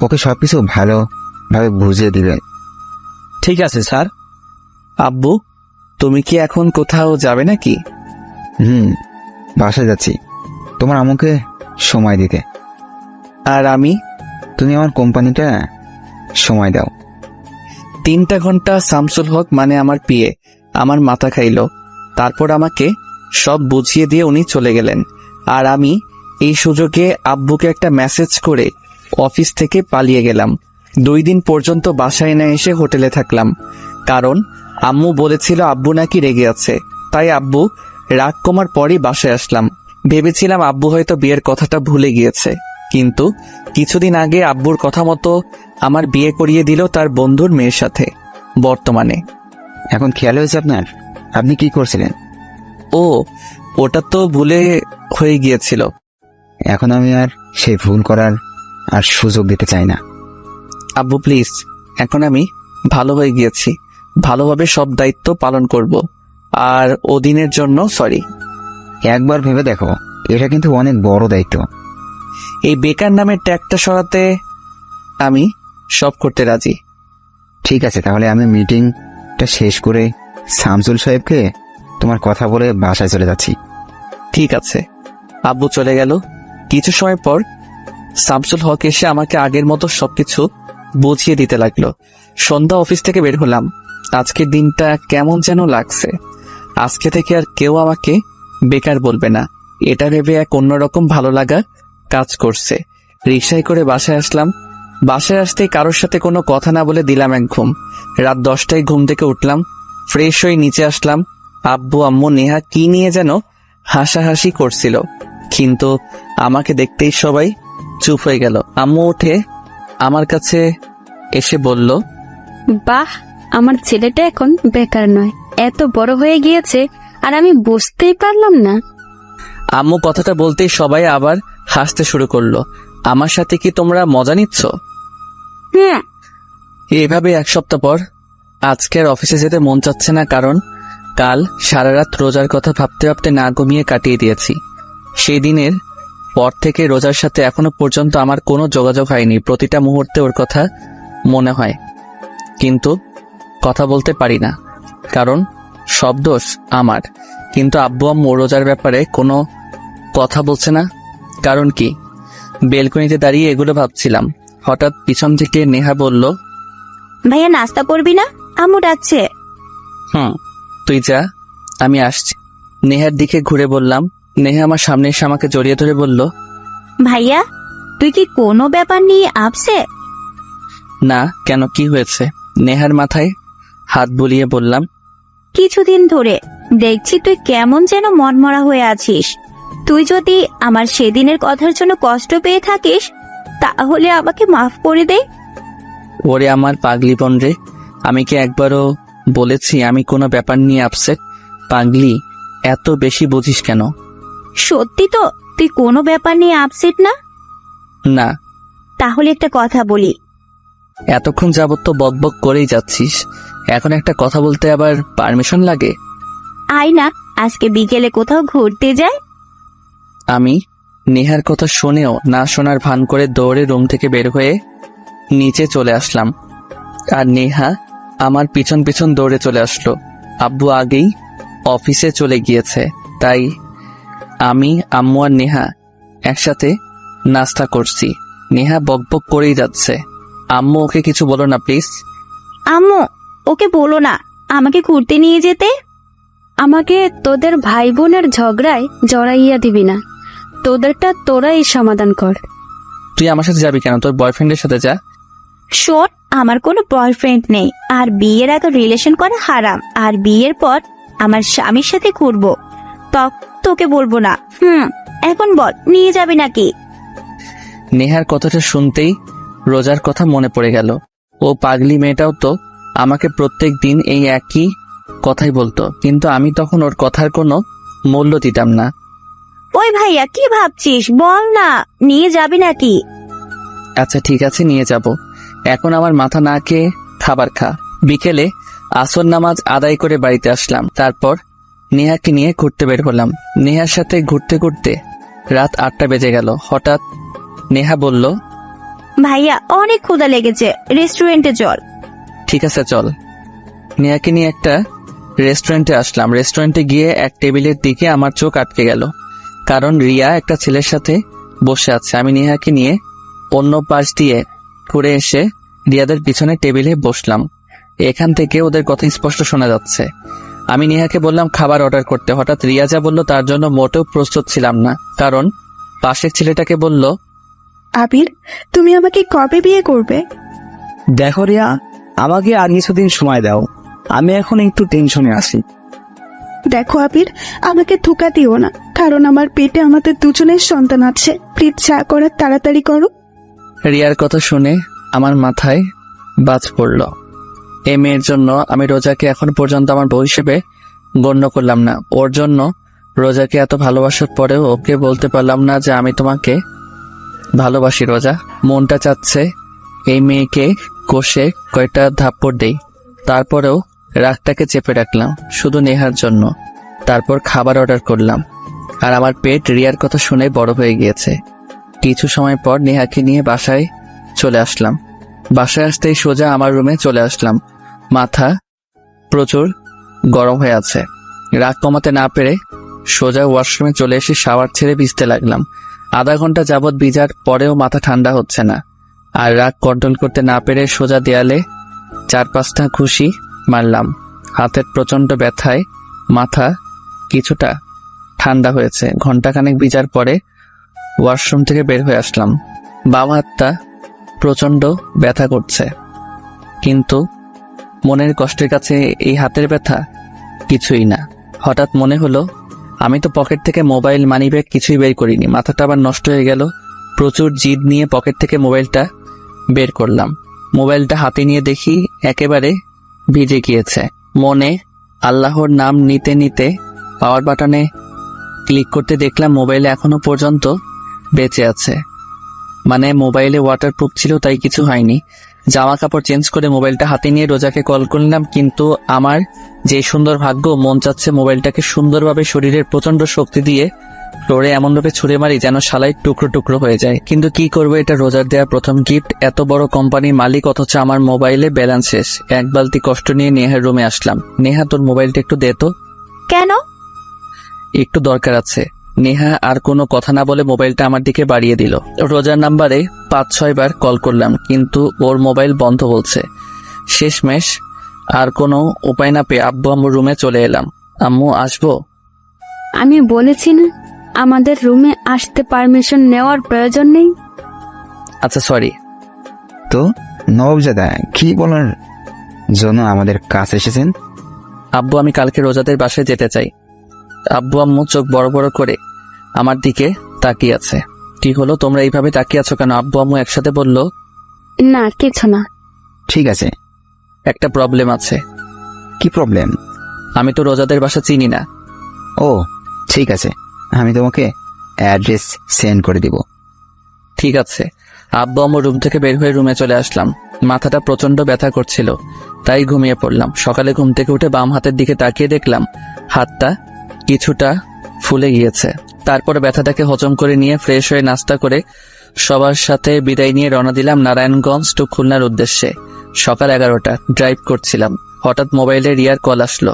ওকে সবকিছু ভালোভাবে বুঝিয়ে দিবেন। ঠিক আছে স্যার। আব্বু, তুমি কি এখন কোথাও যাবে নাকি? বাসায় যাচ্ছি তোমার আম্মুকে সময় দিতে। আর আমি? তুমি আমার কোম্পানিটা সময় দাও। 3 ঘন্টা শামসুল হক মানে আমার পিএ আমার মাথা খাইলো। তারপর আমাকে সব বুঝিয়ে দিয়ে উনি চলে গেলেন। আর আমি এই সুযোগে আব্বুকে একটা মেসেজ করে অফিস থেকে পালিয়ে গেলাম। 2 দিন পর্যন্ত বাসায় না এসে হোটেলে থাকলাম, কারণ আম্মু বলেছিল আব্বু নাকি রেগে আছে। তাই আব্বু রাগ কমার পরই বাসায় আসলাম। ভেবেছিলাম আব্বু হয়তো বিয়ের কথাটা ভুলে গিয়েছে। কিন্তু কিছুদিন আগে আব্বুর কথা মতো আমার বিয়ে করিয়ে দিল তার বন্ধুর মেয়ের সাথে। বর্তমানে এখন খেয়াল হয়েছে আপনার? আপনি কি করছিলেন? ও, ওটা তো ভুলে হয়ে গিয়েছিল। এখন আমি আর সেই ভুল করার আর সুযোগ দিতে চাই না। আব্বু প্লিজ, এখন আমি ভালো হয়ে গিয়েছি, ভালোভাবে সব দায়িত্ব পালন করব। আর ওদিনের জন্য সরি। একবার ভেবে দেখো, এটা কিন্তু অনেক বড় দায়িত্ব। এই বেকার নামের ট্যাগটা সরাতে আমি সব করতে রাজি। ঠিক আছে, তাহলে আমি মিটিংটা শেষ করে শামসুল সাহেবকে তোমার কথা বলে বাসায় চলে যাচ্ছি। ঠিক আছে। আব্বু চলে গেল। কিছু সময় পর শামসুল হক এসে আমাকে আগের মতো সবকিছু বুঝিয়ে দিতে লাগলো। সন্ধ্যা অফিস থেকে বের হলাম। আজকের দিনটা কেমন যেন লাগছে। আজকে থেকে আর কেউ আমাকে বেকার বলবে না, এটা ভেবে এক অন্যরকম ভালো লাগা কাজ করছে। রিকশায় করে বাসায় আসলাম। বাসায় আসতেই কারোর সাথে কোনো কথা না বলে দিলাম এক ঘুম। রাত 10টায় ঘুম থেকে উঠলাম, ফ্রেশ হয়ে নিচে আসলাম। আব্বু আম্মু নেহা কি নিয়ে যেন হাসাহাসি করছিল, কিন্তু আমাকে দেখতেই সবাই চুপ হয়ে গেল। আম্মু উঠে আমার কাছে এসে বলল, বাহ, আমার ছেলেটা এখন বেকার নয়, এত বড় হয়ে গিয়েছে আর আমি বুঝতেই পারলাম না। আম্মু কথাটা বলতেই সবাই আবার হাসতে শুরু করলো। আমার সাথে কি তোমরা মজা নিচ্ছ? হুম। এভাবে এক সপ্তাহ পর আজকে আর অফিসে যেতে মন চাচ্ছে না, কারণ কাল সারা রাত রোজার কথা ভাবতে ভাবতে না ঘুমিয়ে কাটিয়ে দিয়েছি। সেই দিনের পর থেকে রোজার সাথে এখনো পর্যন্ত আমার কোনো যোগাযোগ হয়নি। প্রতিটা মুহূর্তে ওর কথা মনে হয়, কিন্তু কথা বলতে পারি না, কারণ সব দোষ আমার। কিন্তু আব্বু আম্মু রোজার ব্যাপারে কোনো কথা বলছে না, কারণ কি? বেলকনিতে দাঁড়িয়ে এগুলো ভাবছিলাম। হঠাৎ পিছন থেকে নেহা বলল, ভাইয়া নাস্তা করবি না? আম্মু ডাকছে। তুই যা, আমি আসছি। নেহার দিকে ঘুরে বললাম। নেহা আমার সামনে এসে আমাকে জড়িয়ে ধরে বলল, ভাইয়া, তুই কি কোনো ব্যাপার নিয়ে আপসেট? না, কেন, কি হয়েছে? নেহার মাথায় হাত বুলিয়ে বললাম, কিছুদিন ধরে দেখছি তুই কেমন যেন মনমরা হয়ে আছিস। তুই যদি আমার সেদিনের কথার জন্য কষ্ট পেয়ে থাকিস, তাহলে আমাকে মাফ করে দে। ওরে আমার পাগলি বোন রে, আমি কি একবারও বলেছি আমি কোনো ব্যাপার নিয়ে আপসেট? পাগলি, এত বেশি বুঝিস কেন? সত্যি তো তুই কোনো ব্যাপার নিয়ে আপসেট না? না। তাহলে একটা কথা বলি। এতক্ষণ যাবত তো বকবক করেই যাচ্ছিস, এখন একটা কথা বলতে আবার পারমিশন লাগে? আয় না, আজকে বিকেলে কোথাও ঘুরতে যায়। আমি নেহার কথা শুনেও না শোনার ভান করে দৌড়ে রুম থেকে বের হয়ে নিচে চলে আসলাম। আর নেহা আমার পিছন পিছন দৌড়ে চলে আসলো। আব্বু আগেই অফিসে চলে গিয়েছে, তাই আমি, আম্মু আর নেহা একসাথে নাস্তা করছি। নেহা বকবক করেই যাচ্ছে। আম্মু, ওকে কিছু বলো না প্লিজ। আম্মু, ওকে বলো না আমাকে ঘুরতে নিয়ে যেতে। আমাকে তোদের ভাই বোনের ঝগড়ায় জড়াইয়া দিবি না, তোদেরটা তোরাই সমাধান কর। তুই আমার সাথে যাবি কেন? তোর বয়ফ্রেন্ডের সাথে যা। শোন, আমার কোনো বয়ফ্রেন্ড নেই, আর বিয়ের আগে রিলেশন করা হারাম। আর বিয়ের পর আমার স্বামীর সাথে ঘুরবো, তোকে বলবো না। এখন বল, নিয়ে যাবি নাকি? নেহার কথাটা শুনতেই রোজার কথা মনে পড়ে গেল। ও পাগলি মেয়েটাও তো আমাকে প্রত্যেক দিন এই একই কথাই বলতো, কিন্তু আমি তখন ওর কথার কোনো মূল্য দিতাম না। ওই ভাইয়া, কি ভাবছিস? বল না, নিয়ে যাবি নাকি? আচ্ছা ঠিক আছে, নিয়ে যাব। এখন আমার মাথা না খেয়ে খাবার খা। বিকেলে আসর নামাজ আদায় করে বাড়িতে আসলাম। তারপর নেহাকে নিয়ে ঘুরতে বের হলাম। নেহার সাথে ঘুরতে ঘুরতে রাত 8টা বেজে গেল। হঠাৎ নেহা বলল, ভাইয়া, অনেক ক্ষুধা লেগেছে, রেস্টুরেন্টে চল। ঠিক আছে চল। নেহাকে নিয়ে একটা রেস্টুরেন্টে আসলাম। রেস্টুরেন্টে গিয়ে এক টেবিলের দিকে আমার চোখ আটকে গেল, কারণ রিয়া একটা ছেলের সাথে বসে আছে। আমি নেহাকে নিয়ে অন্য পাশ দিয়ে ঘুরে এসে রিয়াদের পিছনে টেবিলে বসলাম। এখান থেকে ওদের কথা স্পষ্ট শোনা যাচ্ছে। আমি নেহাকে বললাম খাবার অর্ডার করতে। হঠাৎ রিয়া যা বলল তার জন্য মোটেও প্রস্তুত ছিলাম না, কারণ পাশের ছেলেটাকে বলল, আবির, তুমি আমাকে কবে বিয়ে করবে? দেখো রিয়া, আমাকে আর কিছুদিন সময় দাও, আমি এখন একটু টেনশনে আছি। দেখো আবির, আমাকে ধোকা দিও না, কারণ আমার পেটে আমাদের দুজনের সন্তান আছে। প্লিজ যা করার তাড়াতাড়ি করো। রিয়ার কথা শুনে আমার মাথায় বাজ পড়ল। এই মেয়ের জন্য আমি রোজাকে এখন পর্যন্ত আমার বউ হিসেবে গণ্য করলাম না। ওর জন্য রোজাকে এত ভালোবাসার পরেও ওকে বলতে পারলাম না যে আমি তোমাকে ভালোবাসি। রোজা, মনটা চাচ্ছে এই মেয়েকে কষে কয়টা থাপ্পড় দেই। তারপরেও রাগটাকে চেপে রাখলাম শুধু নেহার জন্য। তারপর খাবার অর্ডার করলাম, আর আমার পেট রিয়ার কথা শুনে বড় হয়ে গিয়েছে। কিছু সময় পর নেহাকে নিয়ে বাসায় চলে আসলাম। বাসায় আসতেই সোজা আমার রুমে চলে আসলাম। মাথা প্রচুর গরম হয়ে আছে। রাগ কমাতে না পেরে সোজা ওয়াশরুমে চলে এসে শাওয়ার ছেড়ে ভিজতে লাগলাম। আধা ঘন্টা যাবৎ ভিজার পরেও মাথা ঠান্ডা হচ্ছে না। আর রাগ কন্ট্রোল করতে না পেরে সোজা দেয়ালে 4-5টা ঘুষি মারলাম। হাতের প্রচন্ড ব্যথায় মাথা কিছুটা ঠান্ডা হয়েছে। ঘন্টাখানেক ভিজার পরে ওয়াশরুম থেকে বের হয়ে আসলাম। বাম হাতটা প্রচন্ড ব্যথা করছে, কিন্তু মনের কষ্টের কাছে এই হাতের ব্যথা কিছুই না। হঠাৎ মনে হলো আমি তো পকেট থেকে মোবাইল, মানিব্যাগ কিছুই বের করিনি। মাথাটা আবার নষ্ট হয়ে গেল। প্রচুর জিদ নিয়ে পকেট থেকে মোবাইলটা বের করলাম। মোবাইলটা হাতে নিয়ে দেখি একেবারে ভিজে গিয়েছে। মনে আল্লাহর নাম নিতে নিতে পাওয়ার বাটনে ক্লিক করতে দেখলাম মোবাইলে এখনো পর্যন্ত বেঁচে আছে। মানে মোবাইলে ওয়াটারপ্রুফ ছিল, তাই কিছু হয়নি। জামা কাপড় চেঞ্জ করে মোবাইলটা হাতে নিয়ে রোজাকে কল করলাম, কিন্তু আমার যে সুন্দর ভাগ্য, মন চাচ্ছে মোবাইলটাকে সুন্দরভাবে শরীরের প্রচন্ড শক্তি দিয়ে ফ্লোরে এমনভাবে ছুঁড়ে মারি যেন শালাই টুকরো টুকরো হয়ে যায়। কিন্তু কি করবো, এটা রোজার দেয়া প্রথম গিফট। এত বড় কোম্পানির মালিক, অথচ আমার মোবাইলে ব্যালেন্স শেষ। এক বালতি কষ্ট নিয়ে নেহার রুমে আসলাম। নেহা, তোর মোবাইলটা একটু দে তো। কেন? একটু দরকার আছে। নেহা আর কোনো কথা না বলে মোবাইলটা আমার দিকে বাড়িয়ে দিল। রোজার নাম্বারে 5-6 বার কল করলাম, কিন্তু ওর মোবাইল বন্ধ বলছে। শেষমেশ আর কোনো উপায় না পেয়ে আব্বু আম্মুর রুমে চলে এলাম। আম্মু, আসবো? আমি বলেছি না আমাদের রুমে আসতে পারমিশন নেওয়ার প্রয়োজন নেই। আচ্ছা, সরি। তো নবজাদা, কি বলার জন্য আমাদের কাছে এসেছেন? আব্বু, আমি কালকে রোজাদের বাসায় যেতে চাই। আব্বু আম্মু চোখ বড় বড় করে আমার দিকে তাকিয়ে আছে। কি হলো, তোমরা এইভাবে তাকিয়ে আছো কেন? আব্বু আম্মু একসাথে বলল, না, কিছু না। ঠিক আছে। একটা প্রবলেম আছে। কি প্রবলেম? আমি তো রোজাদের বাসা চিনি না। ও ঠিক আছে, আমি তোমাকে অ্যাড্রেস সেন্ড করে দিব। ঠিক আছে। আব্বু আম্মু রুম থেকে বের হয়ে রুমে চলে আসলাম। মাথাটা প্রচন্ড ব্যথা করছিল, তাই ঘুমিয়ে পড়লাম। সকালে ঘুম থেকে উঠে বাম হাতের দিকে তাকিয়ে দেখলাম হাতটা কিছুটা ফুলে গিয়েছে। তারপরে ব্যথাটাকে হজম করে নিয়ে ফ্রেশ হয়ে নাস্তা করে সবার সাথে বিদায় নিয়ে রওনা দিলাম নারায়ণগঞ্জ টু খুলনার উদ্দেশ্যে। সকাল 11টা, ড্রাইভ করছিলাম। হঠাৎ মোবাইলে রিয়ার কল আসলো।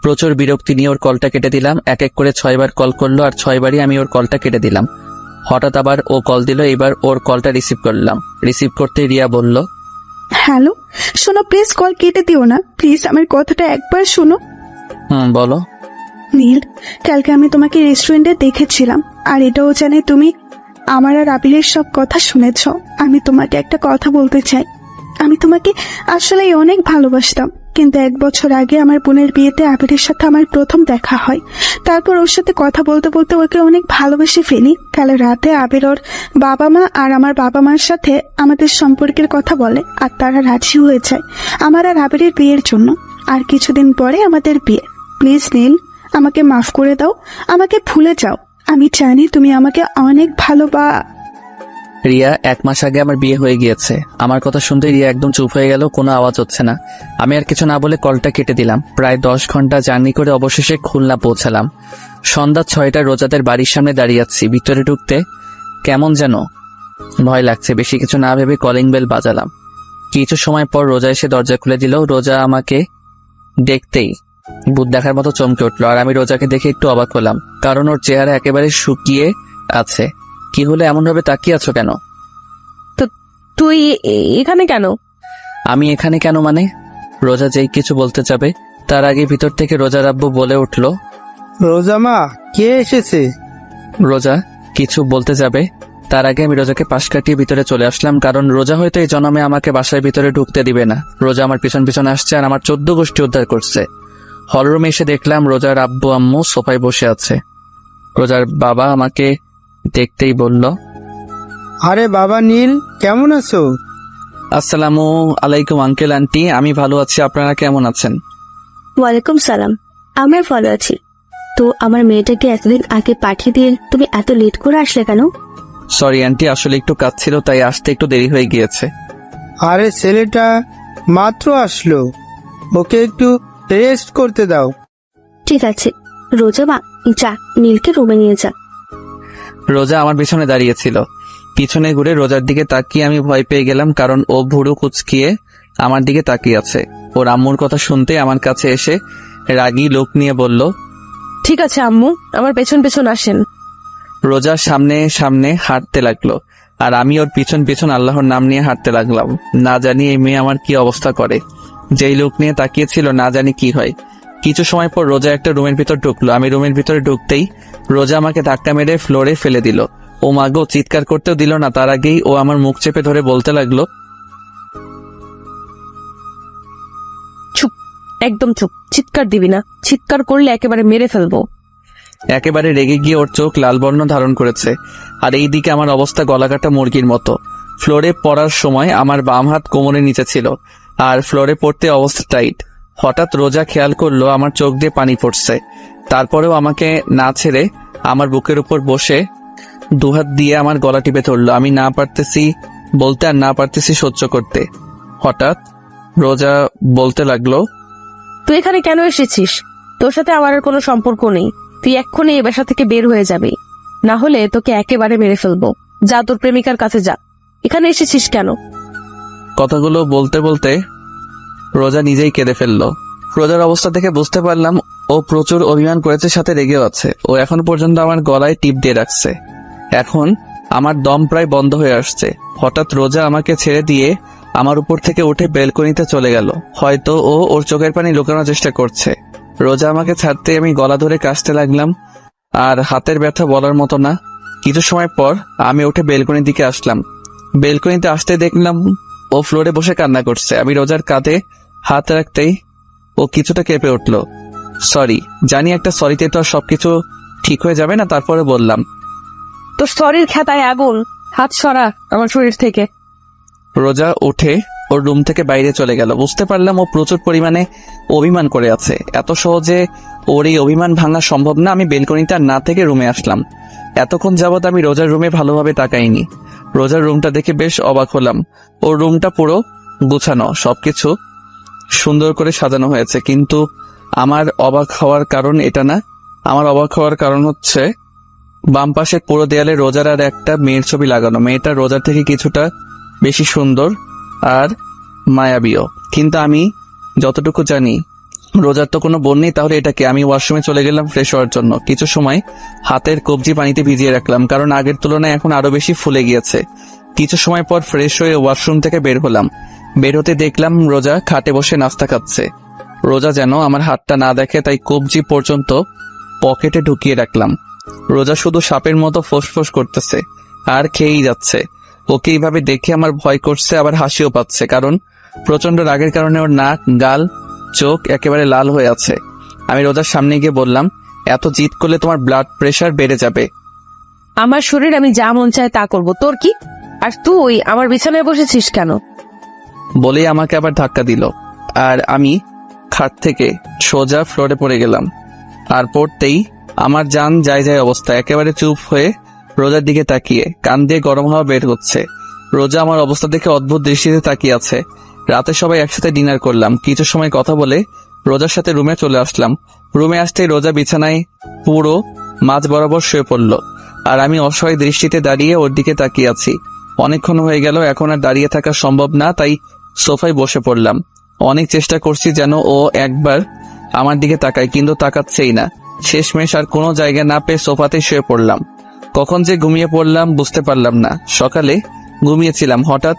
প্রচুর বিরক্তি নিয়ে ওর কলটা কেটে দিলাম। এক এক করে 6 বার কল করলো, আর 6 বারই আমি ওর কলটা কেটে দিলাম। হঠাৎ আবার ও কল দিল। এবার ওর কলটা রিসিভ করলাম। রিসিভ করতে রিয়া বলল, হ্যালো, শোনো, প্লিজ কল কেটে দিও না। প্লিজ আমার কথাটা একবার শোনো। বলো। নীল, কালকে আমি তোমাকে রেস্টুরেন্টে দেখেছিলাম, আর এটাও জানি তুমি আমার আর আবিরের সব কথা শুনেছ। আমি তোমাকে একটা কথা বলতে চাই। আমি তোমাকে আসলে অনেক ভালোবাসতাম, কিন্তু 1 বছর আগে আমার বোনের বিয়েতে আবিরের সাথে আমার প্রথম দেখা হয়। তারপর ওর সাথে কথা বলতে বলতে ওকে অনেক ভালোবেসে ফেলি। কাল রাতে আবির ওর বাবা মা আর আমার বাবা মার সাথে আমাদের সম্পর্কের কথা বলে, আর তারা রাজি হয়ে যায় আমার আর আবিরের বিয়ের জন্য। আর কিছুদিন পরে আমাদের বিয়ে। প্লিজ নীল, আমাকে মাফ করে দাও, আমাকে ভুলে যাও। আমি জানি তুমি আমাকে অনেক রিয়া, 1 মাস আগে আমার বিয়ে হয়ে গিয়েছে। আমার কথা শুনতে রিয়া একদম চুপ হয়ে গেল, কোনো আওয়াজ হচ্ছে না। আমি আর কিছু না বলে কলটা কেটে দিলাম। প্রায় 10 ঘন্টা জার্নি করে অবশেষে খুলনা পৌঁছালাম। সন্ধ্যা 6টা, রোজাদের বাড়ির সামনে দাঁড়িয়ে আছি। ভিতরে ঢুকতে কেমন যেন ভয় লাগছে। বেশি কিছু না ভেবে কলিং বেল বাজালাম। কিছু সময় পর রোজা এসে দরজা খুলে দিল। রোজা আমাকে দেখতেই ভূত দেখার মতো চমকে উঠলো, আর আমি রোজাকে দেখে একটু অবাক হলাম, কারণ ওর চেহারা একেবারে শুকিয়ে আছে। কি হলো, এমন ভাবে তাকিয়ে আছো কেন? তুই এখানে কেন? আমি এখানে কেন মানে? রোজা যেই কিছু বলতে যাবে তার আগে ভিতর থেকে রোজার আব্বু বলে উঠল, রোজা মা, কে এসেছে? রোজা কিছু বলতে যাবে তার আগে আমি রোজাকে পাশ কাটিয়ে ভিতরে চলে আসলাম, কারণ রোজা হয়তো এই জন্মে আমাকে বাসায় ভিতরে ঢুকতে দিবে না। রোজা আমার পিছন পিছনে আসছে আর আমার 14 গোষ্ঠী উদ্ধার করছে। হলরুমে এসে দেখলাম রোজার আব্বু আম্মু সোফায় বসে আছে। রোজার বাবা আমাকে দেখতেই বলল, আরে বাবা নীল, কেমন আছো? আসসালামু আলাইকুম আঙ্কেল আন্টি, আমি ভালো আছি, আপনারা কেমন আছেন? ওয়ালাইকুম সালাম, আমরা ভালো আছি। তো আমার মেয়েটাকে এতদিন আগে পাঠিয়ে দিয়ে তুমি এত লেট করে আসলে কেন? সরি আন্টি, আসলে একটু কাজ ছিল তাই আসতে একটু দেরি হয়ে গিয়েছে। আরে ছেলেটা মাত্র আসলো, ওকে একটু রেস্ট করতে দাও। ঠিক আছে রোজা মা, যা নীলকে রুমে নিয়ে যা। রোজা আমার পিছনে দাঁড়িয়েছিল। পিছনে ঘুরে রোজার দিকে তাকিয়ে আমি ভয় পেয়ে গেলাম, কারণ ও ভুরু কুচকিয়ে আমার দিকে তাকিয়ে আছে। ওর আম্মুর কথা শুনতে আমার কাছে এসে রাগী লোক নিয়ে বলল, ঠিক আছে আম্মু, আমার পেছন পেছন আসেন। রোজা সামনে সামনে হাঁটতে লাগলো আর আমি ওর পিছন পিছন আল্লাহর নাম নিয়ে হাঁটতে লাগলাম। না জানি এই মেয়ে আমার কি অবস্থা করে। যেই লোক নিয়ে তাকিয়েছিল না জানি কি হয়। কিছু সময় পর রোজা একটা রুমের ভিতর ঢুকলো। আমি রুমের ভিতরে ঢুকতেই রোজা আমাকে ধাক্কা মেরে ফ্লোরে ফেলে দিল। ও মাগো, চিৎকার করতেও দিল না, তার আগেই ও আমার মুখ চেপে ধরে বলতে লাগলো, চুপ, একদম চুপ, চিৎকার দিবি না, চিৎকার করলে একেবারে মেরে ফেলবো। একেবারে রেগে গিয়ে ওর চোখ লাল বর্ণ ধারণ করেছে। আর এই দিকে আমার অবস্থা গলাকাটা মুরগির মতো। ফ্লোরে পড়ার সময় আমার বাম হাত কোমরের নিচে ছিল আর ফ্লোরে পড়তে অবস্থা টাইট। হঠাৎ রোজা খেয়াল করলো আমার চোখ দিয়ে পানি পড়ছে। তারপরেও আমাকে না ছেড়ে আমার বুকের উপর বসে দুহাত দিয়ে আমার গলা টিপে ধরলো। আমি না পারতেছি বলতে আর না পারতেছি সহ্য করতে। হঠাৎ রোজা বলতে লাগলো, তুই এখানে কেন এসেছিস? তোর সাথে আমার আর কোনো সম্পর্ক নেই। তুই এক্ষুনি এই বাসা থেকে বের হয়ে যাবি, না হলে তোকে একেবারে মেরে ফেলবো। যা তোর প্রেমিকার কাছে যা, এখানে এসেছিস কেন? কথাগুলো বলতে বলতে রোজা নিজেই কেঁদে ফেললো। রোজার অবস্থা থেকে বুঝতে পারলাম ও প্রচুর অভিমান করেছে, সাথে রেগেও আছে। ও এখন পর্যন্ত আমার গলায় টিপ দিয়ে রাখছে। এখন আমার দম প্রায় বন্ধ হয়ে আসছে। হঠাৎ রোজা আমাকে ছেড়ে দিয়ে আমার উপর থেকে উঠে বেলকনিতে চলে গেল। হয়তো ও ওর চোখের পানি লুকানোর চেষ্টা করছে। রোজা আমাকে ছাড়তে আমি গলা ধরে কাশতে লাগলাম, আর হাতের ব্যথা বলার মতো না। কিছু সময় পর আমি উঠে বেলকনির দিকে আসলাম। বেলকনিতে আসতে দেখলাম ও ফ্লোরে বসে কান্না করছে। আমি রোজার কাঁধে হাত রাখতেই ও কিছুটা কেঁপে উঠল। সরি, জানি একটা সরিতে তো আর সবকিছু ঠিক হয়ে যাবে না, তারপরে বললাম, তোর শরীর খেতায় আগুন, হাত সরা আমার শরীর থেকে। রোজা উঠে ওর রুম থেকে বাইরে চলে গেল। বুঝতে পারলাম ও প্রচুর পরিমাণে অভিমান করে আছে। এত সহজে ওর এই অভিমান ভাঙা সম্ভব না। আমি বেলকনিতে আর না থেকে রুমে আসলাম। এতক্ষণ যাবৎ আমি রোজার রুমে ভালোভাবে তাকাইনি। রোজার রুমটা দেখে বেশ অবাক হলাম। ওর রুমটা পুরো গুছানো, সবকিছু সুন্দর করে সাজানো হয়েছে। কিন্তু আমার অবাক হওয়ার কারণ এটা না। আমার অবাক হওয়ার কারণ হচ্ছে বাম পাশের পুরো দেয়ালে রোজার আর একটা মেয়ের ছবি লাগানো। মেয়েটা রোজার থেকে কিছুটা বেশি সুন্দর আর মায়াবীও। কিন্তু আমি যতটুকু জানি রোজার তো কোনো বোন নেই, তাহলে এটাকে। আমি ওয়াশরুমে চলে গেলাম ফ্রেশ হওয়ার জন্য। কিছু সময় হাতের কবজি পানিতে ভিজিয়ে রাখলাম, কারণ আগের তুলনায় এখন আরো বেশি ফুলে গিয়েছে। কিছু সময় পর ফ্রেশ হয়ে ওয়াশরুম থেকে বের হলাম। বের হতে দেখলাম রোজা খাটে বসে নাস্তা খাচ্ছে। রোজা যেন আমার হাতটা না দেখে, তাই কবজি পর্যন্ত পকেটে ঢুকিয়ে রাখলাম। রোজা শুধু সাপের মতো ফোঁসফোঁস করতেছে আর খেয়েই যাচ্ছে। ওকে এইভাবে দেখে আমার ভয় করছে, আবার হাসিও পাচ্ছে, কারণ প্রচন্ড রাগের কারণে ওর নাক, গাল, চোখ একেবারে লাল হয়ে আছে। আমি রোজার সামনে গিয়ে বললাম, এত জিদ করলে তোমার ব্লাড প্রেশার বেড়ে যাবে। আমার শরীর, আমি যা মন চায় তা করবো, তোর কি? আর তুই আমার বিছানায় বসেছিস কেন? বলেই আমাকে আবার ধাক্কা দিল আর আমি খাট থেকে সোজা ফ্লোরে পড়ে গেলাম। আর পড়তেই আমার জান যায় যায় অবস্থা। একেবারে চুপ হয়ে রোজার দিকে তাকিয়ে, কান দিয়ে গরম হাওয়া বের হচ্ছে। রোজা আমার অবস্থা দেখে অদ্ভুত দৃষ্টিতে তাকিয়ে আছে। রাতে সবাই একসাথে ডিনার করলাম। কিছু সময় কথা বলে রোজার সাথে রুমে চলে আসলাম। রুমে আসতেই রোজা বিছানায় পুরো মাঝ বরাবর শুয়ে পড়ল আর আমি অসহায় দৃষ্টিতে দাঁড়িয়ে ওর দিকে তাকিয়ে আছি। অনেকক্ষণ হয়ে গেল, এখন আর দাঁড়িয়ে থাকা সম্ভব না, তাই সোফায় বসে পড়লাম। অনেক চেষ্টা করছি যেন ও একবার আমার দিকে তাকায়, কিন্তু তাকাচ্ছেই না। শেষমেশ আর কোনো জায়গা না পেয়ে সোফাতে শুয়ে পড়লাম। কখন যে ঘুমিয়ে পড়লাম বুঝতে পারলাম না। সকালে ঘুমিয়েছিলাম, হঠাৎ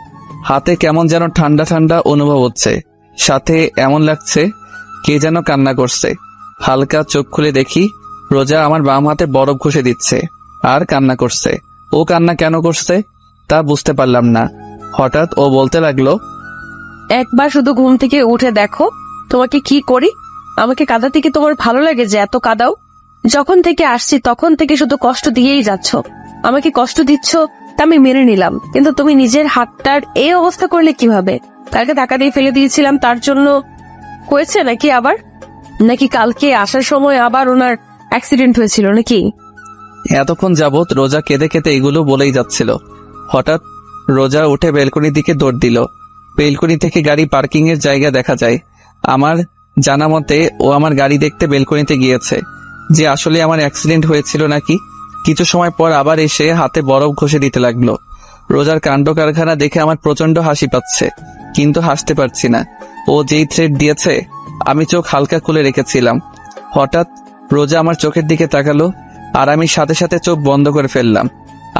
হাতে কেমন যেন ঠান্ডা ঠান্ডা অনুভব হচ্ছে, সাথে এমন লাগছে কে যেন কান্না করছে। হালকা চোখ খুলে দেখি রোজা আমার বাম হাতে বরফ ঘষে দিচ্ছে আর কান্না করছে। ও কান্না কেন করছে তা বুঝতে পারলাম না। হঠাৎ ও বলতে লাগলো, একবার শুধু ঘুম থেকে উঠে দেখো তোমাকে কি করি। আমাকে কাঁদাতে কি তোমার ভালো লাগে যে এত কাঁদাও? যখন থেকে আসছি তখন থেকে শুধু কষ্ট দিয়েই যাচ্ছ। আমাকে কষ্ট দিচ্ছ তা আমি মেনে নিলাম, কিন্তু তুমি নিজের হাতটার এই অবস্থা করলে কিভাবে? কালকে টাকা দিয়ে ফেলে দিয়েছিলাম তার জন্য হয়েছে নাকি আবার? নাকি কালকে আসার সময় আবার ওনার অ্যাক্সিডেন্ট হয়েছিল নাকি? এতক্ষণ যাবৎ রোজা কেঁদে কেঁদে এগুলো বলেই যাচ্ছিল। হঠাৎ রোজা উঠে বেলকনির দিকে দৌড় দিল। বেলকনি থেকে গাড়ি পার্কিং এর জায়গা দেখা যায়। আমার জানা মতে ও আমার গাড়ি দেখতে বেলকনিতে গিয়েছে, যে আসলে আমার অ্যাক্সিডেন্ট হয়েছিল নাকি। কিছু সময় পর আবার এসে হাতে বরফ ঘষে দিতে লাগলো। রোজার কাণ্ড কারখানা দেখে আমার প্রচন্ড হাসি পাচ্ছে, কিন্তু হাসতে পারছি না। ও যেই থ্রেড দিয়েছে আমি চোখ হালকা খুলে রেখেছিলাম। হঠাৎ রোজা আমার চোখের দিকে তাকালো, আর আমি সাথে সাথে চোখ বন্ধ করে ফেললাম।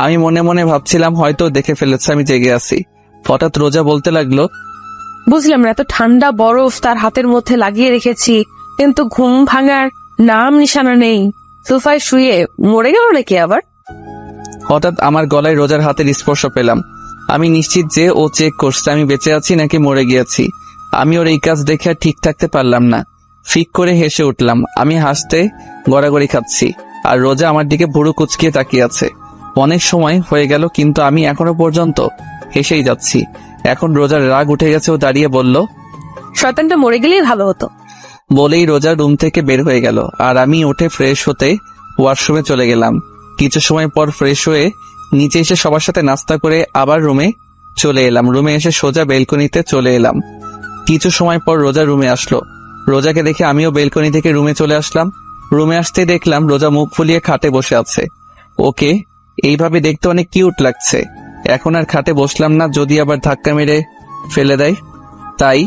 আমি মনে মনে ভাবছিলাম হয়তো দেখে ফেলেছে আমি জেগে আছি। হঠাৎ রোজা বলতে লাগলো, বুঝলাম না, এত ঠান্ডা বরফ তার হাতের মধ্যে লাগিয়ে রেখেছি, কিন্তু ঘুম ভাঙার নাম নিশানা নেই। সোফায় শুয়ে মরে গেল নাকি আবার? হঠাৎ আমার গলায় রোজার হাতের স্পর্শ পেলাম। আমি নিশ্চিত যে ও চেক করছে আমি বেঁচে আছি নাকি মরে গিয়েছি। আমি ওর এই কাজ দেখে আর ঠিক থাকতে পারলাম না, ফিক করে হেসে উঠলাম। আমি হাসতে গড়াগড়ি খাচ্ছি, আর রোজা আমার দিকে ভুরু কুচকিয়ে তাকিয়ে আছে। অনেক সময় হয়ে গেল, কিন্তু আমি এখনো পর্যন্ত হেসেই যাচ্ছি। এখন রোজার রাগ উঠে গেছে, ও দাঁড়িয়ে বলল, শয়তানটা মরে গেলেই ভালো হতো। বলেই রোজা রুম থেকে বের হয়ে গেল, আর আমি উঠে ফ্রেশ হতে ওয়াশরুমে চলে গেলাম। কিছু সময় পর ফ্রেশ হয়ে নিচে এসে সবার সাথে নাস্তা করে আবার রুমে চলে এলাম। রুমে এসে সোজা বেলকনিতে চলে এলাম। কিছু সময় পর রোজা রুমে আসলো। রোজাকে দেখে আমিও বেলকনি থেকে রুমে চলে আসলাম। রুমে আসতে দেখলাম রোজা মুখ ফুলিয়ে খাটে বসে আছে। ওকে এইভাবে দেখতে অনেক কিউট লাগছে। এখন আর খাটে বসলাম না, যদি আবার ধাক্কা মেরে ফেলে দেয়। তাই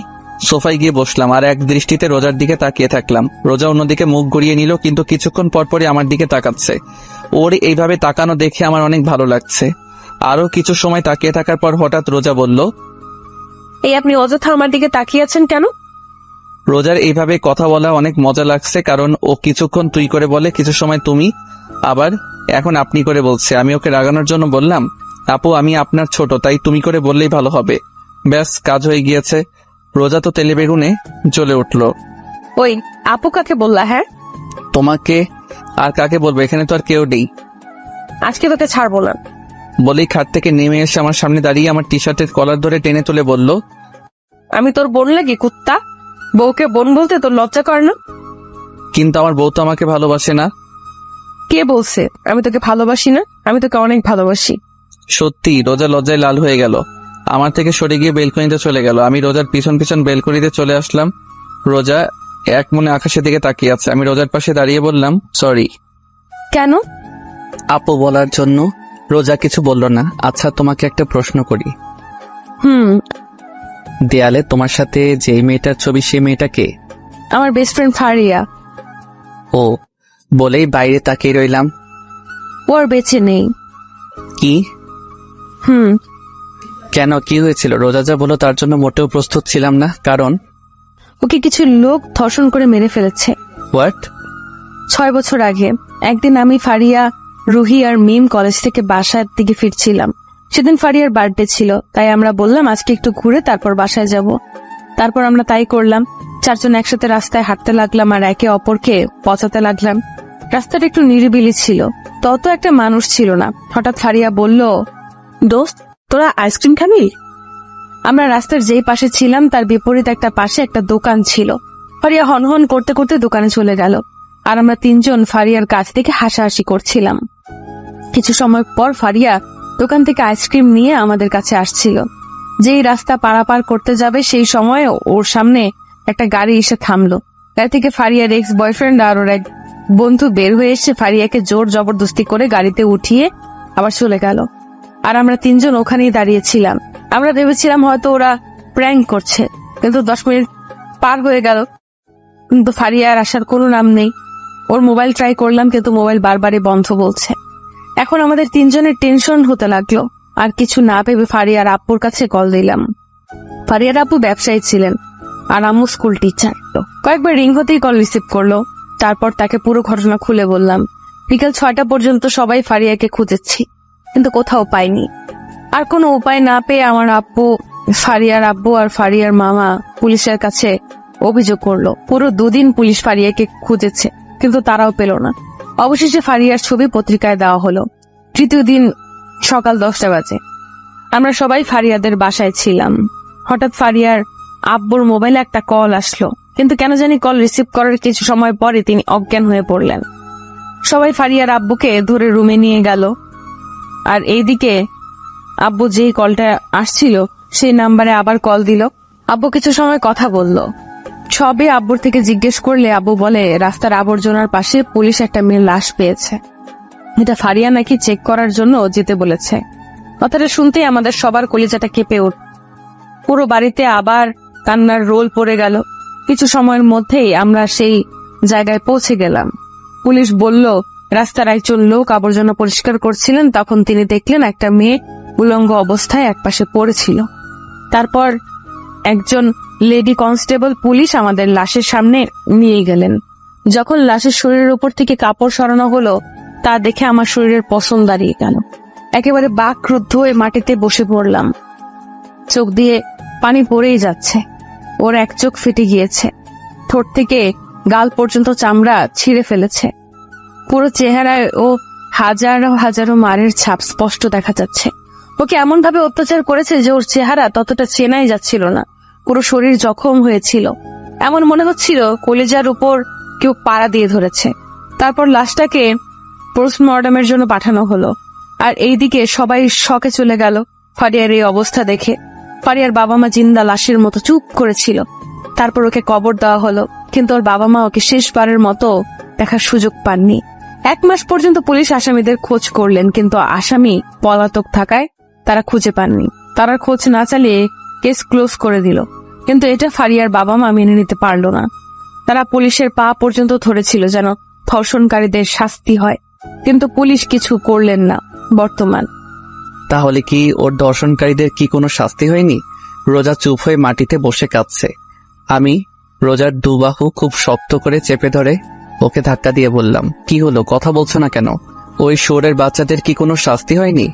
সোফায় গিয়ে বসলাম, আর এক দৃষ্টিতে রোজার দিকে তাকিয়ে থাকলাম। রোজা অন্যদিকে মুখ ঘুরিয়ে নিল, কিন্তু কিছুক্ষণ পরপরই আমার দিকে তাকাচ্ছে। ওর এইভাবে তাকানো দেখে আমার অনেক ভালো লাগছে। আরো কিছু সময় তাকিয়ে থাকার পর হঠাৎ রোজা বলল, এই আপনি অযথা আমার দিকে তাকিয়ে আছেন কেন? রোজার এইভাবে কথা বলা অনেক মজা লাগছে, কারণ ও কিছুক্ষণ তুই করে বলে, কিছু সময় তুমি, আবার এখন আপনি করে বলছে। আমি ওকে রাগানোর জন্য বললাম, আপু আমি আপনার ছোট, তাই তুমি করে বললেই ভালো হবে। ব্যাস, কাজ হয়ে গিয়েছে। রোজা তো তেলে বেগুনে জ্বলে উঠল। ওই আপু কাকে বললা? হ্যাঁ, তোমাকে আর কাকে বলবো, এখানে তো আর কেউ নেই। আজকে তোকে ছাড়বো না। বলেই খাট থেকে নেমে এসে আমার সামনে দাঁড়িয়ে আমার টি শার্টের কলার ধরে টেনে তুলে বলল, আমি তোর বোন লাগি কুত্তা? বউকে বোন বলতে তোর লজ্জা করে না? কিন্তু আমার বউ তো আমাকে ভালোবাসে না। কে বলছে আমি তোকে ভালোবাসি না? আমি তোকে অনেক ভালোবাসি। সত্যি? রোজা লজ্জায় লাল হয়ে গেল, আমার থেকে সরে গিয়ে বেলকনিতে চলে গেল। আমি রোজার পিছন পিছন বেলকনিতে চলে আসলাম। রোজা এক মনে আকাশের দিকে তাকিয়ে আছে। আমি রোজার পাশে দাঁড়িয়ে বললাম, সরি কেন? আপু বলার জন্য। রোজা কিছু বলল না। আচ্ছা তোমাকে একটা প্রশ্ন করি, দেয়ালে তোমার সাথে যে মেয়েটার ছবি, সে মেয়েটা কে? আমার বেস্ট ফ্রেন্ড ফারিয়া। ও বলেই বাইরে তাকিয়ে রইলাম। ও আর বেঁচে নেই। কি? কেন, কি হয়েছিল? রোজা যা বলো তার জন্য মোটেও প্রস্তুত ছিলাম না, কারণ ওকে কিছু লোক ধর্ষণ করে মেরে ফেলেছে। হোয়াট? 6 বছর আগে একদিন আমি, ফারিয়া, রুহি আর মিম কলেজ থেকে বাসার দিকে ফিরছিলাম। সেদিন ফারিয়ার বার্থডে ছিল, তাই আমরা বললাম আজকে একটু ঘুরে তারপর বাসায় যাব। তারপর আমরা তাই করলাম। 4 জন একসাথে রাস্তায় হাঁটতে লাগলাম আর একে অপরকে পচাতে লাগলাম। রাস্তাটা একটু নিরিবিলি ছিল, তত একটা মানুষ ছিল না। হঠাৎ ফারিয়া বলল, দোস্ত তোরা আইসক্রিম খাবি? আমরা রাস্তার যেই পাশে ছিলাম তার বিপরীত একটা পাশে একটা দোকান ছিল। ফারিয়া হনহন করতে করতে দোকানে চলে গেল, আর আমরা 3 জন ফারিয়ার কাছ থেকে হাসাহাসি করছিলাম। কিছু সময় পর ফারিয়া দোকান থেকে আইসক্রিম নিয়ে আমাদের কাছে আসছিল। যেই রাস্তা পারাপার করতে যাবে সেই সময় ওর সামনে একটা গাড়ি এসে থামলো। গাড়ি থেকে ফারিয়ার এক্স বয়ফ্রেন্ড আর ওর এক বন্ধু বের হয়ে এসে ফারিয়াকে জোর জবরদস্তি করে গাড়িতে উঠিয়ে আবার চলে গেল। আর আমরা 3 জন ওখানেই দাঁড়িয়েছিলাম। আমরা ভেবেছিলাম হয়তো ওরা প্র্যাঙ্ক করছে, কিন্তু 10 মিনিট পার হয়ে গেল, কিন্তু ফারিয়ার আসার কোনো নাম নেই। ওর মোবাইল ট্রাই করলাম, কিন্তু মোবাইল বারবারই বন্ধ বলছে। এখন আমাদের 3 জনের টেনশন হতে লাগলো। আর কিছু না ভেবে ফারিয়ার আব্বুর কাছে কল দিলাম। ফারিয়ার আব্বু ব্যবসায়ী ছিলেন আর আম্মু স্কুল টিচার। কয়েকবার রিং হতেই কল রিসিভ করলো। তারপর তাকে পুরো ঘটনা খুলে বললাম। বিকেল 6টা পর্যন্ত সবাই ফারিয়াকে খুঁজেছি, কিন্তু কোথাও পাইনি। আর কোনো উপায় না পেয়ে আমার আব্বু, ফারিয়ার আব্বু আর ফারিয়ার মামা পুলিশের কাছে অভিযোগ করলো পুরো 2 দিন পুলিশ ফারিয়াকে খুঁজেছে, কিন্তু তারাও পেল না। অবশেষে ফারিয়ার ছবি পত্রিকায় দেওয়া হলো। তৃতীয় দিন সকাল 10টা বাজে। আমরা সবাই ফারিয়াদের বাসায় ছিলাম। হঠাৎ ফারিয়ার আব্বুর মোবাইলে একটা কল আসলো, কিন্তু কেন জানি কল রিসিভ করার কিছু সময় পরে তিনি অজ্ঞান হয়ে পড়লেন। সবাই ফারিয়ার আব্বুকে ধরে রুমে নিয়ে গেল। আর এইদিকে আব্বু যেই কলটা আসছিল সেই নাম্বারে আবার কল দিল। আব্বু কিছু সময় কথা বলল। সবে আব্বুর থেকে জিজ্ঞেস করলে আব্বু বলে রাস্তার আবর্জনার পাশে পুলিশ একটা মেয়ের লাশ পেয়েছে। এটা ফারিয়া নাকি চেক করার জন্য যেতে বলেছে। কথাটা শুনতেই আমাদের সবার কলিজাটা কেঁপে উঠল। পুরো বাড়িতে আবার কান্নার রোল পড়ে গেল। কিছু সময়ের মধ্যেই আমরা সেই জায়গায় পৌঁছে গেলাম। পুলিশ বলল রাস্তার একজন লোক আবর্জনা পরিষ্কার করছিলেন, তখন তিনি দেখলেন একটা মেয়ে উলঙ্গ অবস্থায় একপাশে পড়েছিল। তারপর একজন লেডি কনস্টেবল পুলিশ আমাদের লাশের সামনে নিয়ে গেলেন। যখন লাশের শরীরের উপর থেকে কাপড় সরানো হলো তা দেখে আমার শরীরের পশম দাঁড়িয়ে গেল। একেবারে বাকরুদ্ধ হয়ে মাটিতে বসে পড়লাম। চোখ দিয়ে পানি পড়েই যাচ্ছে। ওর এক চোখ ফেটে গিয়েছে, ঠোঁট থেকে গাল পর্যন্ত চামড়া ছিঁড়ে ফেলেছে। পুরো চেহারায় ও হাজারো হাজারো মারের ছাপ স্পষ্ট দেখা যাচ্ছে। ওকে এমন ভাবে অত্যাচার করেছে যে ওর চেহারা ততটা চেনাই যাচ্ছিল না। পুরো শরীর জখম হয়েছিল, এমন মনে হচ্ছিল কলিজার উপর কেউ পাড়া দিয়ে ধরেছে। তারপর লাশটাকে পোস্টমর্টমের জন্য পাঠানো হলো। আর এইদিকে সবাই শকে চলে গেল ফারিয়ার এই অবস্থা দেখে। ফারিয়ার বাবা মা জিন্দা লাশের মতো চুপ করেছিল। তারপর ওকে কবর দেওয়া হলো, কিন্তু ওর বাবা মা ওকে শেষবারের মতো দেখার সুযোগ পাননি। 1 মাস পর্যন্ত পুলিশ আসামিদের খোঁজ করলেন, কিন্তু আসামি পলাতক থাকায় তারা খুঁজে পাননি। তারা খোঁজ না চালিয়ে কেস ক্লোজ করে দিল। কিন্তু এটা ফারিয়ার বাবা মা মেনে নিতে পারল না। তারা পুলিশের পা পর্যন্ত ধরেছিল যেন ধর্ষণকারীদের শাস্তি হয়, কিন্তু পুলিশ কিছু করলেন না। বর্তমান তাহলে কি ওর দর্শনকারীদের কি কোনো শাস্তি হয়নি? রোজা চুপ হয়ে মাটিতে বসে কাঁদছে। আমি রোজার দুবাহু খুব শক্ত করে চেপে ধরে ওকে ধাক্কা দিয়ে বললাম, কি হলো, কথা বলছো না কেন? ওই শোরের বাচ্চাদের কি কোনো শাস্তি হয়নি?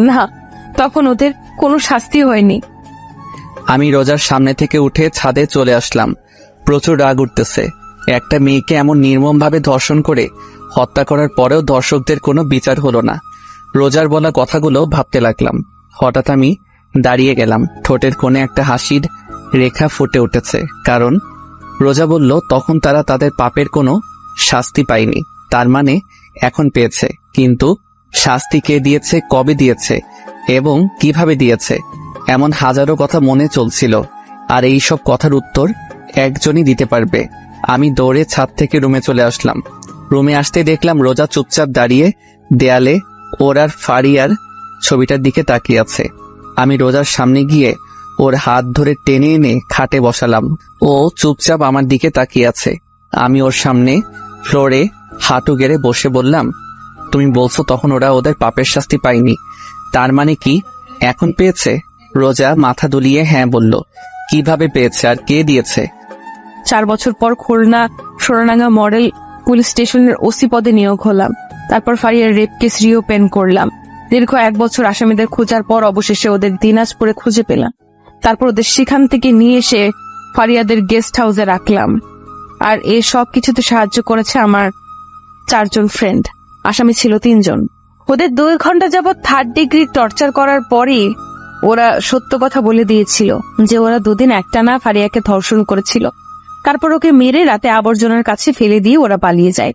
না, তখন ওদের কোনো শাস্তি হয়নি। আমি রোজার সামনে থেকে উঠে ছাদে চলে আসলাম। প্রচুর রাগ উঠতেছে। একটা মেয়েকে এমন নির্মমভাবে ধর্ষণ করে হত্যা করার পরেও দর্শকদের কোনো বিচার হলো না। রোজার বলা কথাগুলো ভাবতে লাগলাম। হঠাৎ আমি দাঁড়িয়ে গেলাম। ঠোঁটের কোণে একটা হাসির রেখা ফুটে উঠেছে, কারণ রোজা বলল তখন তারা তাদের পাপের কোনো শাস্তি পায়নি, তার মানে এখন পেয়েছে। কিন্তু শাস্তি কে দিয়েছে, কবে দিয়েছে এবং কিভাবে দিয়েছে, এমন হাজারো কথা মনে চলছিল। আর এই সব কথার উত্তর একজনই দিতে পারবে। আমি দৌড়ে ছাদ থেকে রুমে চলে আসলাম। রুমে আসতে দেখলাম রোজা চুপচাপ দাঁড়িয়ে দেয়ালে ওর আর ফারিয়ার ছবিটার দিকে তাকিয়ে আছে। আমি রোজার সামনে গিয়ে ওর হাত ধরে টেনে এনে খাটে বসালাম। ও চুপচাপ আমার দিকে তাকিয়ে আছে। আমি ওর সামনে ফ্লোরে হাঁটু গেড়ে বসে বললাম, তুমি বলছো তখন ওরা ওদের পাপের শাস্তি পায়নি, তার মানে কি এখন পেয়েছে? রোজা মাথা দুলিয়ে হ্যাঁ বলল। কিভাবে পেয়েছে আর কে দিয়েছে? 4 বছর পর খুলনা সোনাডাঙ্গা মডেল পুলিশ স্টেশনের ওসি পদে নিয়োগ হলাম। তারপর ফারিয়ার রেপ কেস রিওপেন করলাম। দীর্ঘ 1 বছর আসামিদের খোঁজার পর অবশেষে ওদের দিনাজপুরে খুঁজে পেলাম। তারপর ওদের সেখান থেকে নিয়ে এসে ফারিয়াদের গেস্ট হাউসে রাখলাম। আর এই সব কিছুতে সাহায্য করেছে আমার 4 জন ফ্রেন্ড। আসামি ছিল 3 জন। ওদের 2 ঘন্টা যাবৎ 3rd ডিগ্রি টর্চার করার পরই ওরা সত্য কথা বলে দিয়েছিল যে ওরা 2 দিন একটানা ফারিয়াকে ধর্ষণ করেছিল। তারপর ওকে মেরে রাতে আবর্জনার কাছে ফেলে দিয়ে ওরা পালিয়ে যায়।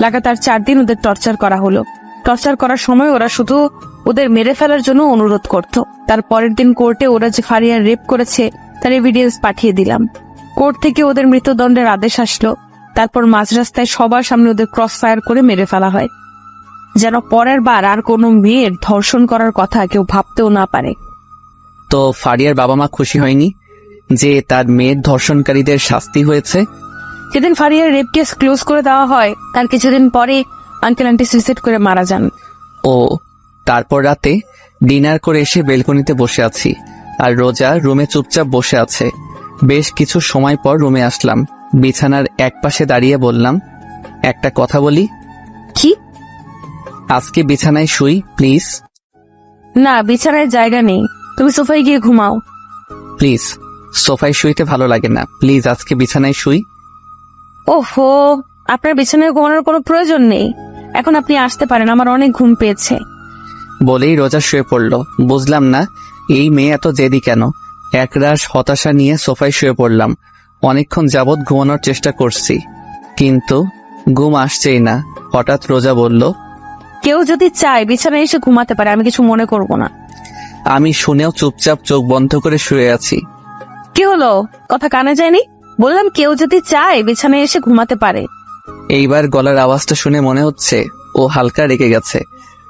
লাগাতার 4 দিন ওদের টর্চার করা হলো। টর্চার করার সময় ওরা শুধু ওদের মেরে ফেলার জন্য অনুরোধ করত। তার পরের দিন কোর্টে ওরা যে ফারিয়ার রেপ করেছে তার এভিডেন্স পাঠিয়ে দিলাম। কোর্ট থেকে ওদের মৃত্যুদণ্ডের আদেশ আসলো। তারপর মাঝ রাস্তায় সবার সামনে ওদের ক্রস ফায়ার করে মেরে ফেলা হয়, যেন পরের বার আর কোনো মেয়ের ধর্ষণ করার কথা কেউ ভাবতেও না পারে। তো ফারিয়ার বাবা মা খুশি হয়নি যে তার মেয়ের ধর্ষণকারীদের শাস্তি হয়েছে? যেদিন ফারিয়ার রেপ কেস ক্লোজ করে দেওয়া হয় তার কিছুদিন পরে আঙ্কেল আন্টি সুইসাইড করে মারা যান। ও তারপর রাতে ডিনার করে এসে বেলকনিতে বসে আছি, আর রোজা রুমে চুপচাপ বসে আছে। বেশ কিছু সময় পর রুমে আসলাম। বিছানার একপাশে দাঁড়িয়ে বললাম, একটা কথা বলি। কি? আজকে বিছানায় শুই প্লিজ। না, বিছানায় জায়গা নেই, তুমি সোফায় গিয়ে ঘুমাও। প্লিজ। সোফায় শুইতে ভালো লাগে না, প্লিজ আজকে বিছানায় শুই। ওহো, আপনার বিছানায় ঘুমানোর কোনো প্রয়োজন নেই। এখন আপনি আসতে পারেন, আমার অনেক ঘুম পেয়েছে। বলেই রোজা শুয়ে পড়ল। বুঝলাম না এই মেয়ে এত জেদি কেন। একরাশ হতাশা নিয়ে সোফায় শুয়ে পড়লাম। অনেকক্ষণ যাবৎ ঘুমানোর চেষ্টা করছি, কিন্তু ঘুম আসছেই না। হঠাৎ রোজা বলল, কেউ যদি চায় বিছানায় এসে ঘুমাতে পারে, আমি কিছু মনে করব না। আমি শুনেও চুপচাপ চোখ বন্ধ করে শুয়ে আছি। কি হলো, কথা কানে যায়নি? বললাম কেউ যদি চায় বিছানায় এসে ঘুমাতে পারে। এইবার গলার আওয়াজটা শুনে মনে হচ্ছে ও হালকা রেগে গেছে।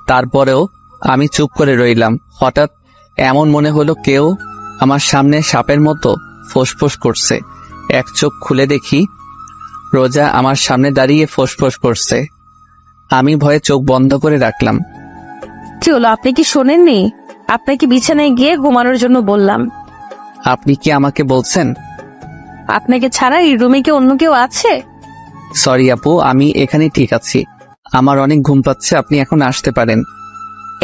তারপরেও আমি চুপ করে রইলাম। হঠাৎ এমন মনে হলো কেউ আমার সামনে সাপের মতো ফোঁসফোঁস করছে। এক চোখ খুলে দেখি রোজা আমার সামনে দাঁড়িয়ে ফোঁসফোঁস করছে। আমি ভয়ে চোখ বন্ধ করে রাখলাম। কি হলো, আপনি কি শোনেননি? আপনাকে বিছানায় গিয়ে ঘুমানোর জন্য বললাম। আপনি কি আমাকে বলছেন? আপনাকে ছাড়া এই রুমে কি অন্য কেউ আছে? সরি আপু, আমি এখানে ঠিক আছি। আমার অনেক ঘুম পাচ্ছে, আপনি এখন আসতে পারেন।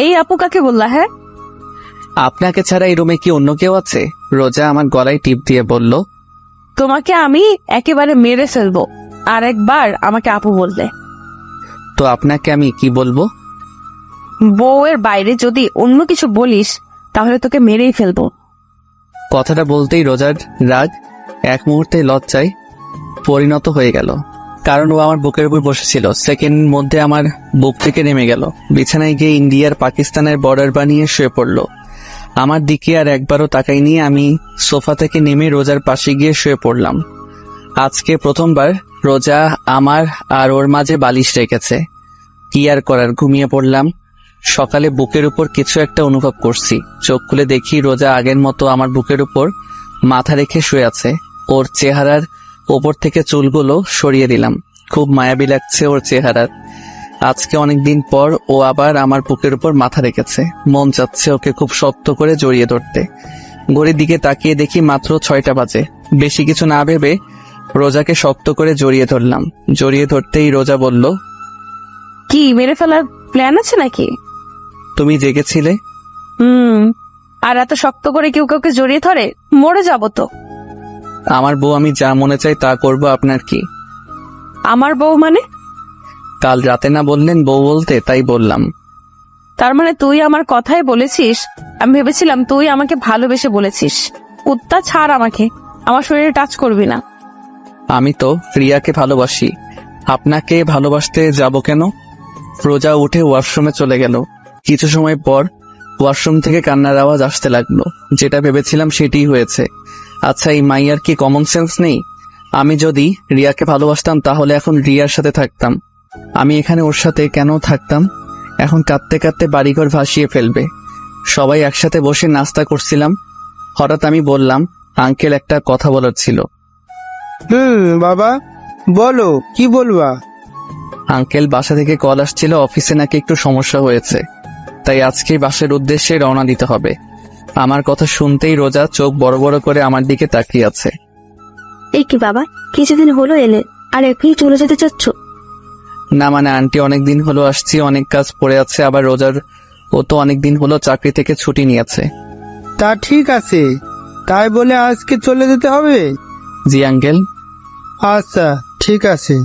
এই আপু কাকে বললা? হ্যাঁ, আপনাকে ছাড়া এই রুমে কি অন্য কেউ আছে? রোজা আমার গলায় টিপ দিয়ে বলল। তোমাকে আমি একেবারে মেরে ফেলবো আর একবার আমাকে আপু বললে। তো আপনাকে আমি কি বলবো? বউয়ের বাইরে যদি অন্য কিছু বলিস তাহলে তোকে মেরেই ফেলবো। কথাটা বলতেই রোজার রাগ এক মুহূর্তে লজ্জায় পরিণত হয়ে গেল, কারণ ও আমার বুকের উপর বসেছিল। সেকেন্ড মধ্যে আমার বুক থেকে নেমে গেল। বিছানায় গিয়ে ইন্ডিয়ার পাকিস্তানের বর্ডার বানিয়ে শুয়ে পড়ল। আমার দিকে আর একবারও তাকাইনি। আমি সোফা থেকে নেমে রোজার পাশে গিয়ে শুয়ে পড়লাম। আজকে প্রথমবার রোজা আমার আর ওর মাঝে বালিশ রেখেছে। কি আর করার, ঘুমিয়ে পড়লাম। সকালে বুকের উপর কিছু একটা অনুভব করছি। চোখ খুলে দেখি রোজা আগের মতো আমার বুকের উপর মাথা রেখে শুয়ে আছে। ওর চেহারার ওপর থেকে চুলগুলো সরিয়ে দিলাম। খুব মায়াবী লাগছে ওর চেহারার। আজকে অনেকদিন পর ও আবার আমার বুকের উপর মাথা রেখেছে। মন চাচ্ছে ওকে খুব শক্ত করে জড়িয়ে ধরতে। ঘড়ির দিকে তাকিয়ে দেখি মাত্র 6টা বাজে। বেশি কিছু না ভেবে রোজাকে শক্ত করে জড়িয়ে ধরলাম। জড়িয়ে ধরতেই রোজা বলল, কি মেরে ফেলার প্ল্যান আছে নাকি? তুমি জেগেছিলে? আর এত শক্ত করে কেউ কাউকে জড়িয়ে ধরে? মরে যাব তো। আমার বউ, আমি যা মনে চাই তা করবো, আপনার কি? আমার বউ মানে? কাল রাতে না বললেন বউ বলতে, তাই বললাম। তার মানে তুই আমার কথাই বলেছিস? আমি ভেবেছিলাম তুই আমাকে ভালোবেসে বলেছিস। কুত্তা ছাড় আমাকে, আমার শরীরে টাচ করবি না। আমি তো রিয়াকে ভালোবাসি, আপনাকে ভালোবাসতে যাব কেন? রোজা উঠে ওয়াশরুমে চলে গেল। কিছু সময় পর ওয়াশরুম থেকে কান্নার আওয়াজ আসতে লাগলো। যেটা ভেবেছিলাম সেটাই হয়েছে। আচ্ছা, এই মাইয়ার কি কমন সেন্স নেই? আমি যদি রিয়াকে ভালোবাসতাম তাহলে এখন রিয়ার সাথে থাকতাম। আমি এখানে ওর সাথে কেন থাকতাম? এখন কাঁদতে কাঁদতে বাড়িঘর ভাসিয়ে ফেলবে। সবাই একসাথে বসে নাস্তা করছিলাম। হঠাৎ আমি বললাম, আঙ্কেল একটা কথা বলার ছিল। বাবা বলো, কি বলবা? আঙ্কেল, বাসা থেকে কল আসছিল, অফিসে নাকি একটু সমস্যা হয়েছে, তাই আজকে বাসার উদ্দেশ্যে রওনা দিতে হবে। আমার কথা শুনতেই রোজা চোখ বড় বড় করে আমার দিকে তাকিয়ে আছে। এই কি বাবা, কিছুদিন হলো এলে আর এখনই চলে যেতে চাচ্ছ? না মানে আন্টি, অনেকদিন হলো আসছি, অনেক কাজ পড়ে আছে। আবার রোজার ও তো অনেকদিন হলো চাকরি থেকে ছুটি নিয়েছে। তা ঠিক আছে, তাই বলে আজকে চলে যেতে হবে? জি আঙ্কেল। আচ্ছা ঠিক আছে।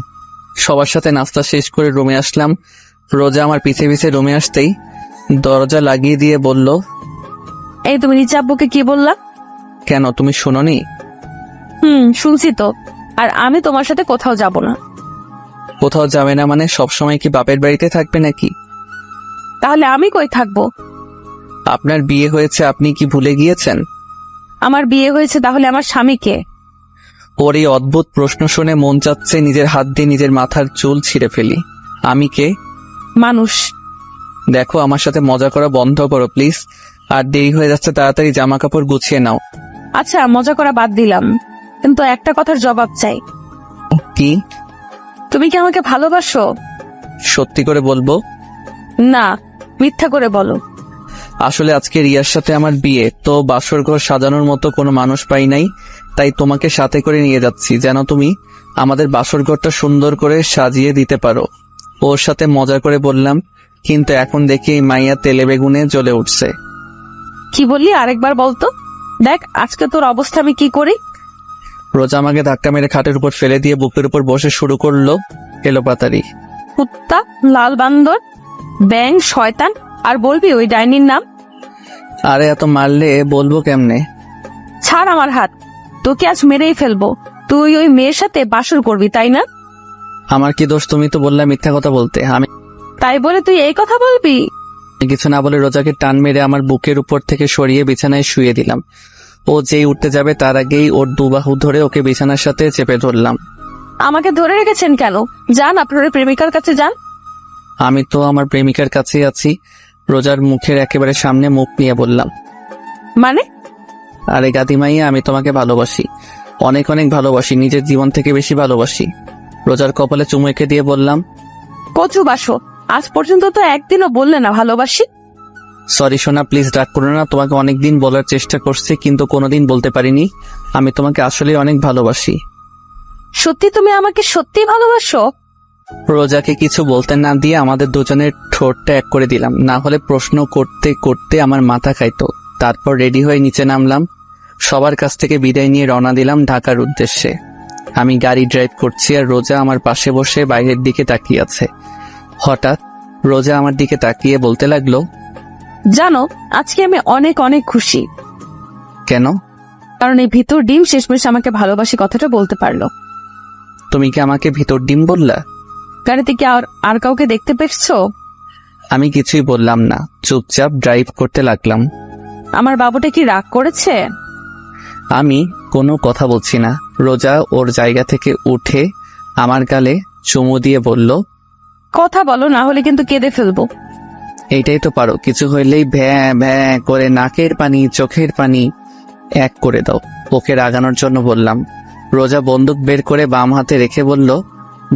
সবার সাথে নাস্তা শেষ করে রুমে আসলাম। রোজা আমার পিছে পিছে রুমে আসতেই দরজা লাগিয়ে দিয়ে বলল, এই তুমি নিচে আব্বুকে কি বললা? কেন, তুমি শোনোনি? শুনছি তো। আর আমি তোমার সাথে কোথাও যাব না। কোথাও যাবে না মানে? সবসময় কি বাপের বাড়িতে থাকবে নাকি? তাহলে আমি কই থাকবো? আপনার বিয়ে হয়েছে, আপনি কি ভুলে গিয়েছেন? আমার বিয়ে হয়েছে, তাহলে আমার স্বামীকে? ওর এই অদ্ভুত প্রশ্ন শুনে মন চাচ্ছে নিজের হাত দিয়ে নিজের মাথার চুল ছিঁড়ে ফেলি। আমি কে? মানুষ। দেখো, আমার সাথে মজা করা বন্ধ করো প্লিজ। আর দেরি হয়ে যাচ্ছে, তাড়াতাড়ি জামা কাপড় গুছিয়ে নাও। আচ্ছা, মজা করা বাদ দিলাম, কিন্তু একটা কথার জবাব চাই। কি? তুমি কি আমাকে ভালোবাসো? সত্যি করে বলবো? না, মিথ্যা করে বলো। আসলে আজকে রিয়ার সাথে আমার বিয়ে, তো বাসর ঘর সাজানোর মতো কোনো মানুষ পাই নাই, তাই তোমাকে সাথে করে নিয়ে যাচ্ছি যেন তুমি আমাদের বাসর ঘরটা সুন্দর করে সাজিয়ে দিতে পারো। ওর সাথে মজা করে বললাম, কিন্তু এখন দেখি এই মাইয়া তেলে বেগুনে জ্বলে উঠছে। কি বললি, আরেকবার বলতো। দেখ আজকে তোর অবস্থা আমি কি করি। রোজা আমাকে ধাক্কা মেরে খাটের উপর ফেলে দিয়ে বুকের উপর বসে শুরু করলো এলোপাতাড়ি। কুত্তা, লাল বান্দর, ব্যাং, শয়তান, আর বলবি ওই ডাইনির নাম? আরে এত মারলে বলবো কেমনে? ছাড় আমার হাত, তোকে আজ মেরেই ফেলবো। তুই ওই মেয়ের সাথে বাসর করবি তাই না? আমার কি দোষ? তুমি তো বললে মিথ্যা কথা বলতে। আমি তাই বলে তুই এই কথা বলবি? কিছু না বলে রোজাকে টান মেরে আমার বুকের উপর থেকে সরিয়ে বিছানায় শুয়ে দিলাম। ও যেই উঠতে যাবে তার আগেই ওর দুবাহু ধরে ওকে বিছানার সাথে চেপে ধরলাম। আমাকে ধরে রেখেছেন কেন? যান আপনার ওই প্রেমিকার কাছে যান। আমি তো আমার প্রেমিকার কাছেই আছি। রোজার মুখের একেবারে সামনে মুখ নিয়ে বললাম। মানে? আরে গাদিমাইয়া, আমি তোমাকে ভালোবাসি, অনেক অনেক ভালোবাসি, নিজের জীবন থেকে বেশি ভালোবাসি। রোজার কপালে চুমু এঁকে দিয়ে বললাম। কচু বাসো, আজ পর্যন্ত তো একদিনও বললে না ভালোবাসি। সরি সোনা, প্লিজ রাগ করো না। তোমাকে অনেকদিন বলার চেষ্টা করছি কিন্তু কোনোদিন বলতে পারিনি। আমি তোমাকে আসলে অনেক ভালোবাসি। সত্যি তুমি আমাকে সত্যি ভালোবাসো? রোজাকে কিছু বলতে না দিয়ে আমাদের দুজনের ঠোঁটটা এক করে দিলাম, না হলে প্রশ্ন করতে করতে আমার মাথা খাইতো। তারপর রেডি হয়ে নিচে নামলাম। সবার কাছ থেকে বিদায় নিয়ে রওনা দিলাম ঢাকার উদ্দেশ্যে। আমি গাড়ি ড্রাইভ করছি আর রোজা আমার পাশে বসে বাইরের দিকে তাকিয়ে আছে। হঠাৎ রোজা আমার দিকে তাকিয়ে বলতে লাগলো, জানো আজকে আমি অনেক অনেক খুশি। কেন? কারণ এই ভিতর ডিম শেষমেশ আমাকে ভালোবাসি কথাটা বলতে পারলো। তুমি কি আমাকে ভিতর ডিম বললা? গাড়িতে কি আর কাউকে দেখতে পেয়েছো? আমি কিছুই বললাম না, চুপচাপ ড্রাইভ করতে লাগলাম। আমার বাবুটা কি রাগ করেছে? আমি কোনো কথা বলছি না। রোজা ওর জায়গা থেকে উঠে আমার গালে চুমু দিয়ে বলল, কথা বলো, না হলে কিন্তু কেঁদে ফেলবো। এইটাই তো পারো, কিছু হইলেই ভ্যাঁ ভ্যাঁ করে নাকের পানি চোখের পানি এক করে দাও। ওকে রাগানোর জন্য বললাম। রোজা বন্দুক বের করে বাম হাতে রেখে বলল,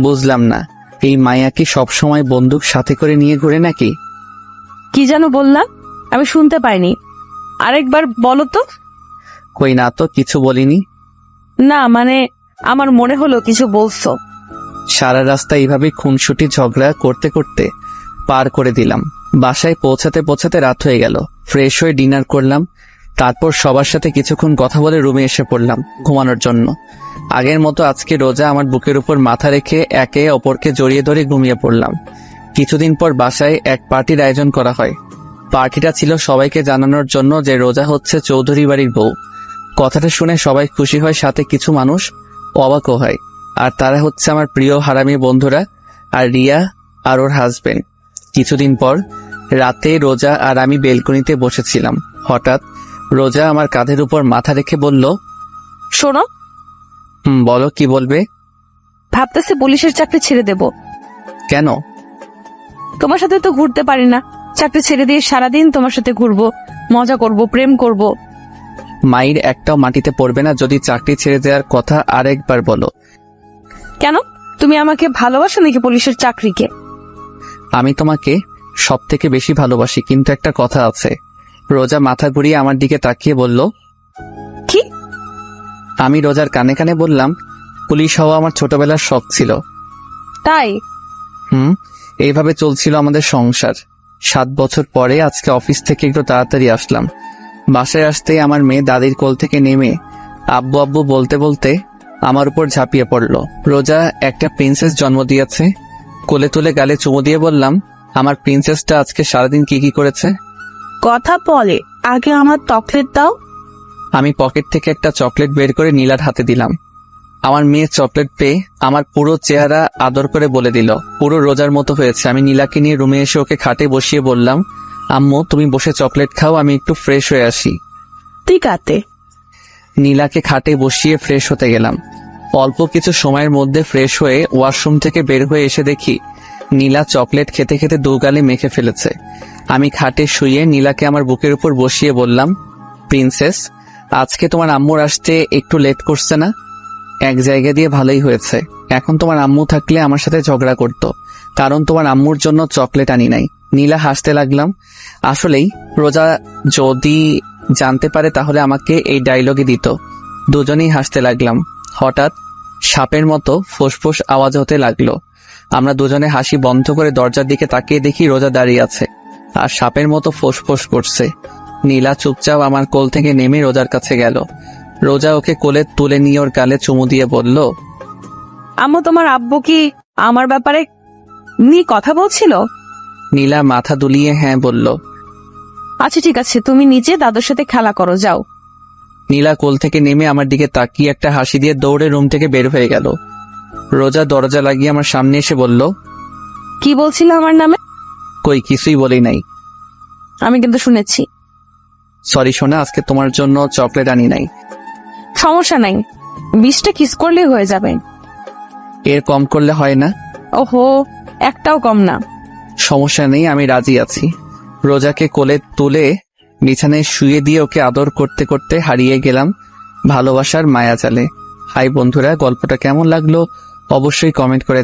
বুঝলাম না, এই মায়া কি সবসময় বন্দুক সাথে করে নিয়ে ঘুরে নাকি? কি যেন বললাম, আমি শুনতে পাইনি, আরেকবার বলো তো। কই না তো, কিছু বলিনি। না মানে আমার মনে হলো কিছু বলছো। সারা রাস্তা এইভাবে খুনসুটি ঝগড়া করতে করতে পার করে দিলাম। বাসায় পৌঁছাতে পৌঁছাতে রাত হয়ে গেল। ফ্রেশ হয়ে ডিনার করলাম। তারপর সবার সাথে কিছুক্ষণ কথা বলে রুমে এসে পড়লাম ঘুমানোর জন্য। আগের মতো আজকে রোজা আমার বুকের উপর মাথা রেখে একে অপরকে জড়িয়ে ধরে ঘুমিয়ে পড়লাম। কিছুদিন পর বাসায় এক পার্টির আয়োজন করা হয়। পার্টিটা ছিল সবাইকে জানানোর জন্য যে রোজা হচ্ছে চৌধুরী বাড়ির বউ। কথাটা শুনে সবাই খুশি হয়, সাথে কিছু মানুষ অবাকও হয়। আর তারা হচ্ছে আমার প্রিয় হারামি বন্ধুরা আর রিয়া আর ওর হাজবেন্ড। কিছুদিন পর রাতে রোজা আর আমি বেলকনিতে বসেছিলাম। হঠাৎ রোজা আমার কাঁধের উপর মাথা রেখে বলল, শোনো। বলো, কি বলবে? ভাবতেছি পুলিশের চাকরি ছেড়ে দেব। কেন? তোমার সাথে তো ঘুরতে পারি না, চাকরি ছেড়ে দিয়ে সারাদিন তোমার সাথে ঘুরবো, মজা করব, প্রেম করব। মায়ের একটাও মাটিতে পড়বে না যদি চাকরি ছেড়ে দেওয়ার কথা আরেকবার বলো। কেন? তুমি আমাকে ভালোবাসো নাকি পুলিশের চাকরিকে? আমি তোমাকে সব থেকে বেশি ভালোবাসি, কিন্তু একটা কথা আছে। রোজা মাথা ঘুরিয়ে আমার দিকে তাকিয়ে বলল, কি? আমি রোজার কানে কানে বললাম, পুলিশ হওয়া আমার ছোটবেলার শখ ছিল। তাই? এইভাবে চলছিল আমাদের সংসার। 7 বছর পরে আজকে অফিস থেকে একটু তাড়াতাড়ি আসলাম। বাসায় আসতেই আমার মেয়ে দাদির কোল থেকে নেমে আব্বু আব্বু বলতে বলতে আমার উপর ঝাঁপিয়ে পড়ল। রোজা একটা প্রিন্সেস জন্ম দিয়েছে। কোলে তুলে গালে চুমু দিয়ে বললাম, আমার প্রিন্সেসটা আজকে সারাদিন কি কি করেছে। কথা বলে, আগে আমার চকলেট দাও। আমি পকেট থেকে একটা চকলেট বের করে নীলার হাতে দিলাম। আমার মেয়ে চকলেট পেয়ে আমার পুরো চেহারা আদর করে বলে দিল, পুরো রোজার মতো হয়েছে। আমি নীলাকে নিয়ে রুমে এসে ওকে খাটে বসিয়ে বললাম, আম্মু তুমি বসে চকলেট খাও, আমি একটু ফ্রেশ হয়ে আসি। ঠিক আছে। নীলাকে খাটে বসিয়ে ফ্রেশ হতে গেলাম। অল্প কিছু সময়ের মধ্যে ফ্রেশ হয়ে ওয়াশরুম থেকে বের হয়ে এসে দেখি নীলা চকলেট খেতে খেতে দুগালে মেখে ফেলেছে। আমি খাটে শুয়ে নীলাকে আমার বুকের উপর বসিয়ে বললাম, প্রিন্সেস আজকে তোমার আম্মুর আসতে একটু লেট করছে না? এক জায়গা দিয়ে ভালোই হয়েছে। এখন তোমার আম্মু থাকলে আমার সাথে ঝগড়া করত, কারণ তোমার আম্মুর জন্য চকলেট আনি নাই। নীলা হাসতে লাগলাম। আসলেই রোজা যদি জানতে পারে তাহলে আমাকে এই ডায়লগে দিত। দুজনেই হাসতে লাগলাম। হঠাৎ সাপের মতো ফোঁসফোঁস আওয়াজ হতে লাগলো। আমরা দুজনে হাসি বন্ধ করে দরজার দিকে তাকিয়ে দেখি রোজা দাঁড়িয়ে আছে আর সাপের মতো ফোঁসফোঁস করছে। নীলা চুপচাপ আমার কোল থেকে নেমে রোজার কাছে গেল। রোজা ওকে কোলে তুলে নিয়ে ওর গালে চুমু দিয়ে বলল, আম্মু, তোমার আব্বু কি আমার ব্যাপারে নিয়ে কথা বলছিল? নীলা মাথা দুলিয়ে হ্যাঁ বলল। আচ্ছা ঠিক আছে, তুমি নিচে দাদুর সাথে খেলা করো, যাও। নীলা কোল থেকে নেমে আমার দিকে তাকিয়ে একটা হাসি দিয়ে দৌড়ে রুম থেকে বের হয়ে গেল। রোজা দরজা লাগিয়ে আমার সামনে এসে বলল, কি বলছিল আমার নামে? কই কিছুই বলি নাই। আমি কিন্তু শুনেছি। সরি সোনা, আজকে তোমার জন্য চকলেট আনি নাই। সমস্যা নাই, 20টা কিস করলেই হয়ে যাবে। এর কম করলে হয় না? ওহো, একটাও কম না। সমস্যা নেই, আমি রাজি আছি। রোজাকে কোলে তুলে বিছানায় শুয়ে দিয়ে ওকে আদর করতে করতে হারিয়ে গেলাম ভালোবাসার মায়াজালে। হাই বন্ধুরা, গল্পটা কেমন লাগলো অবশ্যই কমেন্ট করে